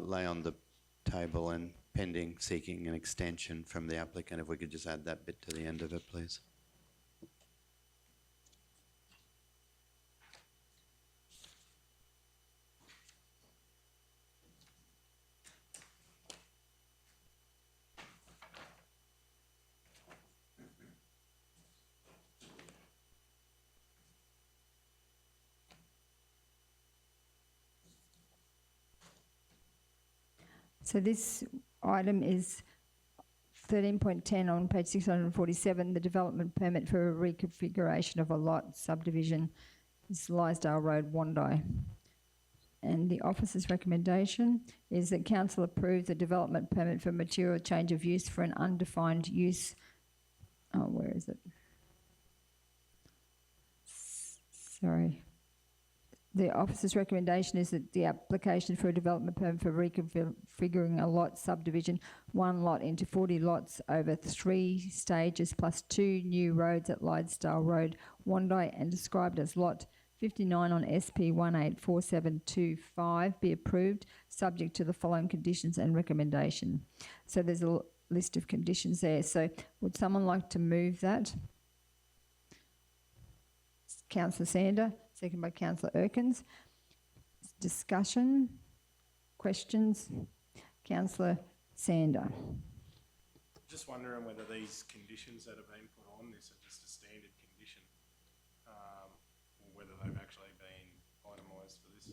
lay on the table and pending seeking an extension from the applicant. If we could just add that bit to the end of it, please. So this item is 13.10 on page 647, the development permit for a reconfiguration of a lot subdivision. This is Lysdale Road, Wandai. And the officer's recommendation is that council approve the development permit for material change of use for an undefined use. Oh, where is it? Sorry. The officer's recommendation is that the application for a development permit for reconfiguring a lot subdivision, one lot into 40 lots over 3 stages plus 2 new roads at Lysdale Road, Wandai, and described as lot 59 on SP 184725 be approved, subject to the following conditions and recommendation. So there's a list of conditions there. So would someone like to move that? Councillor Sander, second by Councillor Erkins. Discussion, questions? Councillor Sander. Just wondering whether these conditions that have been put on this are just a standard condition, or whether they've actually been itemised for this.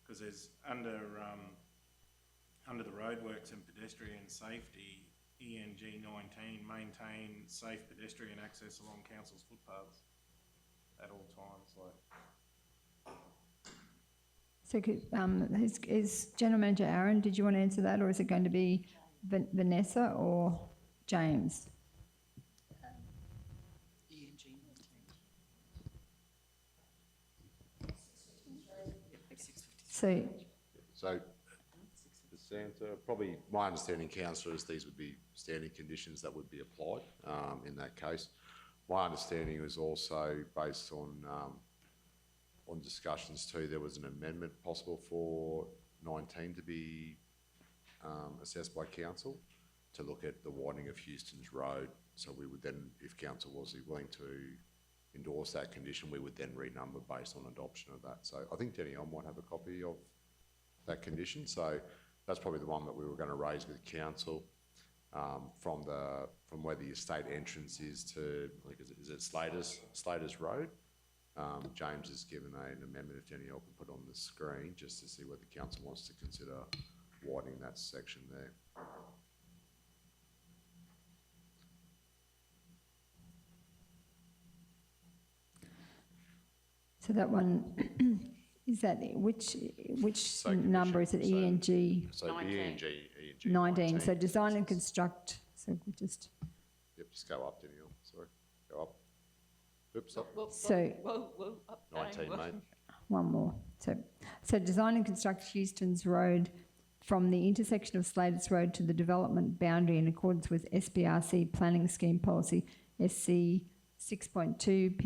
Because there's under the roadworks and pedestrian safety, ENG 19, maintain safe pedestrian access along council's footpaths at all times. So is General Manager Aaron, did you want to answer that, or is it going to be Vanessa or James? So Santa, probably my understanding, councillor, is these would be standing conditions that would be applied in that case. My understanding was also based on discussions too. There was an amendment possible for 19 to be assessed by council to look at the widening of Houston's Road. So we would then, if council was willing to endorse that condition, we would then renumber based on adoption of that. So I think Denny, I might have a copy of that condition. So that's probably the one that we were going to raise with council. From where the estate entrance is to, like, is it Slater's Road? James has given an amendment, if Jenny, I can put on the screen just to see whether council wants to consider widening that section there. So that one, is that, which number is it, ENG? So 19. ENG 19, so design and construct, so we just... Yep, just go up, Danielle, sorry, go up. Oops, up. So, Up, 19, mate. one more. So design and construct Houston's Road from the intersection of Slater's Road to the development boundary in accordance with SBRC Planning Scheme Policy SC 6.2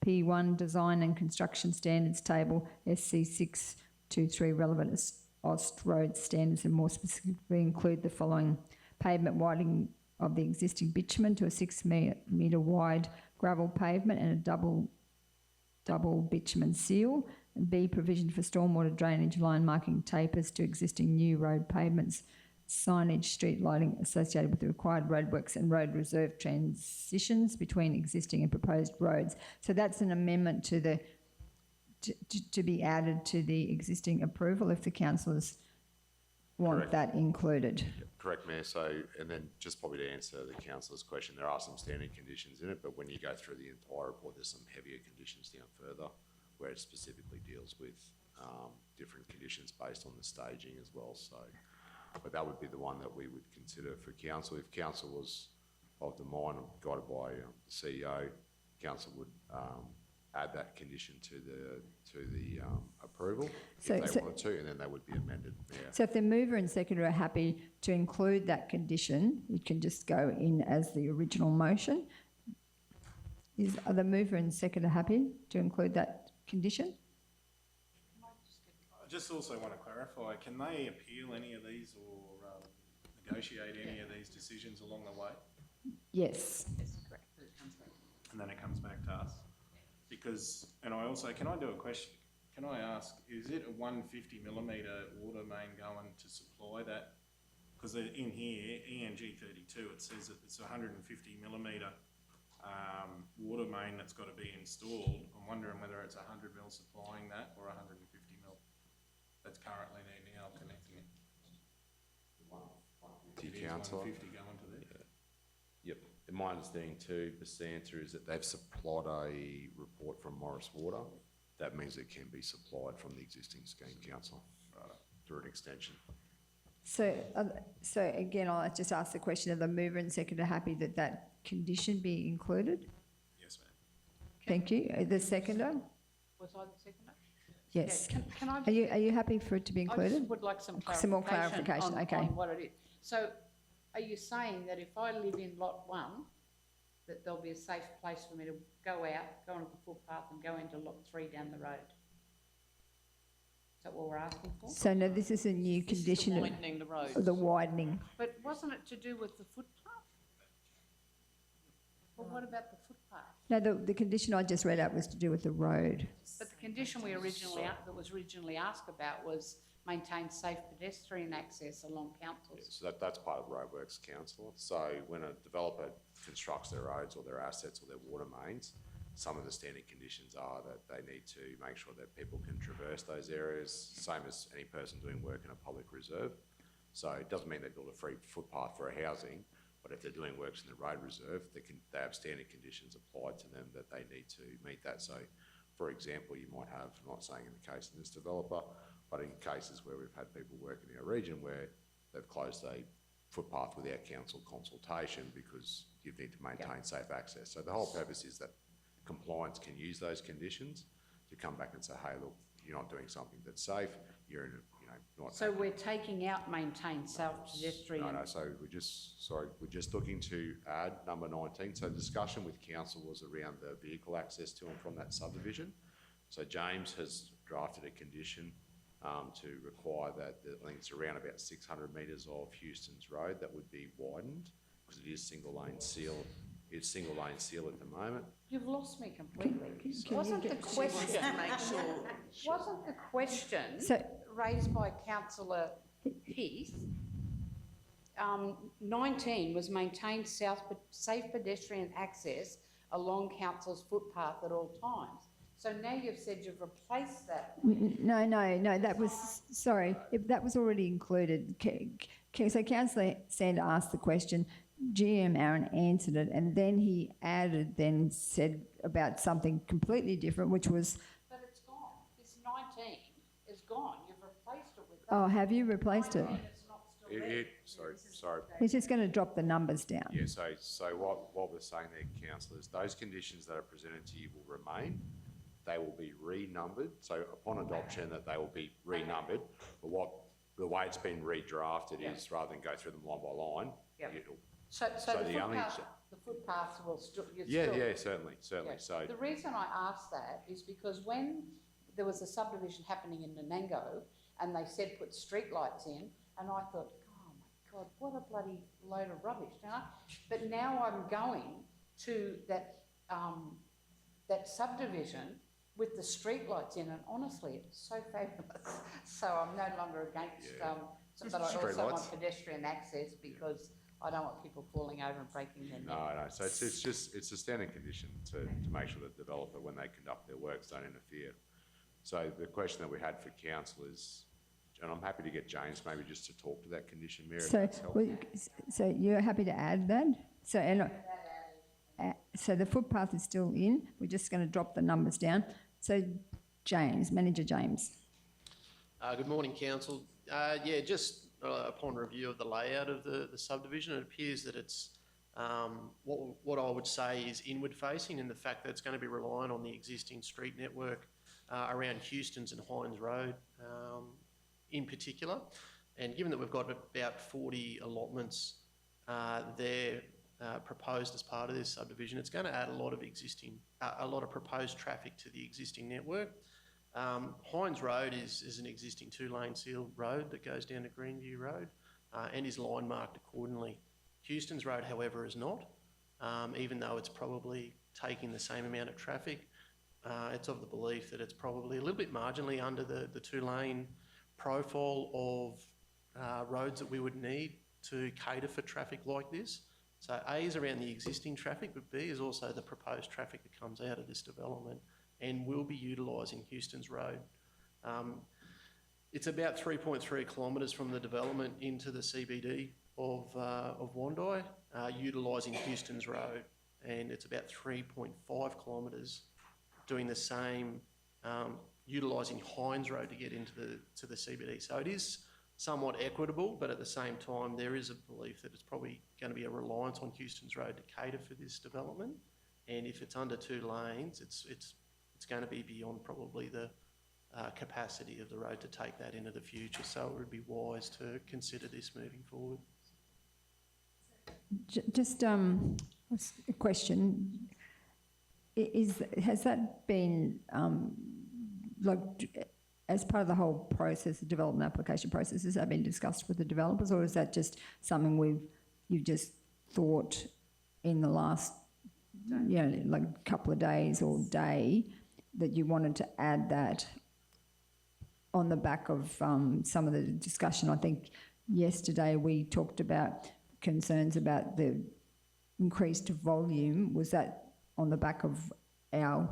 PSP1 Design and Construction Standards Table SC 623 relevant OST road standards, and more specifically include the following: pavement widening of the existing bitumen to a 6 metre wide gravel pavement and a double bitumen seal. And B, provision for stormwater drainage line marking tapers to existing new road pavements. signage, street lighting associated with the required roadworks and road reserve transitions between existing and proposed roads. So that's an amendment to the to be added to the existing approval if the councillors want Correct. that included. Correct, Mayor. So, and then just probably to answer the councillor's question, there are some standard conditions in it, but when you go through the entire report, there's some heavier conditions down further where it specifically deals with different conditions based on the staging as well. So, but that would be the one that we would consider for council. If council was of the mind, guided by the CEO, council would add that condition to the approval if they wanted to, and then they would be amended. Yeah. So if the mover and seconder are happy to include that condition, it can just go in as the original motion. Are the mover and seconder happy to include that condition? I just also want to clarify, can they appeal any of these or negotiate any of these decisions along the way? Yes. And then it comes back to us? Because, and I also, can I do a question? Can I ask, is it a 150 millimetre water main going to supply that? Because in here, ENG 32, it says that it's a 150 millimetre water main that's got to be installed. I'm wondering whether it's 100 mil supplying that or 150 mil that's currently there now connecting it. It is 150 going to there. Yep. And my understanding too, Mr. Answer, is that they've supplied a report from Morris Water. That means it can be supplied from the existing scheme, council, through an extension. So again, I'll just ask the question, are the mover and seconder happy that that condition be included? Yes, ma'am. Thank you. The seconder? Was I the seconder? Yes. Yeah, can I? Are you happy for it to be I included? just would like some Some more clarification, on, okay. on what it is. So are you saying that if I live in lot 1, that there'll be a safe place for me to go out, go onto the footpath and go into lot 3 down the road? Is that what we're asking for? So no, this is a new condition of Widening the road. the widening. But wasn't it to do with the footpath? Well, what about the footpath? No, the condition I just read out was to do with the road. But the condition that was originally asked about was maintain safe pedestrian access along councils. So that's part of the roadworks council. So when a developer constructs their roads or their assets or their water mains, some of the standard conditions are that they need to make sure that people can traverse those areas, same as any person doing work in a public reserve. So it doesn't mean they build a free footpath for a housing, but if they're doing works in the road reserve, they have standard conditions applied to them that they need to meet that. So, for example, you might have, I'm not saying in the case of this developer, but in cases where we've had people work in our region where they've closed a footpath without council consultation because you need to maintain safe access. So the whole purpose is that compliance can use those conditions to come back and say, hey, look, you're not doing something that's safe, you're in a, not... So we're taking out maintain safe pedestrian... No, so we're just looking to add number 19. So the discussion with council was around the vehicle access to and from that subdivision. So James has drafted a condition to require that, I think it's around about 600 metres of Houston's road that would be widened because it is single lane seal. It's single lane seal at the moment. You've lost me completely. Wasn't the question raised by Councillor Heath? 19 was maintain safe pedestrian access along council's footpath at all times. So now you've said you've replaced that. No, that was, sorry, that was already included. So Councillor Sander asked the question, GM Aaron answered it, and then he then said about something completely different, which was... But it's gone. This 19 is gone. You've replaced it with that. Oh, have you replaced it? It's not still there. Sorry. He's just going to drop the numbers down. Yeah, so what we're saying there, councillor, is those conditions that are presented to you will remain. They will be renumbered. So upon adoption, that they will be renumbered. But the way it's been redrafted is rather than go through them line by line. Yep. It'll, So the footpaths will still... certainly. Yeah. So the reason I asked that is because when there was a subdivision happening in Nanango and they said put street lights in, and I thought, oh my God, what a bloody load of rubbish, you know? But now I'm going to that subdivision with the street lights in, and honestly, it's so fabulous. So I'm no longer against But I Street also want lights. pedestrian access because I don't want people falling over and breaking their neck. No, so it's a standard condition to make sure that the developer, when they conduct their works, don't interfere. So the question that we had for council is, and I'm happy to get James maybe just to talk to that condition, Mayor, if So, that's helpful. so you're happy to add that? So, so the footpath is still in, we're just going to drop the numbers down. So James, Manager James. Good morning, council. Yeah, just upon review of the layout of the subdivision, it appears that it's what I would say is inward facing, in the fact that it's going to be reliant on the existing street network around Houston's and Hines Road in particular. And given that we've got about 40 allotments there proposed as part of this subdivision, it's going to add a lot of proposed traffic to the existing network. Hines Road is an existing 2-lane sealed road that goes down to Greenview Road and is line marked accordingly. Houston's Road, however, is not, even though it's probably taking the same amount of traffic. It's of the belief that it's probably a little bit marginally under the 2-lane profile of roads that we would need to cater for traffic like this. So A is around the existing traffic, but B is also the proposed traffic that comes out of this development and will be utilising Houston's Road. It's about 3.3 kilometres from the development into the CBD of Wondai, utilising Houston's Road, and it's about 3.5 kilometres doing the same, utilising Hines Road to get into the CBD. So it is somewhat equitable, but at the same time, there is a belief that it's probably going to be a reliance on Houston's Road to cater for this development. And if it's under 2 lanes, it's going to be beyond probably the capacity of the road to take that into the future. So it would be wise to consider this moving forward. Just a question. Has that been, as part of the whole process, the development application process, has that been discussed with the developers, or is that just something you've just thought in the last, couple of days or day, that you wanted to add that on the back of some of the discussion? I think yesterday we talked about concerns about the increased volume. Was that on the back of our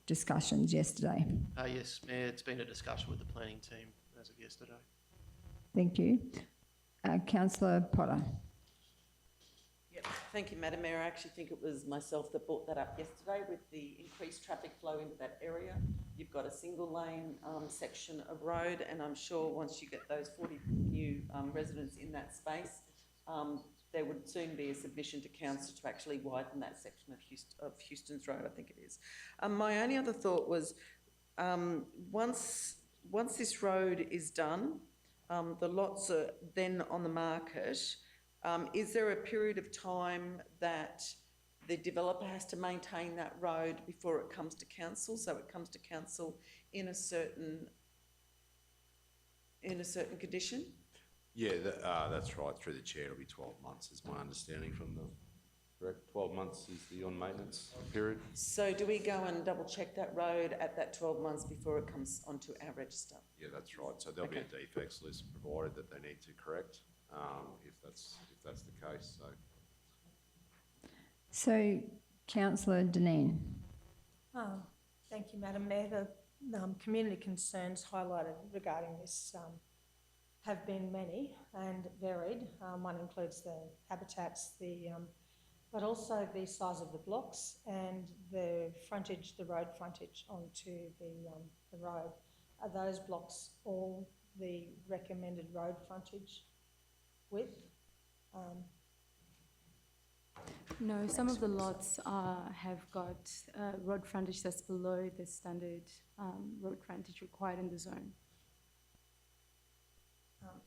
discussions yesterday? Yes, Mayor, it's been a discussion with the planning team as of yesterday. Thank you. Councillor Potter. Yep. Thank you, Madam Mayor. I actually think it was myself that brought that up yesterday with the increased traffic flow into that area. You've got a single lane section of road, and I'm sure once you get those 40 new residents in that space, there would soon be a submission to council to actually widen that section of Houston's Road, I think it is. My only other thought was, once this road is done, the lots are then on the market. Is there a period of time that the developer has to maintain that road before it comes to council? So it comes to council in a certain condition? Yeah, that's right. Through the chair, it'll be 12 months, is my understanding from the, correct? 12 months is the on-maintenance period. So do we go and double check that road at that 12 months before it comes onto our register? Yeah, that's right. So there'll be a defects list provided that they need to correct, if that's the case. So, Councillor Deneen. Thank you, Madam Mayor. The community concerns highlighted regarding this have been many and varied. One includes the habitats, but also the size of the blocks and the frontage, the road frontage onto the road. Are those blocks all the recommended road frontage width? No, some of the lots have got road frontage that's below the standard road frontage required in the zone.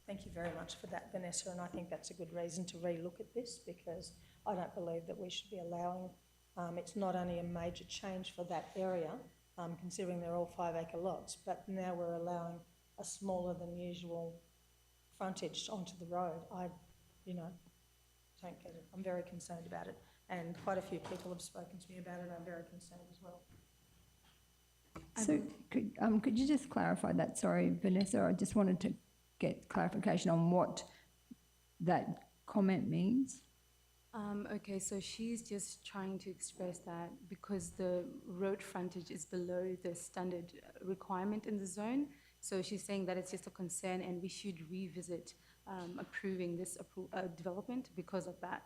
Thank you very much for that, Vanessa, and I think that's a good reason to relook at this, because I don't believe that we should be allowing, it's not only a major change for that area, considering they're all 5-acre lots, but now we're allowing a smaller than usual frontage onto the road. I don't get it. I'm very concerned about it, and quite a few people have spoken to me about it. I'm very concerned as well. So could you just clarify that? Sorry, Vanessa, I just wanted to get clarification on what that comment means. Okay, so she's just trying to express that because the road frontage is below the standard requirement in the zone. So she's saying that it's just a concern and we should revisit approving this development because of that.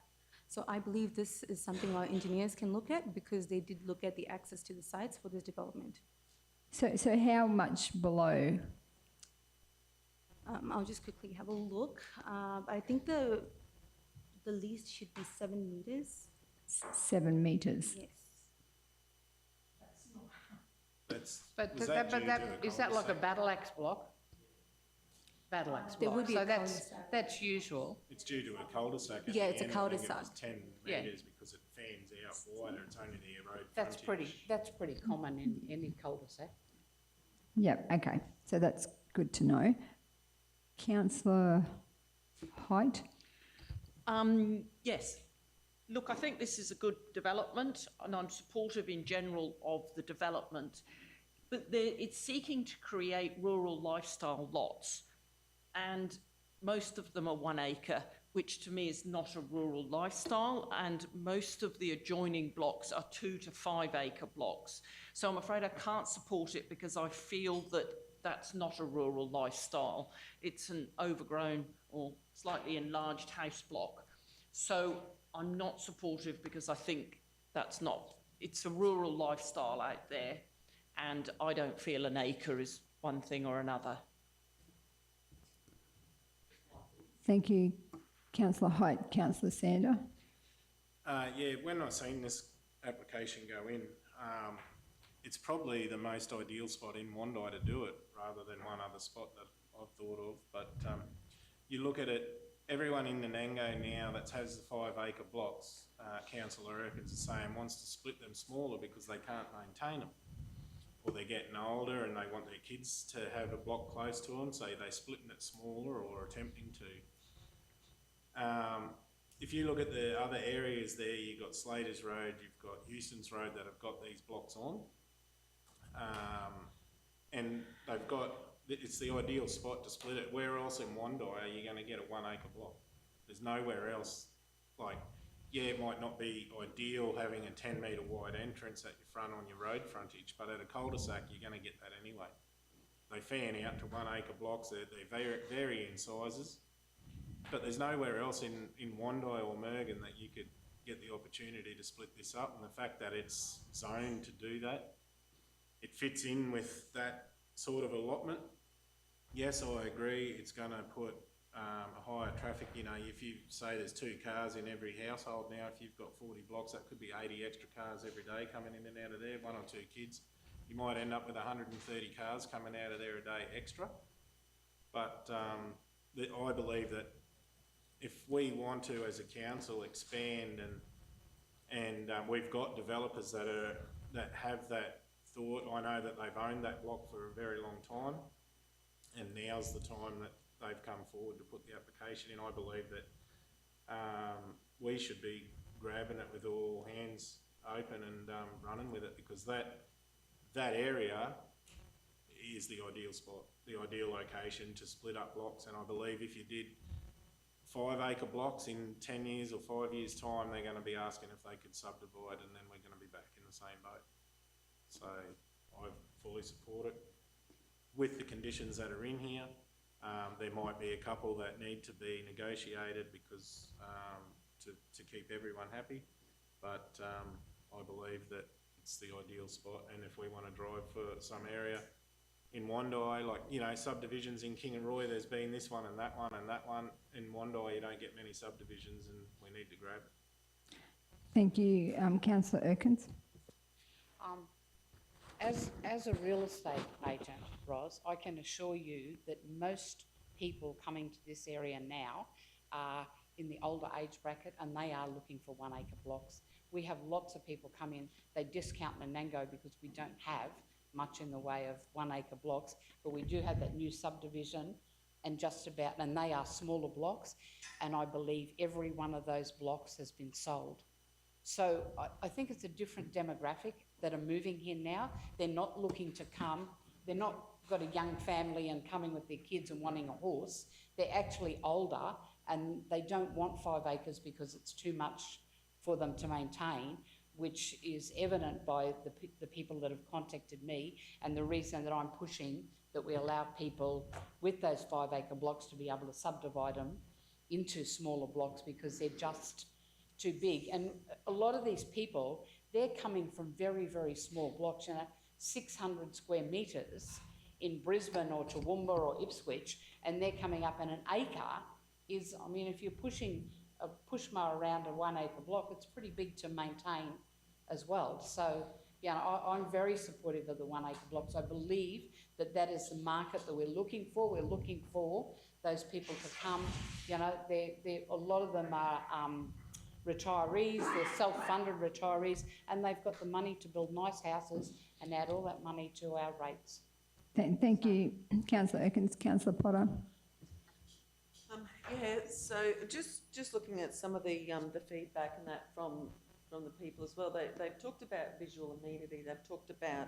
So I believe this is something our engineers can look at because they did look at the access to the sites for this development. So how much below? I'll just quickly have a look. I think the least should be 7 meters. 7 metres. Yes. But Was that due to a is that like a cul-de-sac? battle axe block? Battle axe There block, would be so a that's, cul-de-sac. that's usual. It's due to a cul-de-sac. at Yeah, the it's a end. I think it cul-de-sac. was 10 Yeah. metres because it fans out wider. It's only the road That's frontage. that's pretty common in any cul-de-sac. Yep, okay, so that's good to know. Councillor Height? Yes. Look, I think this is a good development and I'm supportive in general of the development. But it's seeking to create rural lifestyle lots and most of them are 1 acre, which to me is not a rural lifestyle, and most of the adjoining blocks are 2 to 5 acre blocks. So I'm afraid I can't support it because I feel that that's not a rural lifestyle. It's an overgrown or slightly enlarged house block. So I'm not supportive because I think that's not, it's a rural lifestyle out there, and I don't feel an acre is one thing or another. Thank you, Councillor Height. Councillor Sander? Yeah, when I seen this application go in, it's probably the most ideal spot in Wandi to do it, rather than one other spot that I've thought of. But you look at it, everyone in Nanango now that has the 5 acre blocks, Councillor Erkins is saying, wants to split them smaller because they can't maintain them. Or they're getting older and they want their kids to have a block close to them, so they're splitting it smaller or attempting to. If you look at the other areas there, you've got Slater's Road, you've got Houston's Road that have got these blocks on. And they've got, it's the ideal spot to split it. Where else in Wandi are you going to get a 1 acre block? There's nowhere else. Like, yeah, it might not be ideal having a 10 metre wide entrance at your front on your road frontage, but at a cul-de-sac you're going to get that anyway. They fan out to 1 acre blocks, they vary in sizes, but there's nowhere else in Wandi or Mergen that you could get the opportunity to split this up, and the fact that it's zoned to do that, it fits in with that sort of allotment. Yes, I agree, it's going to put a higher traffic. You know, if you say there's 2 cars in every household now, if you've got 40 blocks, that could be 80 extra cars every day coming in and out of there, 1 or 2 kids. You might end up with 130 cars coming out of there a day extra. But I believe that if we want to, as a council, expand and we've got developers that have that thought. I know that they've owned that block for a very long time, and now's the time that they've come forward to put the application in. I believe that we should be grabbing it with all hands open and running with it, because that area is the ideal spot, the ideal location to split up blocks. And I believe if you did 5 acre blocks in 10 years or 5 years time, they're going to be asking if they could subdivide, and then we're going to be back in the same boat. So I fully support it with the conditions that are in here. There might be a couple that need to be negotiated because to keep everyone happy, but I believe that it's the ideal spot. And if we want to drive for some area in Wandi, like, you know, subdivisions in Kingaroy, there's been this one and that one and that one. In Wandi, you don't get many subdivisions, and we need to grab it. Thank you, Councillor Erkins. As a real estate agent, Ros, I can assure you that most people coming to this area now are in the older age bracket, and they are looking for 1 acre blocks. We have lots of people come in, they discount Nanango because we don't have much in the way of 1 acre blocks, but we do have that new subdivision and and they are smaller blocks, and I believe every one of those blocks has been sold. So I think it's a different demographic that are moving here now. They're not looking to come they're not got a young family and coming with their kids and wanting a horse. They're actually older and they don't want 5 acres because it's too much for them to maintain, which is evident by the people that have contacted me, and the reason that I'm pushing that we allow people with those 5 acre blocks to be able to subdivide them into smaller blocks because they're just too big. And a lot of these people, they're coming from very, very small blocks, 600 square metres in Brisbane or Toowoomba or Ipswich, and they're coming up, and an acre is, I mean, if you're pushing a pushmower around a 1 acre block, it's pretty big to maintain as well. So, I'm very supportive of the 1 acre blocks. I believe that is the market that we're looking for. We're looking for those people to come. A lot of them are retirees, they're self-funded retirees, and they've got the money to build nice houses and add all that money to our rates. Thank you, Councillor Erkins. Councillor Potter. So just looking at some of the feedback and that from the people as well, they've talked about visual amenity, they've talked about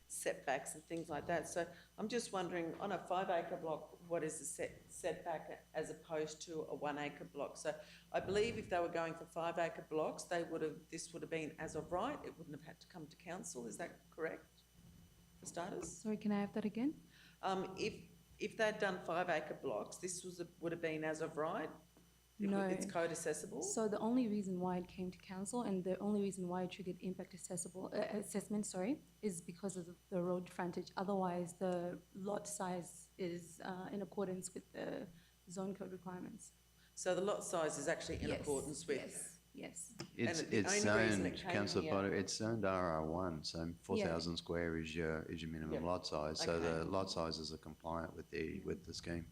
setbacks and things like that. So I'm just wondering, on a 5 acre block, what is the setback as opposed to a 1 acre block? So I believe if they were going for 5 acre blocks, this would have been as of right. It wouldn't have had to come to council. Is that correct? For starters. Sorry, can I have that again? If they'd done 5 acre blocks, this would have been as of right. No. It's code accessible. So the only reason why it came to council and the only reason why it triggered impact assessment, is because of the road frontage. Otherwise, the lot size is in accordance with the zone code requirements. So the lot size is actually in accordance with. Yes. It's zoned, Councillor Potter, it's zoned RR1, so 4,000 square is your minimum lot size. So the lot sizes are compliant with the scheme.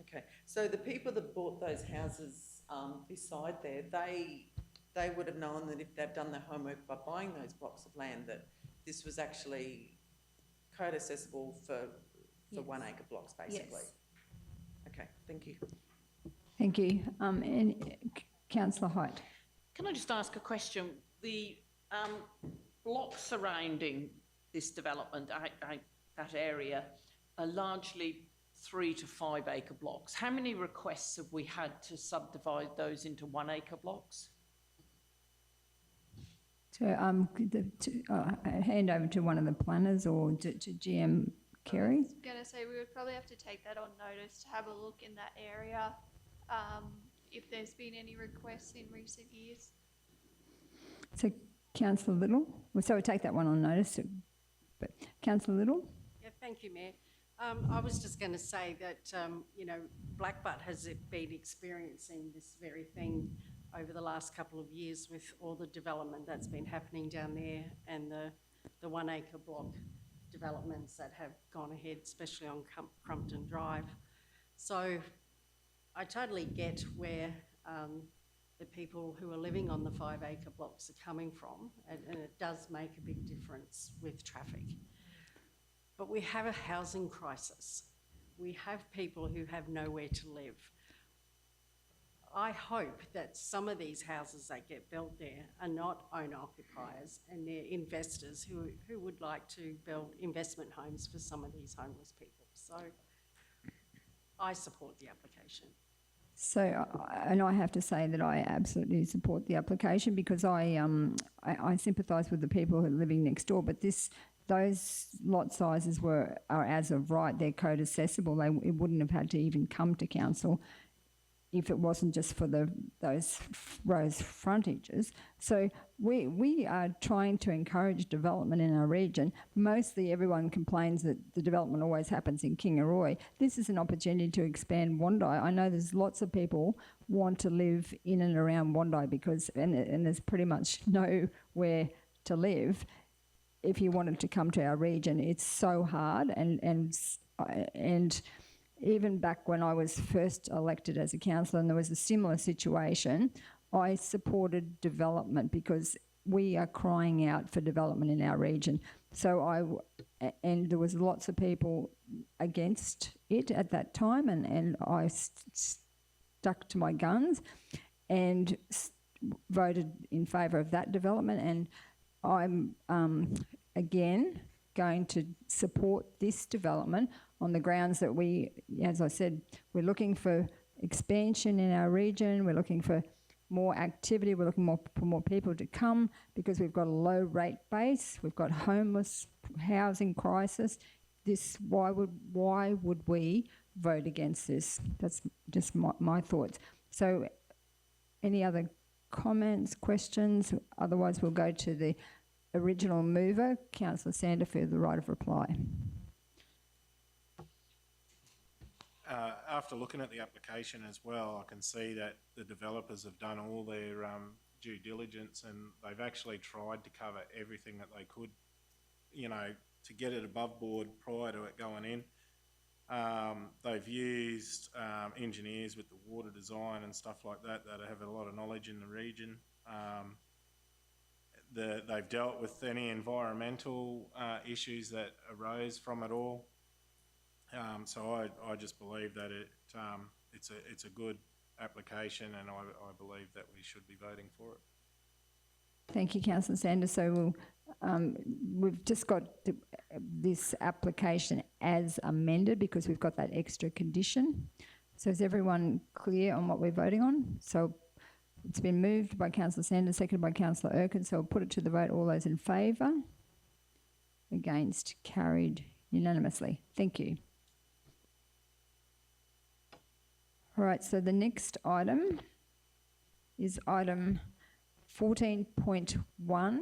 Okay, so the people that bought those houses beside there, they would have known that if they've done their homework by buying those blocks of land, that this was actually code accessible for 1 acre blocks, basically. Yes. Okay, thank you. Thank you. And Councillor Height. Can I just ask a question? The blocks surrounding this development, that area, are largely 3 to 5 acre blocks. How many requests have we had to subdivide those into 1 acre blocks? So hand over to one of the planners or to GM Kerry. I was going to say we would probably have to take that on notice to have a look in that area if there's been any requests in recent years. So Councillor Little, so we'll take that one on notice. But Councillor Little? Yeah, thank you, Mayor. I was just going to say that, Blackbutt has been experiencing this very thing over the last couple of years with all the development that's been happening down there and the 1 acre block developments that have gone ahead, especially on Crumpton Drive. So I totally get where the people who are living on the 5 acre blocks are coming from, and it does make a big difference with traffic. But we have a housing crisis. We have people who have nowhere to live. I hope that some of these houses that get built there are not owner-occupiers and they're investors who would like to build investment homes for some of these homeless people. So I support the application. So, and I have to say that I absolutely support the application because I sympathise with the people who are living next door, but those lot sizes are as of right, they're code accessible. It wouldn't have had to even come to council if it wasn't just for those rows frontages. So we are trying to encourage development in our region. Mostly everyone complains that the development always happens in Kingaroy. This is an opportunity to expand Wondai. I know there's lots of people want to live in and around Wondai because, and there's pretty much nowhere to live. If you wanted to come to our region, it's so hard and even back when I was first elected as a councillor and there was a similar situation, I supported development because we are crying out for development in our region. So and there was lots of people against it at that time and I stuck to my guns and voted in favour of that development, and I'm again going to support this development on the grounds that we, as I said, we're looking for expansion in our region, we're looking for more activity, we're looking for more people to come because we've got a low rate base, we've got homeless housing crisis. Why would we vote against this? That's just my thoughts. So any other comments, questions? Otherwise we'll go to the original mover, Councillor Sander, for the right of reply. After looking at the application as well, I can see that the developers have done all their due diligence, and they've actually tried to cover everything that they could, you know, to get it above board prior to it going in. They've used engineers with the water design and stuff like that have a lot of knowledge in the region. They've dealt with any environmental issues that arose from it all. So I just believe that it's a good application, and I believe that we should be voting for it. Thank you, Councillor Sanders. So we've just got this application as amended because we've got that extra condition. So is everyone clear on what we're voting on? So it's been moved by Councillor Sanders, seconded by Councillor Erkin. So I'll put it to the vote. All those in favour? Against? Carried unanimously. Thank you. All right, so the next item is item 14.1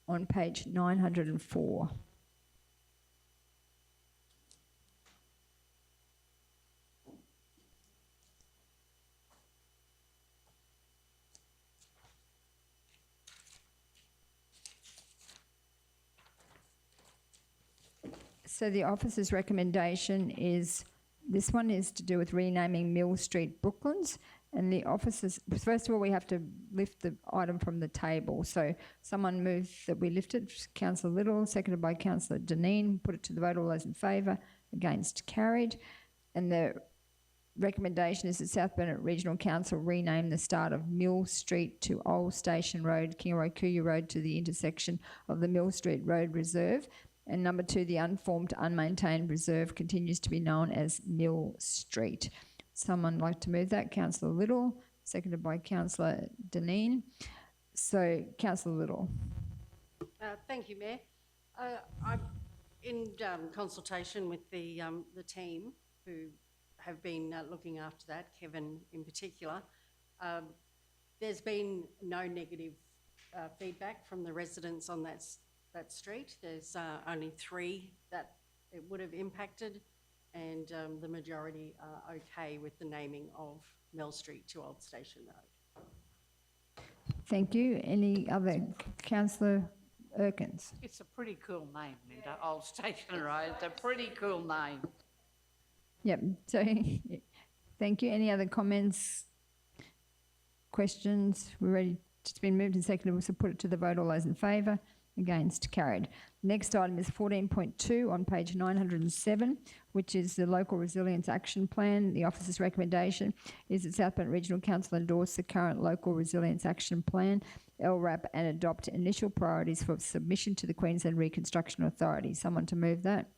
on page 904. So the officer's recommendation is, this one is to do with renaming Mill Street Brooklands. And the officers, first of all, we have to lift the item from the table. So someone moved that we lift it, Councillor Little, seconded by Councillor Deneen. Put it to the vote. All those in favour? Against? Carried. And the recommendation is that South Burnett Regional Council rename the start of Mill Street to Old Station Road, Kingaroy Kuya Road to the intersection of the Mill Street Road Reserve. And number 2, the unformed, unmaintained reserve continues to be known as Mill Street. Someone like to move that? Councillor Little, seconded by Councillor Deneen. So, Councillor Little. Thank you, Mayor. I'm in consultation with the team who have been looking after that, Kevin in particular. There's been no negative feedback from the residents on that street. There's only 3 that it would have impacted, and the majority are okay with the naming of Mill Street to Old Station Road. Thank you. Any other? Councillor Erkins. It's a pretty cool name, Linda, Old Station Road. It's a pretty cool name. Yep. So, thank you. Any other comments, questions? We're ready. It's been moved and seconded. We'll put it to the vote. All those in favour? Against? Carried. Next item is 14.2 on page 907, which is the Local Resilience Action Plan. The officer's recommendation is that South Burnett Regional Council endorse the current Local Resilience Action Plan, LRAP, and adopt initial priorities for submission to the Queensland Reconstruction Authority. Someone to move that?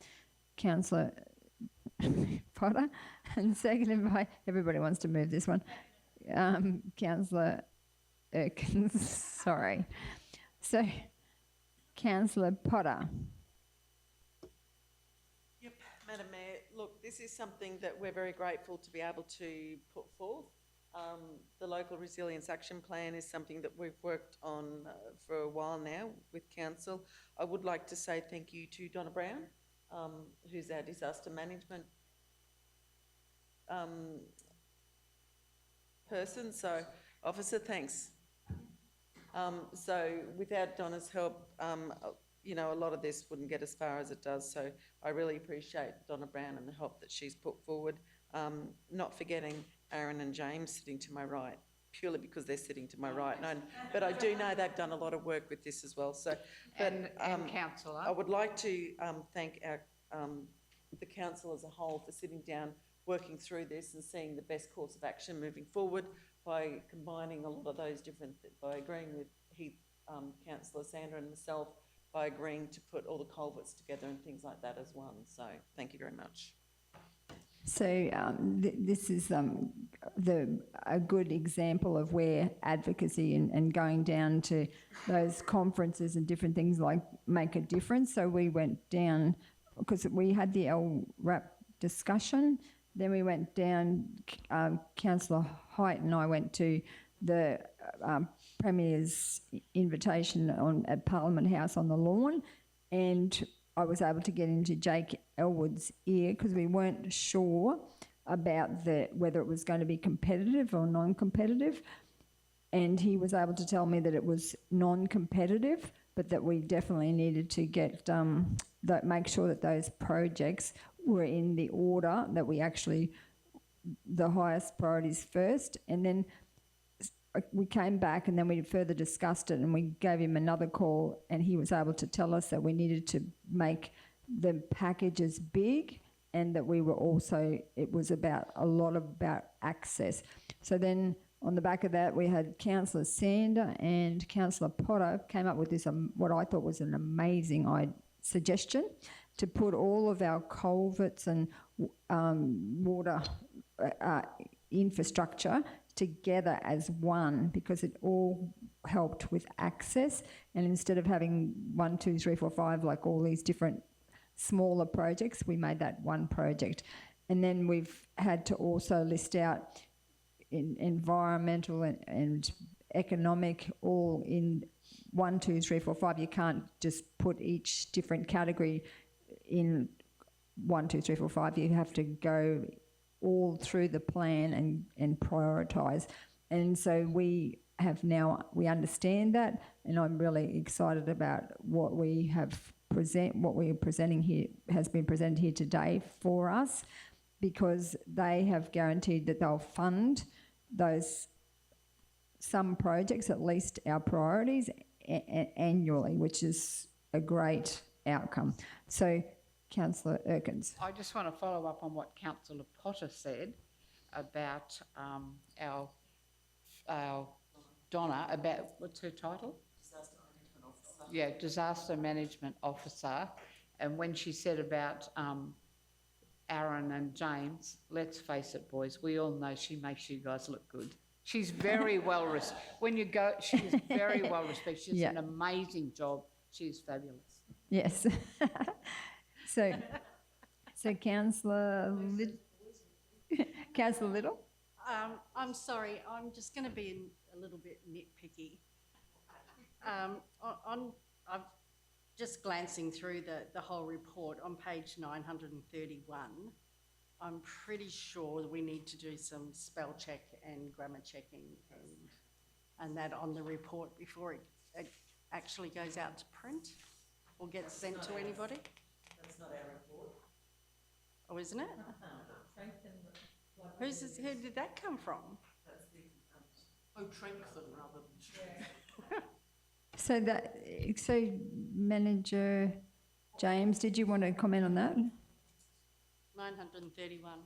Councillor Potter, and seconded by, everybody wants to move this one, Councillor Erkins, sorry. So, Councillor Potter. Yep, Madam Mayor, look, this is something that we're very grateful to be able to put forth. The Local Resilience Action Plan is something that we've worked on for a while now with Council. I would like to say thank you to Donna Brown, who's our disaster management person. So, officer, thanks. So without Donna's help, you know, a lot of this wouldn't get as far as it does. So I really appreciate Donna Brown and the help that she's put forward. Not forgetting Aaron and James sitting to my right, purely because they're sitting to my right. But I do know they've done a lot of work with this as well. So, And Councillor. I would like to thank our the council as a whole for sitting down, working through this and seeing the best course of action moving forward by combining a lot of those different, by agreeing with Councillor Sandra and myself by agreeing to put all the culverts together and things like that as one. So thank you very much. So this is a good example of where advocacy and going down to those conferences and different things like make a difference. So we went down, because we had the LRAP discussion, then we went down, Councillor Height and I went to the Premier's invitation at Parliament House on the lawn, and I was able to get into Jake Elwood's ear because we weren't sure about whether it was going to be competitive or non-competitive, and he was able to tell me that it was non-competitive, but that we definitely needed to get make sure that those projects were in the order that we actually, the highest priorities first, and then we came back and then we further discussed it and we gave him another call, and he was able to tell us that we needed to make the packages big, and that we were also, it was about access. So then on the back of that, we had Councillor Sander and Councillor Potter came up with this, what I thought was an amazing suggestion, to put all of our culverts and water infrastructure together as one, because it all helped with access. And instead of having 1, 2, 3, 4, 5, like all these different smaller projects, we made that one project. And then we've had to also list out environmental and economic all in 1, 2, 3, 4, 5. You can't just put each different category in 1, 2, 3, 4, 5. You have to go all through the plan and prioritise. And so we understand that, and I'm really excited about what we are presenting here, has been presented here today for us, because they have guaranteed that they'll fund some projects, at least our priorities, annually, which is a great outcome. So Councillor Erkins. I just want to follow up on what Councillor Potter said about our Donna, about, what's her title? Disaster Management Officer. Yeah, Disaster Management Officer. And when she said about Aaron and James, let's face it, boys, we all know she makes you guys look good. She's very well respected. When you go, she's very well respected. She's an amazing job. She's fabulous. Yes. So Councillor Councillor Little? I'm sorry, I'm just going to be a little bit nitpicky. I'm just glancing through the whole report on page 931. I'm pretty sure that we need to do some spell check and grammar checking and that on the report before it actually goes out to print or gets sent to anybody. That's not our report. Oh, isn't it? Who did that come from? That's the Trentham rather than... So Manager James, did you want to comment on that? 931.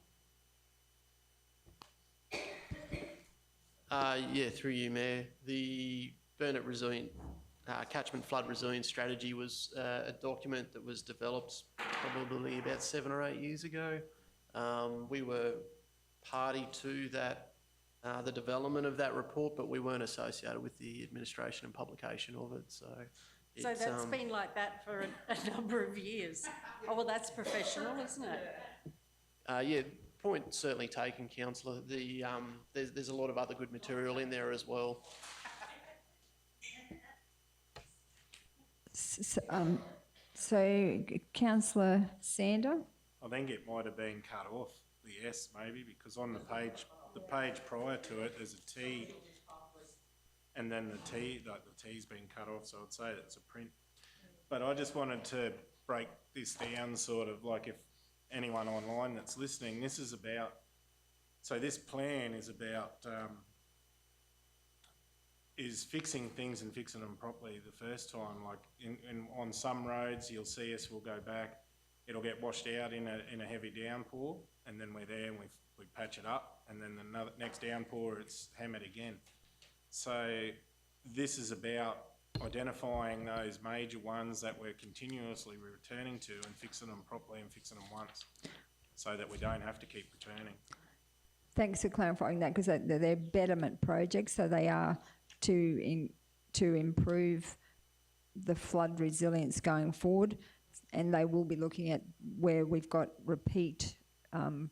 Yeah, through you, Mayor. The Burnett Resilient Catchment Flood Resilience Strategy was a document that was developed probably about 7 or 8 years ago. We were party to that, the development of that report, but we weren't associated with the administration and publication of it. So That's been like that for a number of years. Oh, well, that's professional, isn't it? Yeah, point certainly taken, Councillor. There's a lot of other good material in there as well. So Councillor Sander? I think it might have been cut off, the S maybe, because on the page prior to it, there's a T, and then the T's been cut off, so I'd say it's a print. But I just wanted to break this down, sort of like, if anyone online that's listening, this plan is about is fixing things and fixing them properly the first time. Like on some roads, you'll see us, we'll go back, it'll get washed out in a heavy downpour, and then we're there and we patch it up, and then the next downpour it's hammered again. So this is about identifying those major ones that we're continuously returning to and fixing them properly and fixing them once, so that we don't have to keep returning. Thanks for clarifying that, because they're betterment projects, so they are to improve the flood resilience going forward, and they will be looking at where we've got repeat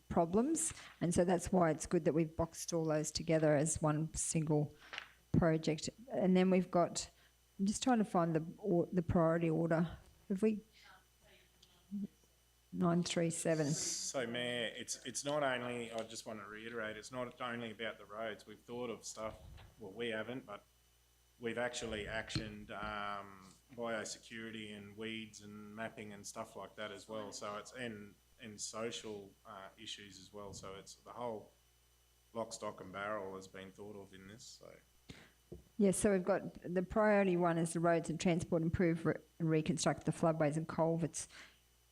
problems, and so that's why it's good that we've boxed all those together as one single project. And then we've got, I'm just trying to find the priority order. Have we? 937. So, Mayor, it's not only, I just want to reiterate, it's not only about the roads. We've thought of stuff, well, we haven't, but we've actually actioned biosecurity and weeds and mapping and stuff like that as well. So it's, and social issues as well. So it's the whole lock, stock and barrel has been thought of in this, so. Yes, so we've got the priority one is the roads and transport, improve and reconstruct the floodways and culverts,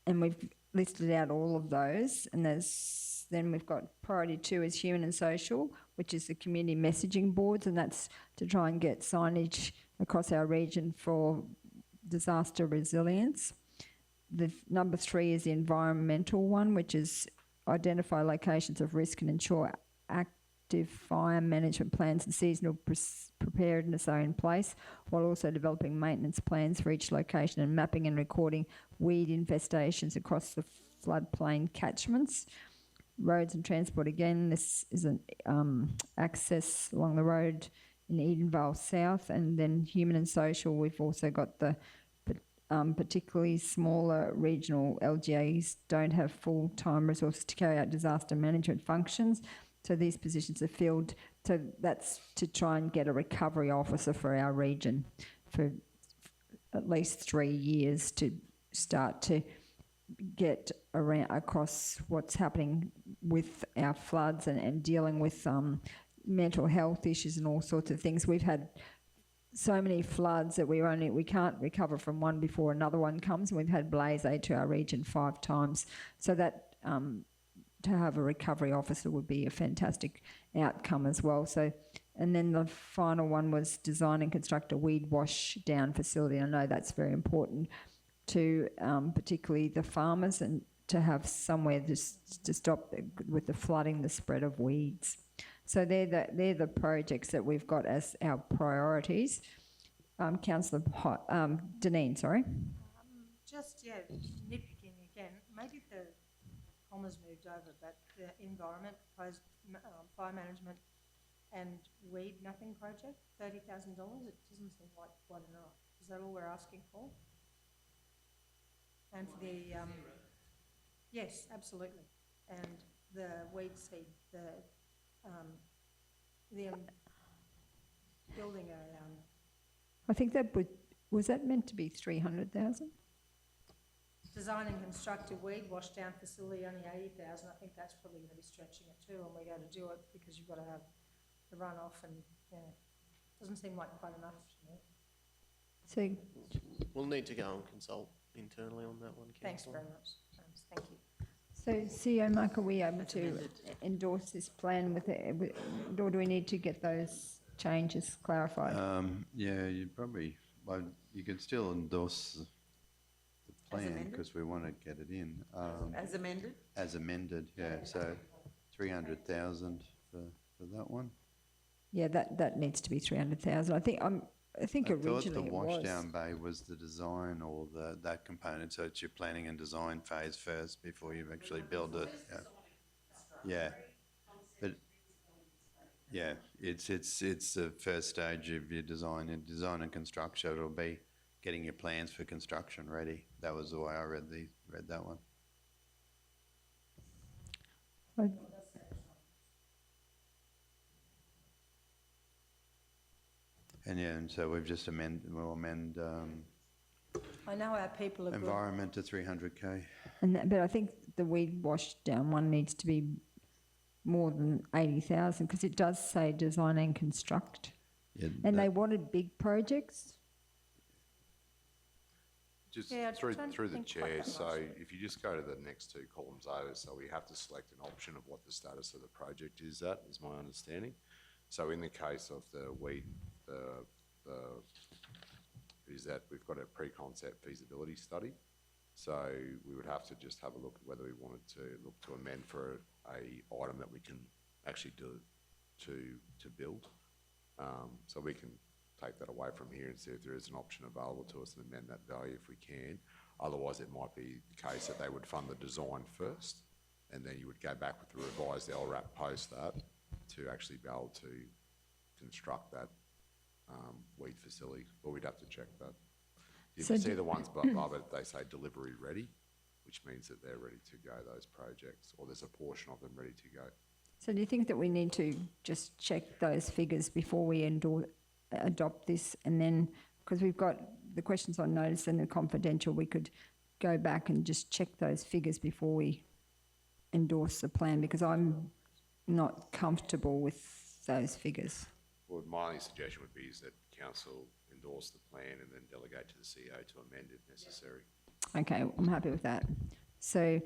and we've listed out all of those. And then we've got priority 2 is human and social, which is the community messaging boards, and that's to try and get signage across our region for disaster resilience. The number 3 is the environmental one, which is identify locations of risk and ensure active fire management plans and seasonal preparedness are in place, while also developing maintenance plans for each location and mapping and recording weed infestations across the floodplain catchments. Roads and transport, again, this is an access along the road in Edenvale South. And then human and social, we've also got the particularly smaller regional LGAs don't have full-time resources to carry out disaster management functions. So these positions are filled. So that's to try and get a recovery officer for our region for at least 3 years to start to get around across what's happening with our floods and dealing with mental health issues and all sorts of things. We've had so many floods that we can't recover from one before another one comes, and we've had blaze aid to our region 5 times. So that to have a recovery officer would be a fantastic outcome as well. So, and then the final one was design and construct a weed wash down facility. I know that's very important to particularly the farmers, and to have somewhere to stop with the flooding, the spread of weeds. So they're the projects that we've got as our priorities. Councillor Deneen, sorry. Just, nitpicking again, maybe the commas moved over, but the environment, proposed fire management and weed mapping project, $30,000, it doesn't seem like quite enough. Is that all we're asking for? And for the, yes, absolutely. And the weed seed, building a, I think that was that meant to be 300,000? design and construct a weed wash down facility, only 80,000. I think that's probably going to be stretching it too, and we're going to do it because you've got to have the runoff, and doesn't seem like quite enough to me. So We'll need to go and consult internally on that one, Thanks Councillor. very much. Thank you. So CEO Mark, are we able to endorse this plan or do we need to get those changes clarified? Yeah, you probably, well, you could still endorse the plan because we want to get it in. As amended? As amended, yeah. So 300,000 for that one. Yeah, that needs to be 300,000. I think I originally thought the it was. washdown bay was the design or that component, so it's your planning and design phase first before you actually build it. Yeah, but yeah, it's the first stage of your design and construction. It'll be getting your plans for construction ready. That was the way I read that one. And so we've just we'll amend I know our people are good. environment to 300k. But I think the weed wash down one needs to be more than 80,000 because it does say design and construct. Yeah, and they wanted big projects. Just Yeah, I through don't the think chair, quite that so much. if you just go to the next 2 columns over, so we have to select an option of what the status of the project is at, is my understanding. So in the case of the weed, the is that we've got a pre-concept feasibility study. So we would have to just have a look at whether we wanted to look to amend for a item that we can actually do to build. So we can take that away from here and see if there is an option available to us and amend that value if we can. Otherwise, it might be the case that they would fund the design first, and then you would go back with the revised LRAP post that to actually be able to construct that weed facility. But we'd have to check that. You So can see do- the ones above it, they say delivery ready, which means that they're ready to go, those projects, or there's a portion of them ready to go. So do you think that we need to just check those figures before we adopt this, and then, because we've got the questions on notice and the confidential, we could go back and just check those figures before we endorse the plan, because I'm not comfortable with those figures. Well, my only suggestion would be is that council endorse the plan and then delegate to the CEO to amend if necessary. Okay, I'm happy with that. So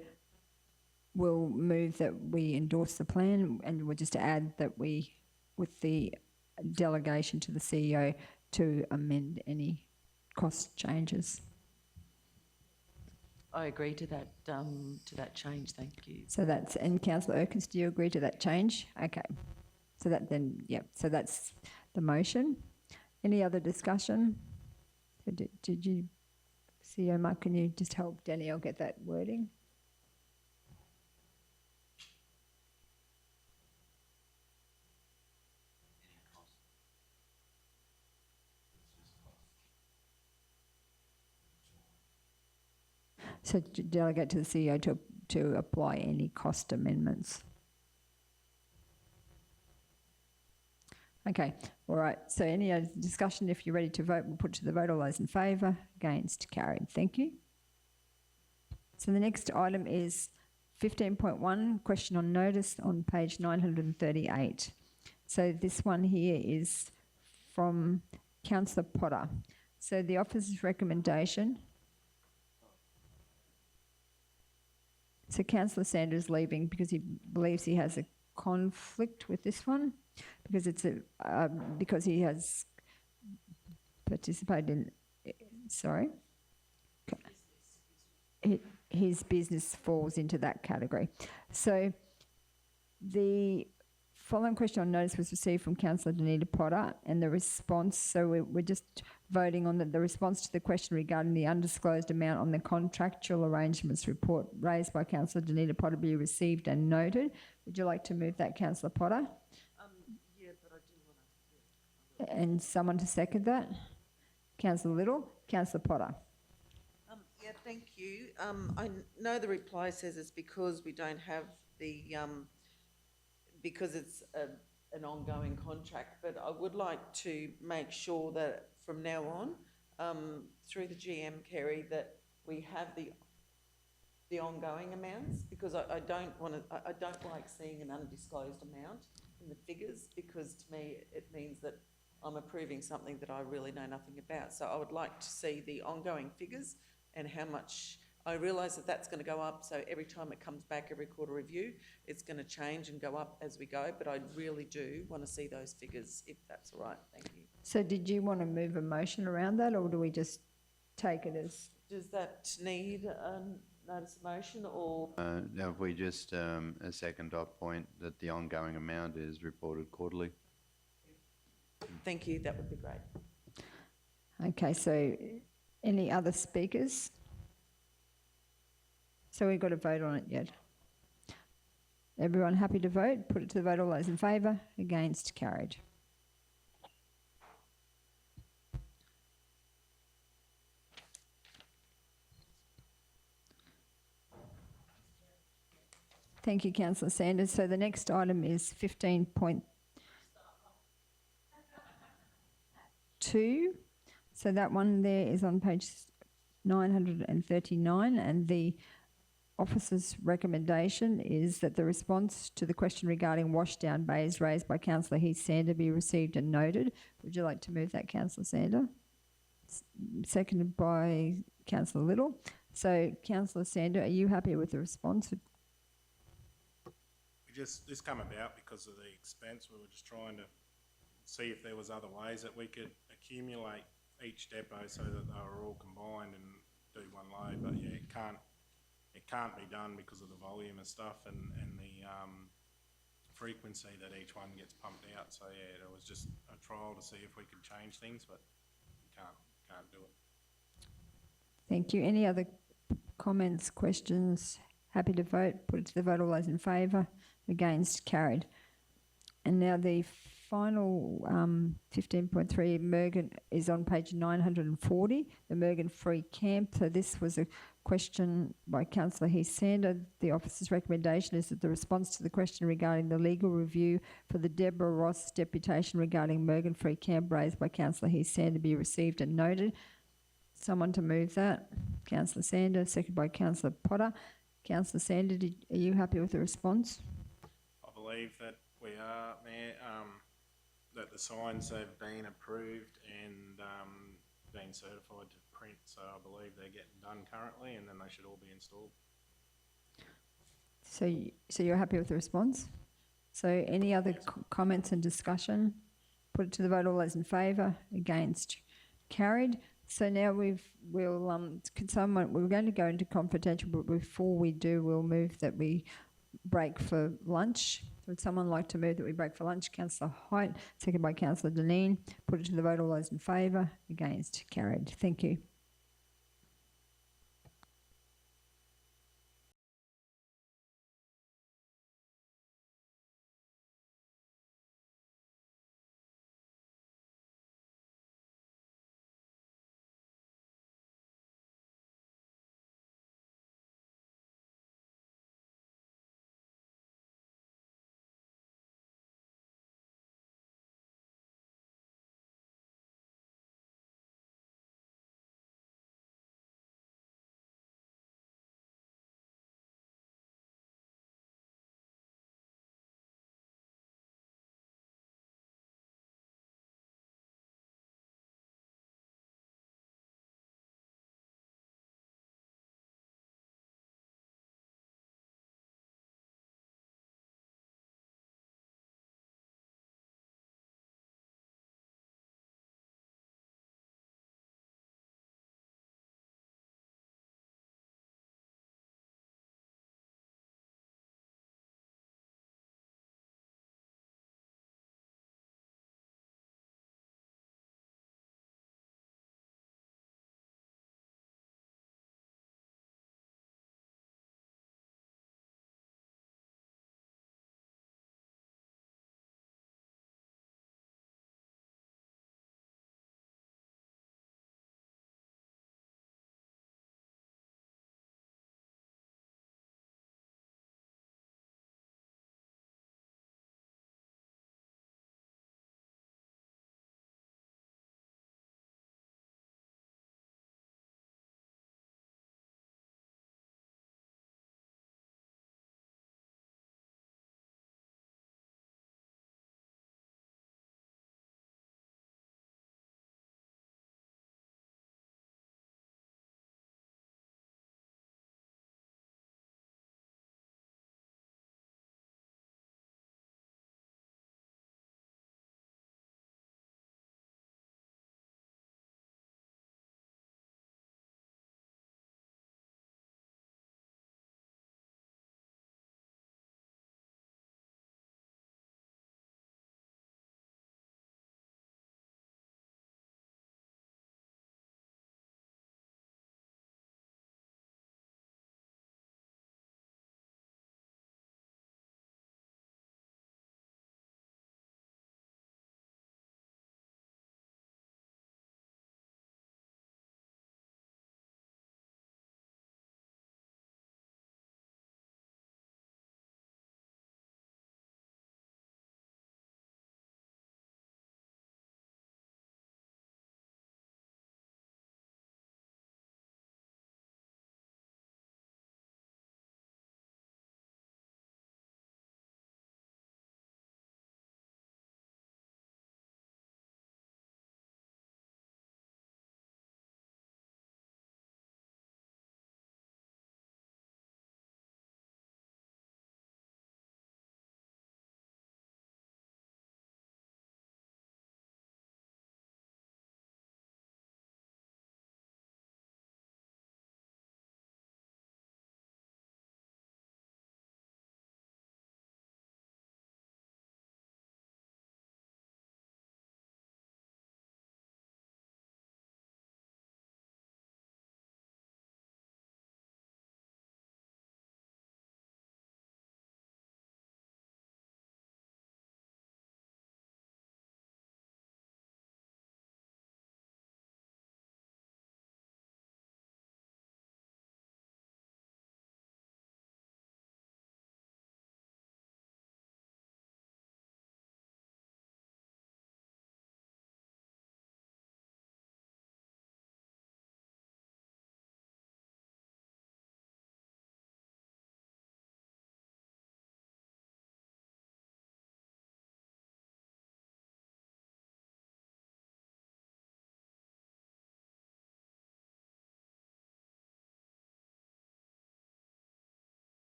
we'll move that we endorse the plan, and we'll just add that we, with the delegation to the CEO to amend any cost changes. I agree to that change, thank you. So that's, and Councillor Erkins, do you agree to that change? Okay. So that then, yep, so that's the motion. Any other discussion? So did you, CEO Mark, can you just help Danielle get that wording? So to delegate to the CEO to apply any cost amendments. Okay, all right. So any other discussion? If you're ready to vote, we'll put to the vote. All those in favour? Against? Carried. Thank you. So the next item is 15.1, question on notice on page 938. So this one here is from Councillor Potter. So the officer's recommendation. So Councillor Sanders leaving because he believes he has a conflict with this one, because it's because he has participated in. Sorry, his business falls into that category. So the following question on notice was received from Councillor Danita Potter, and the response, so we're just voting on the response to the question regarding the undisclosed amount on the contractual arrangements report raised by Councillor Danita Potter be received and noted. Would you like to move that, Councillor Potter? Yeah, but I do want to. And someone to second that? Councillor Little? Councillor Potter? Yeah, thank you. I know the reply says it's because we don't have the, because it's an ongoing contract, but I would like to make sure that from now on, through the GM, Kerry, that we have the ongoing amounts, because I don't want to, I don't like seeing an undisclosed amount in the figures, because to me it means that I'm approving something that I really know nothing about. So I would like to see the ongoing figures and how much. I realise that that's going to go up, so every time it comes back, every quarter review, it's going to change and go up as we go, but I really do want to see those figures, if that's all right. Thank you. So did you want to move a motion around that, or do we just take it as? Does that need a notice of motion, or? Now, if we just a second dot point that the ongoing amount is reported quarterly. Thank you, that would be great. Okay, so any other speakers? So we've got to vote on it yet. Everyone happy to vote? Put it to the vote. All those in favour? Against? Carried. Thank you, Councillor Sanders. So the next item is 15.2. So that one there is on page 939, and the officer's recommendation is that the response to the question regarding washdown bays raised by Councillor Heath Sander be received and noted. Would you like to move that, Councillor Sander? Seconded by Councillor Little. So, Councillor Sander, are you happy with the response? This come about because of the expense. We were just trying to see if there was other ways that we could accumulate each depot so that they were all combined and do one load, but yeah, it can't be done because of the volume and stuff and the frequency that each one gets pumped out. So yeah, it was just a trial to see if we could change things, but you can't do it. Thank you. Any other comments, questions? Happy to vote. Put it to the vote. All those in favour? Against? Carried. And now the final 15.3 Mergen is on page 940, the Mergen Free Camp. So this was a question by Councillor Heath-Sander. The officer's recommendation is that the response to the question regarding the legal review for the Deborah Ross deputation regarding Mergen Free Camp raised by Councillor Heath-Sander be received and noted. Someone to move that? Councillor Sander, second by Councillor Potter. Councillor Sander, are you happy with the response? I believe that we are, Mayor, that the signs have been approved and been certified to print, so I believe they're getting done currently and then they should all be installed. So you're happy with the response? So any other comments and discussion? Put it to the vote. All those in favour? Against? Carried. So now we're going to go into confidential, but before we do, we'll move that we break for lunch. Would someone like to move that we break for lunch? Councillor Height, second by Councillor Deneen. Put it to the vote. All those in favour? Against? Carried. Thank you.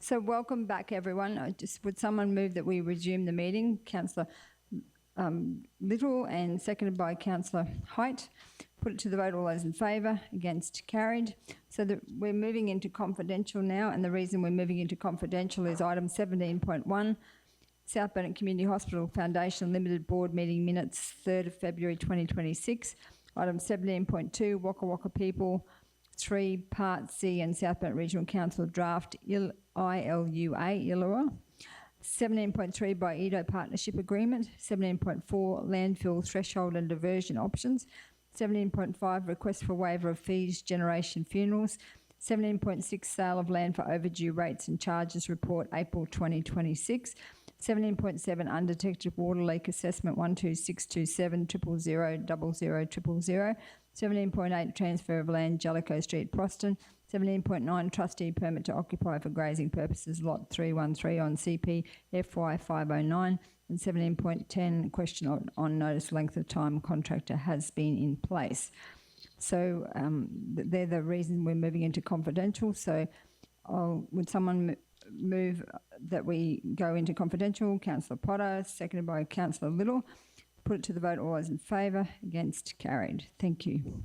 So welcome back, everyone. Would someone move that we resume the meeting? Councillor Little and seconded by Councillor Height. Put it to the vote. All those in favour, against, carried. So that we're moving into confidential now, and the reason we're moving into confidential is item 17.1, South Burnett Community Hospital Foundation Limited Board Meeting Minutes, 3rd of February 2026. Item 17.2, Waka Waka People 3, Part C and South Burnett Regional Council Draft ILUA. 17.3 by Edo Partnership Agreement. 17.4 Landfill Threshold and Diversion Options. 17.5 Request for Waiver of Fees Generation Funerals. 17.6 Sale of Land for Overdue Rates and Charges Report April 2026. 17.7 Undetected Water Leak Assessment 12627 000 0000. 17.8 Transfer of Land Jellicoe Street, Proston. 17.9 Trustee Permit to Occupy for Grazing Purposes Lot 313 on CP FY 509. And 17.10 Question on Notice Length of Time Contractor has been in place. So they're the reason we're moving into confidential. So would someone move that we go into confidential? Councillor Potter, seconded by Councillor Little. Put it to the vote. All those in favour, against, carried. Thank you.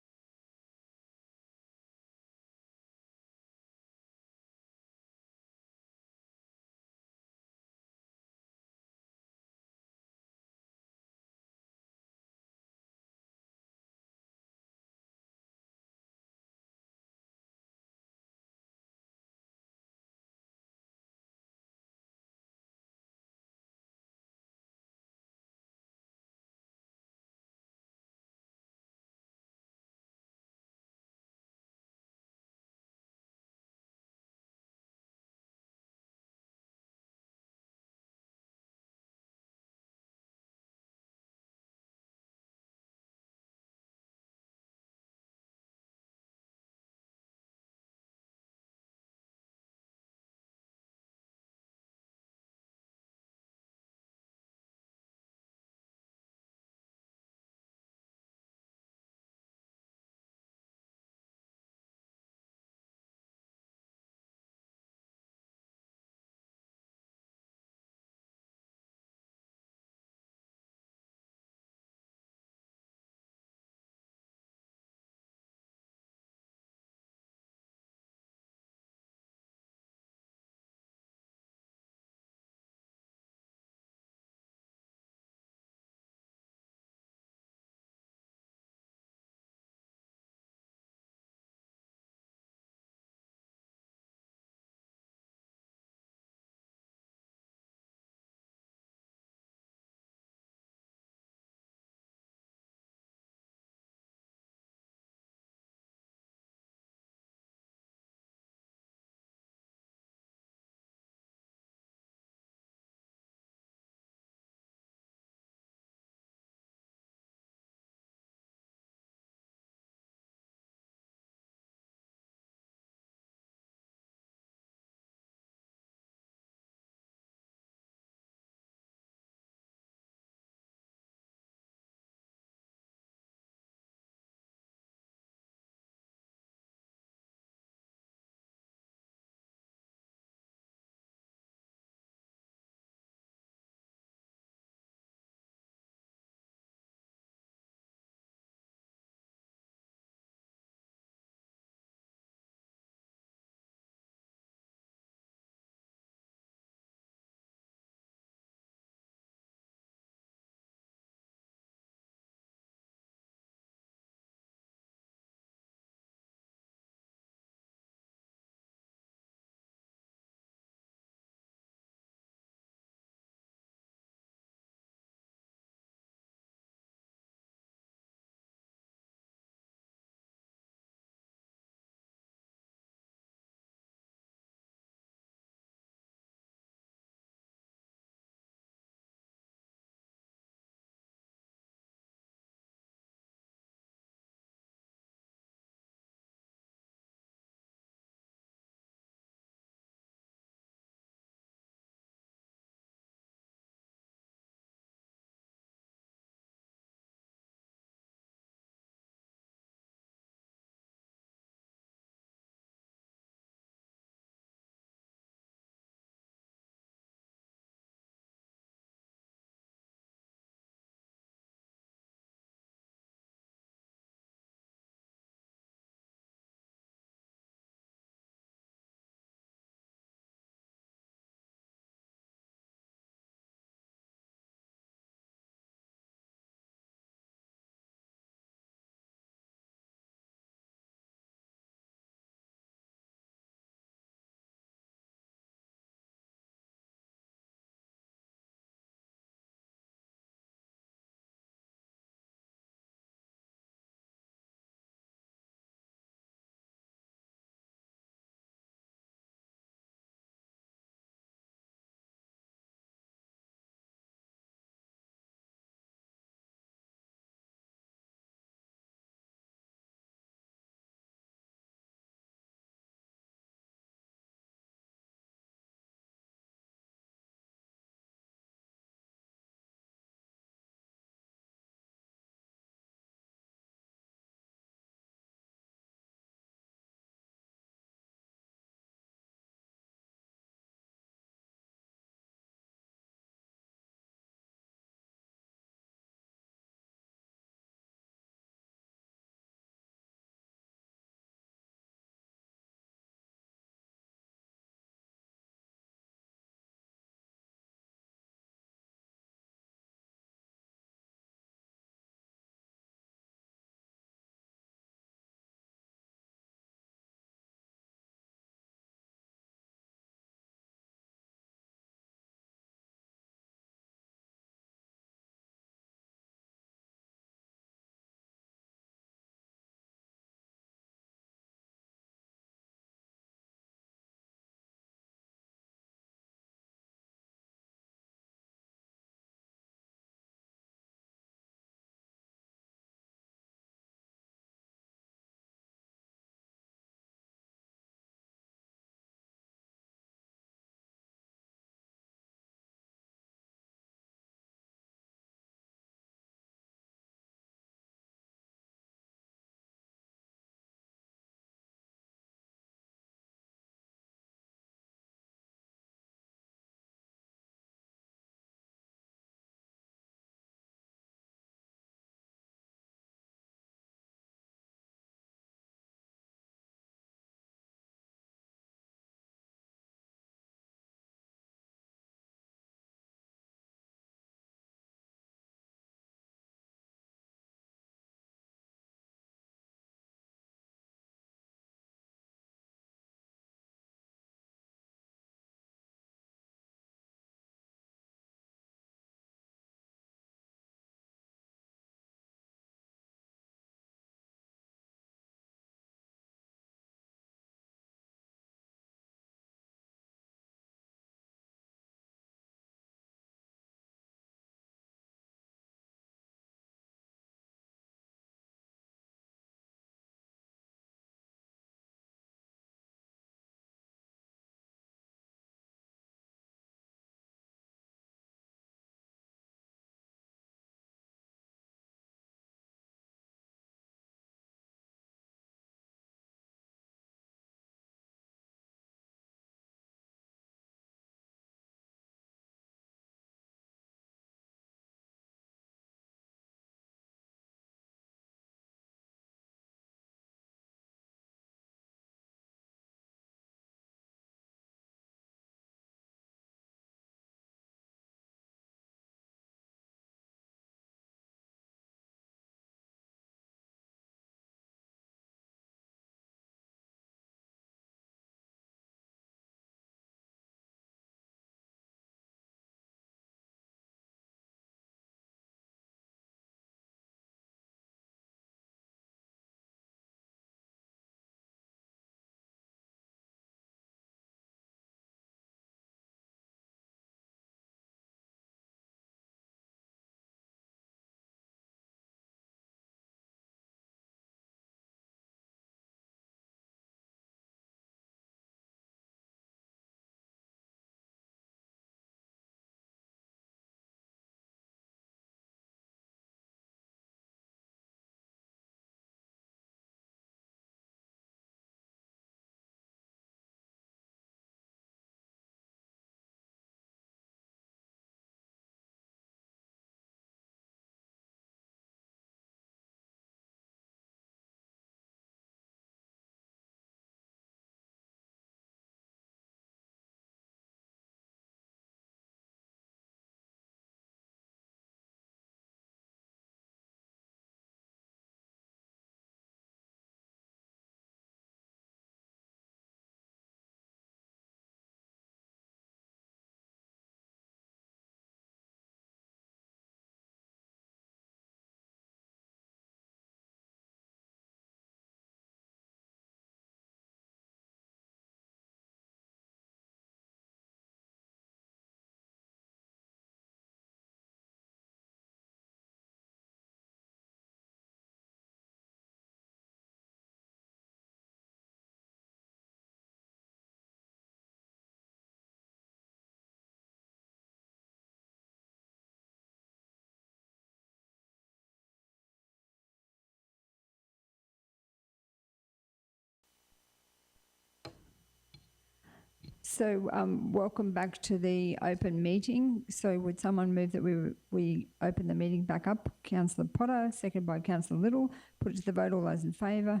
So welcome back to the open meeting. So would someone move that we open the meeting back up? Councillor Potter, seconded by Councillor Little. Put it to the vote. All those in favour?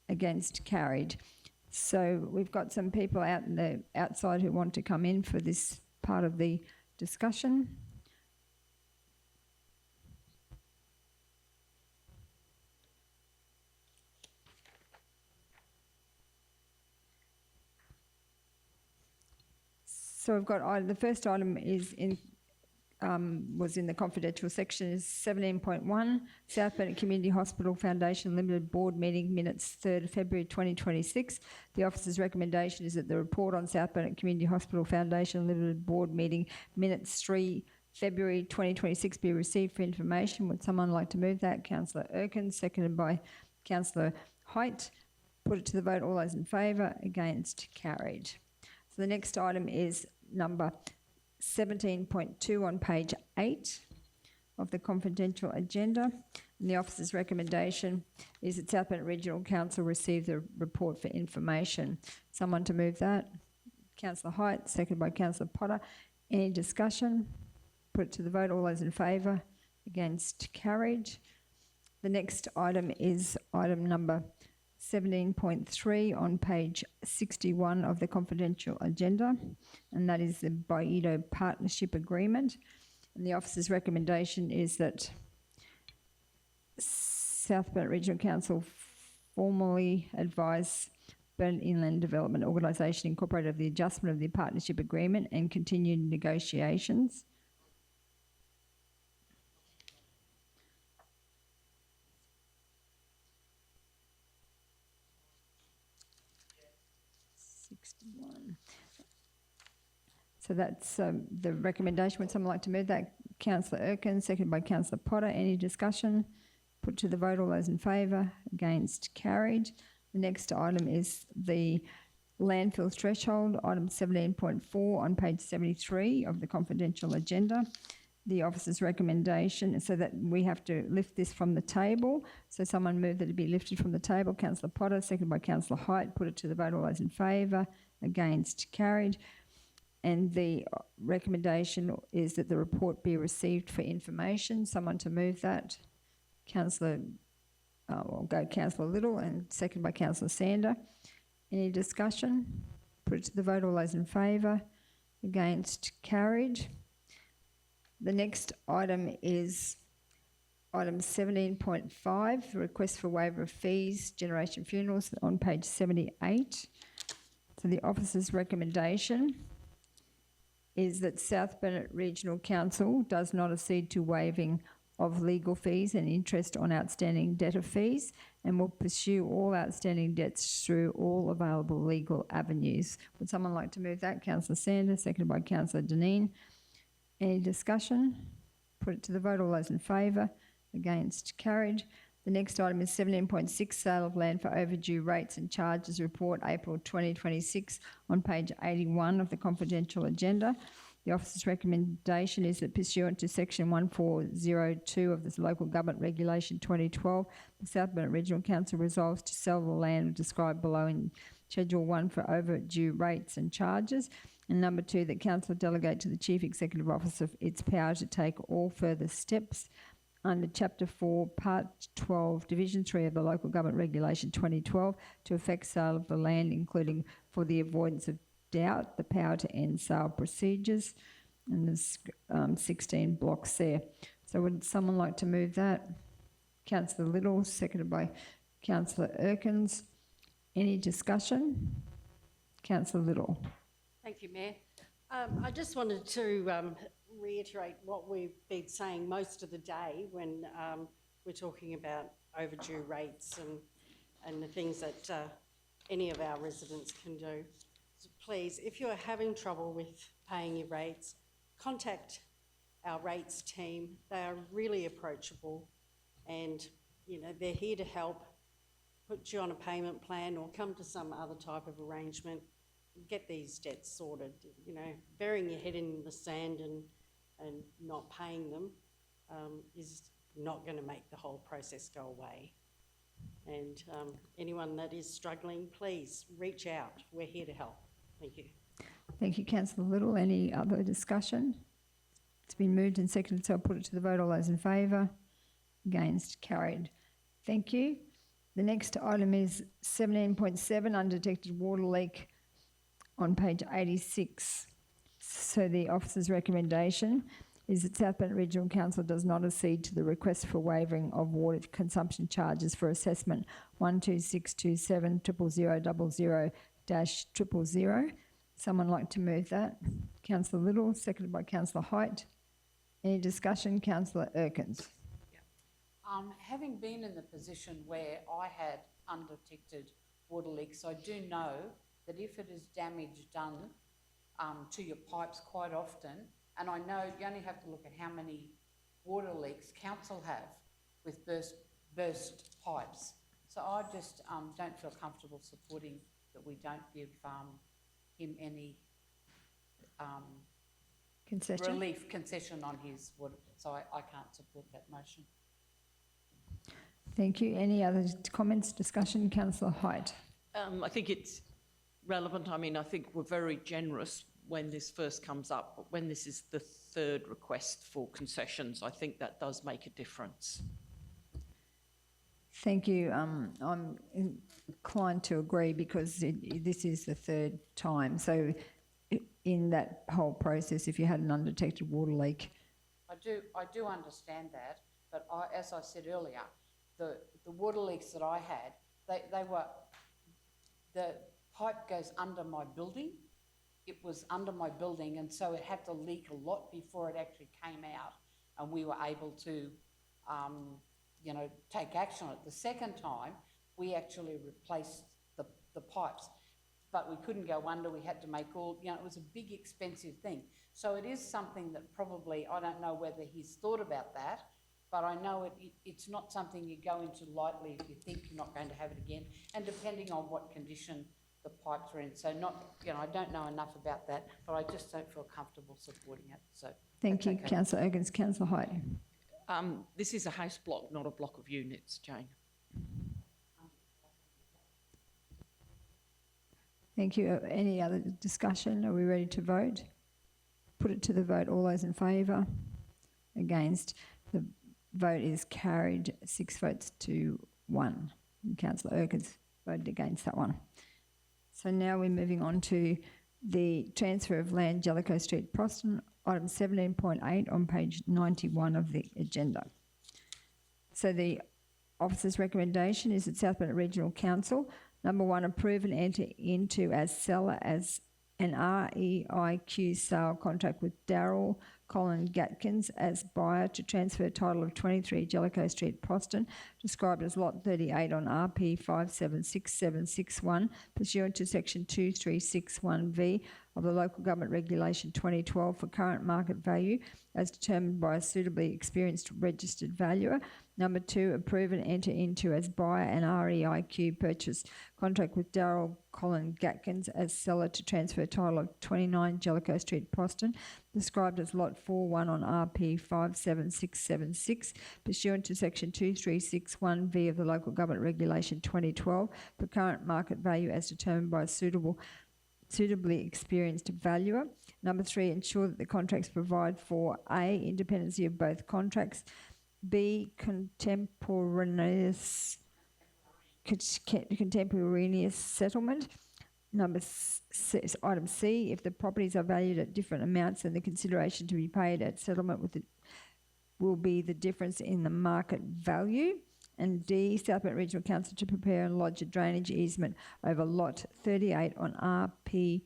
Against? Carried. So we've got some people out in the outside who want to come in for this part of the discussion. So we've got the first item is was in the confidential section is 17.1 South Bennett Community Hospital Foundation Limited Board Meeting Minutes 3rd February 2026. The officer's recommendation is that the report on South Bennett Community Hospital Foundation Limited Board Meeting Minutes 3 February 2026 be received for information. Would someone like to move that? Councillor Erkin, seconded by Councillor Height. Put it to the vote. All those in favour? Against? Carried. So the next item is number 17.2 on page 8 of the confidential agenda. And the officer's recommendation is that South Bennett Regional Council receive the report for information. Someone to move that? Councillor Height, seconded by Councillor Potter. Any discussion? Put it to the vote. All those in favour? Against? Carried. The next item is item number 17.3 on page 61 of the confidential agenda, and that is the Baido Partnership Agreement. And the officer's recommendation is that South Bennett Regional Council formally advise Bennett Inland Development Organisation Incorporated of the adjustment of the partnership agreement and continued negotiations. So that's the recommendation. Would someone like to move that? Councillor Erkin, seconded by Councillor Potter. Any discussion? Put to the vote. All those in favour? Against? Carried. The next item is the landfill threshold, item 17.4 on page 73 of the confidential agenda. The officer's recommendation is so that we have to lift this from the table. So someone move that it be lifted from the table. Councillor Potter, seconded by Councillor Height. Put it to the vote. All those in favour? Against? Carried. And the recommendation is that the report be received for information. Someone to move that? Councillor, we'll go Councillor Little, and seconded by Councillor Sander. Any discussion? Put it to the vote. All those in favour? Against? Carried. The next item is item 17.5, the request for waiver of fees, Generation Funerals, on page 78. So the officer's recommendation is that South Bennett Regional Council does not accede to waiving of legal fees and interest on outstanding debtor fees and will pursue all outstanding debts through all available legal avenues. Would someone like to move that? Councillor Sanders, seconded by Councillor Deneen. Any discussion? Put it to the vote. All those in favour? Against? Carried. The next item is 17.6, sale of land for overdue rates and charges report, April 2026, on page 81 of the confidential agenda. The officer's recommendation is that pursuant to section 1402 of the Local Government Regulation 2012, the South Bennett Regional Council resolves to sell the land described below in Schedule 1 for overdue rates and charges. And number 2, that Council delegate to the Chief Executive Officer its power to take all further steps under Chapter 4, Part 12, Division 3 of the Local Government Regulation 2012 to effect sale of the land, including for the avoidance of doubt, the power to end sale procedures. And there's 16 blocks there. So would someone like to move that? Councillor Little, seconded by Councillor Erkins. Any discussion? Councillor Little. Thank you, Mayor. I just wanted to reiterate what we've been saying most of the day when we're talking about overdue rates and the things that any of our residents can do. So please, if you're having trouble with paying your rates, contact our rates team. They are really approachable and, you know, they're here to help, put you on a payment plan or come to some other type of arrangement. Get these debts sorted. You know, burying your head in the sand and not paying them is not going to make the whole process go away. And anyone that is struggling, please reach out. We're here to help. Thank you. Thank you, councillor Little. Any other discussion? It's been moved and seconded, so I'll put it to the vote. All those in favour? Against? Carried. Thank you. The next item is 17.7, undetected water leak on page 86. So the officer's recommendation is that South Bennett Regional Council does not accede to the request for waiving of water consumption charges for assessment 12627 00000-000. Someone like to move that? Councillor Little, seconded by Councillor Height. Any discussion? Councillor Erkins. Having been in the position where I had undetected water leaks, I do know that if it is damage done to your pipes quite often, and I know you only have to look at how many water leaks council have with burst pipes. So I just don't feel comfortable supporting that we don't give him any concession on his water. So I can't support that motion. Thank you. Any other comments, discussion? Councillor Height. I think it's relevant. I mean, I think we're very generous when this first comes up, but when this is the third request for concessions, I think that does make a difference. Thank you. I'm inclined to agree because this is the third time. So in that whole process, if you had an undetected water leak... I do understand that, but as I said earlier, the water leaks that I had, the pipe goes under my building. It was under my building, and so it had to leak a lot before it actually came out, and we were able to, take action on it. The second time, we actually replaced the pipes, but we couldn't go under. We had to make it was a big, expensive thing. So it is something that probably, I don't know whether he's thought about that, but I know it's not something you go into lightly if you think you're not going to have it again, and depending on what condition the pipes are in. So I don't know enough about that, but I just don't feel comfortable supporting it. So Thank you, okay. Councillor Erkins. Councillor Height. This is a house block, not a block of units, Jane. Thank you. Any other discussion? Are we ready to vote? Put it to the vote. All those in favour? Against? The vote is carried 6 votes to 1. And Councillor Erkins voted against that one. So now we're moving on to the transfer of land, Jellicoe Street, Proston, item 17.8 on page 91 of the agenda. So the officer's recommendation is that South Bennett Regional Council, number 1, approve and enter into as seller as an REIQ sale contract with Darryl Colin Gatkins as buyer to transfer title of 23 Jellicoe Street, Proston, described as Lot 38 on RP 576761, pursuant to Section 2361V of the Local Government Regulation 2012 for current market value as determined by a suitably experienced registered valuer. Number 2, approve and enter into as buyer an REIQ purchase contract with Darryl Colin Gatkins as seller to transfer title of 29 Jellicoe Street, Proston, described as Lot 41 on RP 57676, pursuant to Section 2361V of the Local Government Regulation 2012 for current market value as determined by a suitably experienced valuer. Number 3, ensure that the contracts provide for A, independency of both contracts, B, contemporaneous settlement. Item C, if the properties are valued at different amounts, then the consideration to be paid at settlement will be the difference in the market value. And D, South Bennett Regional Council to prepare and lodge a drainage easement over Lot 38 on RP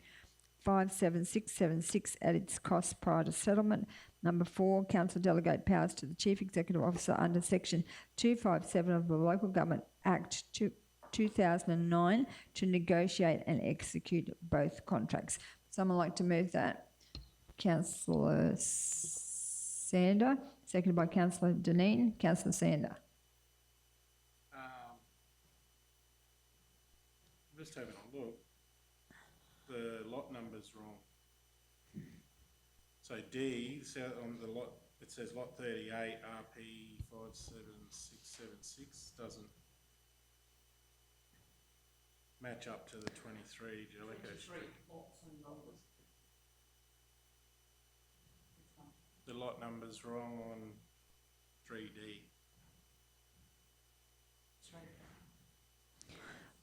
57676 at its cost prior to settlement. Number 4, Council delegate powers to the Chief Executive Officer under Section 257 of the Local Government Act 2009 to negotiate and execute both contracts. Someone like to move that? Councillor Sander, seconded by Councillor Deneen. Councillor Sander. I'm just having a look. The lot number's wrong. So D, on the lot, it says Lot 38, RP 57676, doesn't match up to the 23 Jellicoe Street. Lots and numbers. the lot number's wrong on 3D.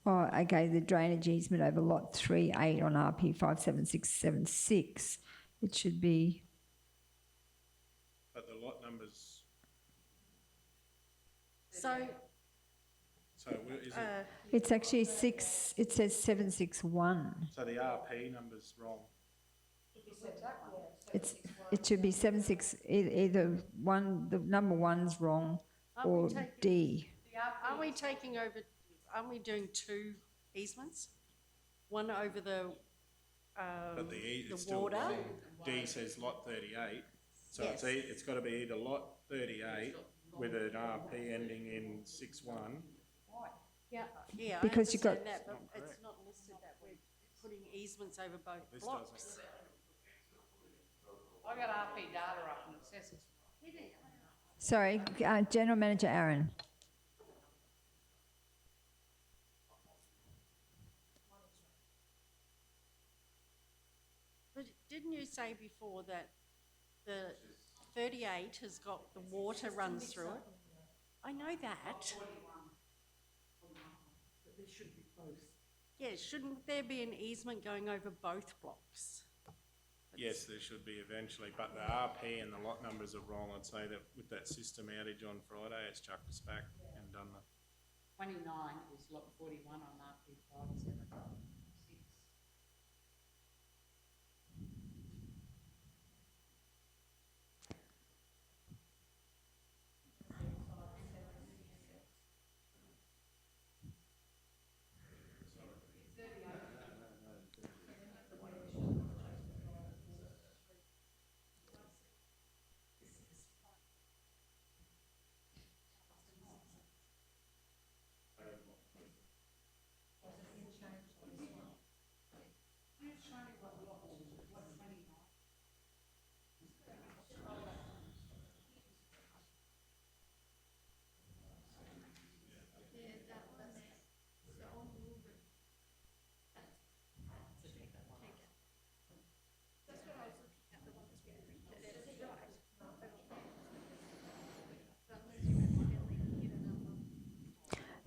Oh, okay, the drainage easement over lot 3-8 on RP 57676. It should be, But the lot numbers, So, is it, it's actually 6, it says 761. so the RP number's wrong? It should be 76, either one, the number one's wrong, or D. aren't we taking over, aren't we doing two easements? One over the But the E, it's still water? wrong. D says lot 38, so Yes. it's got to be either lot 38 with an RP ending in 61. Yeah, I Because you've got- understand that, but it's not listed that we're putting easements over both This blocks. doesn't. I got RP data up and it says it's. Sorry, General Manager Aaron. But didn't you say before that the 38 has got the water runs through it? I know that. Yeah, shouldn't there be an easement going over both blocks? Yes, there should be eventually, but the RP and the lot numbers are wrong. I'd say that with that system outage on Friday, it's chucked us back and done the. 29 is lot 41 on RP 576.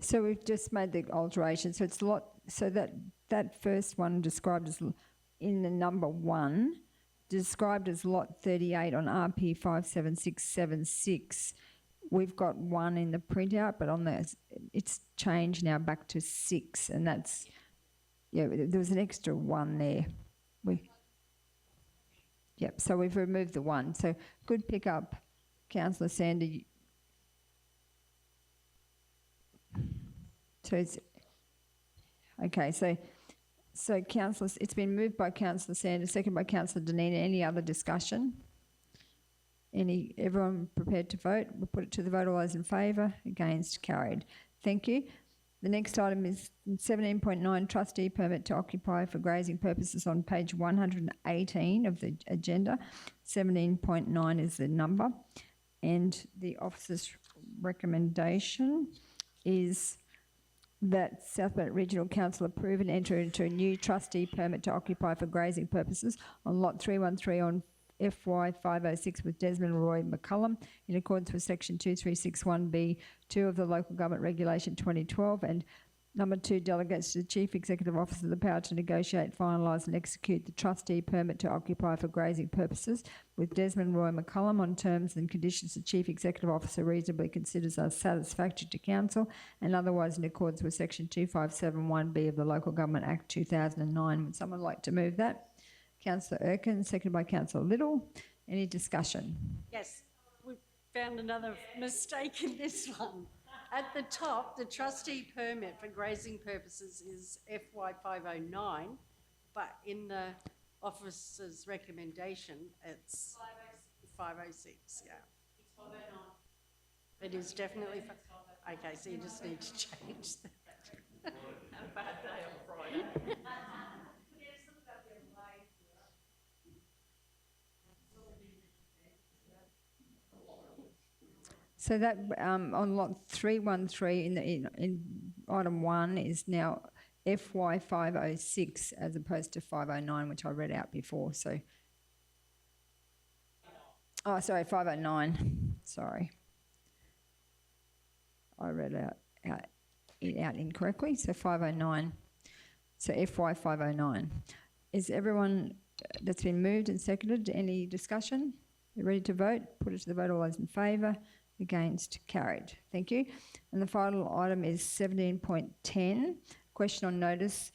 So we've just made the alteration, so it's so that first one described as, in the number 1, described as lot 38 on RP 57676. We've got 1 in the printout, but on the, it's changed now back to 6, and that's, yeah, there was an extra 1 there. Yep, so we've removed the 1. So good pick up, Councillor Sandy. So it's, okay, so councillors, it's been moved by Councillor Sanders, second by Councillor Dunedin. Any other discussion? Everyone prepared to vote? We'll put it to the vote. All those in favour? Against? Carried. Thank you. The next item is 17.9, trustee permit to occupy for grazing purposes on page 118 of the agenda. 17.9 is the number. And the officer's recommendation is that South Bennett Regional Council approve and enter into a new trustee permit to occupy for grazing purposes on lot 313 on FY 506 with Desmond Roy McCullum in accordance with section 2361B2 of the Local Government Regulation 2012, and number 2 delegates to the Chief Executive Officer the power to negotiate, finalise and execute the trustee permit to occupy for grazing purposes with Desmond Roy McCullum on terms and conditions the Chief Executive Officer reasonably considers are satisfactory to Council and otherwise in accordance with section 2571B of the Local Government Act 2009. Would someone like to move that? Councillor Erkin, seconded by Councillor Little. Any discussion? Yes, we found another mistake in this one. At the top, the trustee permit for grazing purposes is FY 509, but in the officer's recommendation, it's 506, yeah. It's 509. It is definitely, okay, so you just need to change that. Had a bad day on Friday. So that on lot 313 in item 1 is now FY 506 as opposed to 509, which I read out before. So Oh, sorry, 509. Sorry. I read it out incorrectly. So 509. So FY 509. Is everyone that's been moved and seconded, any discussion? You ready to vote? Put it to the vote. All those in favour? Against? Carried. Thank you. And the final item is 17.10. Question on notice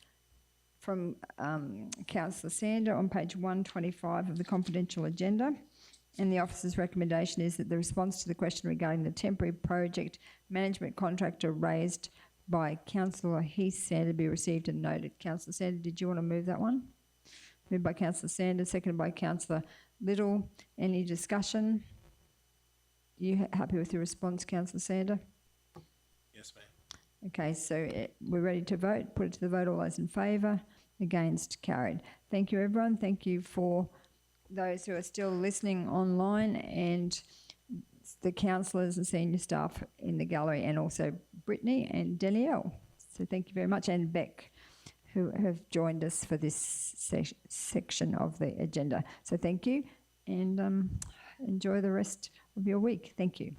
from Councillor Sander on page 125 of the confidential agenda. And the officer's recommendation is that the response to the question regarding the temporary project management contractor raised by Councillor Heath Sander be received and noted. Councillor Sander, did you want to move that one? Moved by Councillor Sander, seconded by Councillor Little. Any discussion? You happy with your response, Councillor Sander? Yes, ma'am. Okay, so we're ready to vote. Put it to the vote. All those in favour? Against? Carried. Thank you, everyone. Thank you for those who are still listening online, and the councillors and senior staff in the gallery, and also Brittany and Danielle. So thank you very much, and Beck, who have joined us for this section of the agenda. So thank you, and enjoy the rest of your week. Thank you.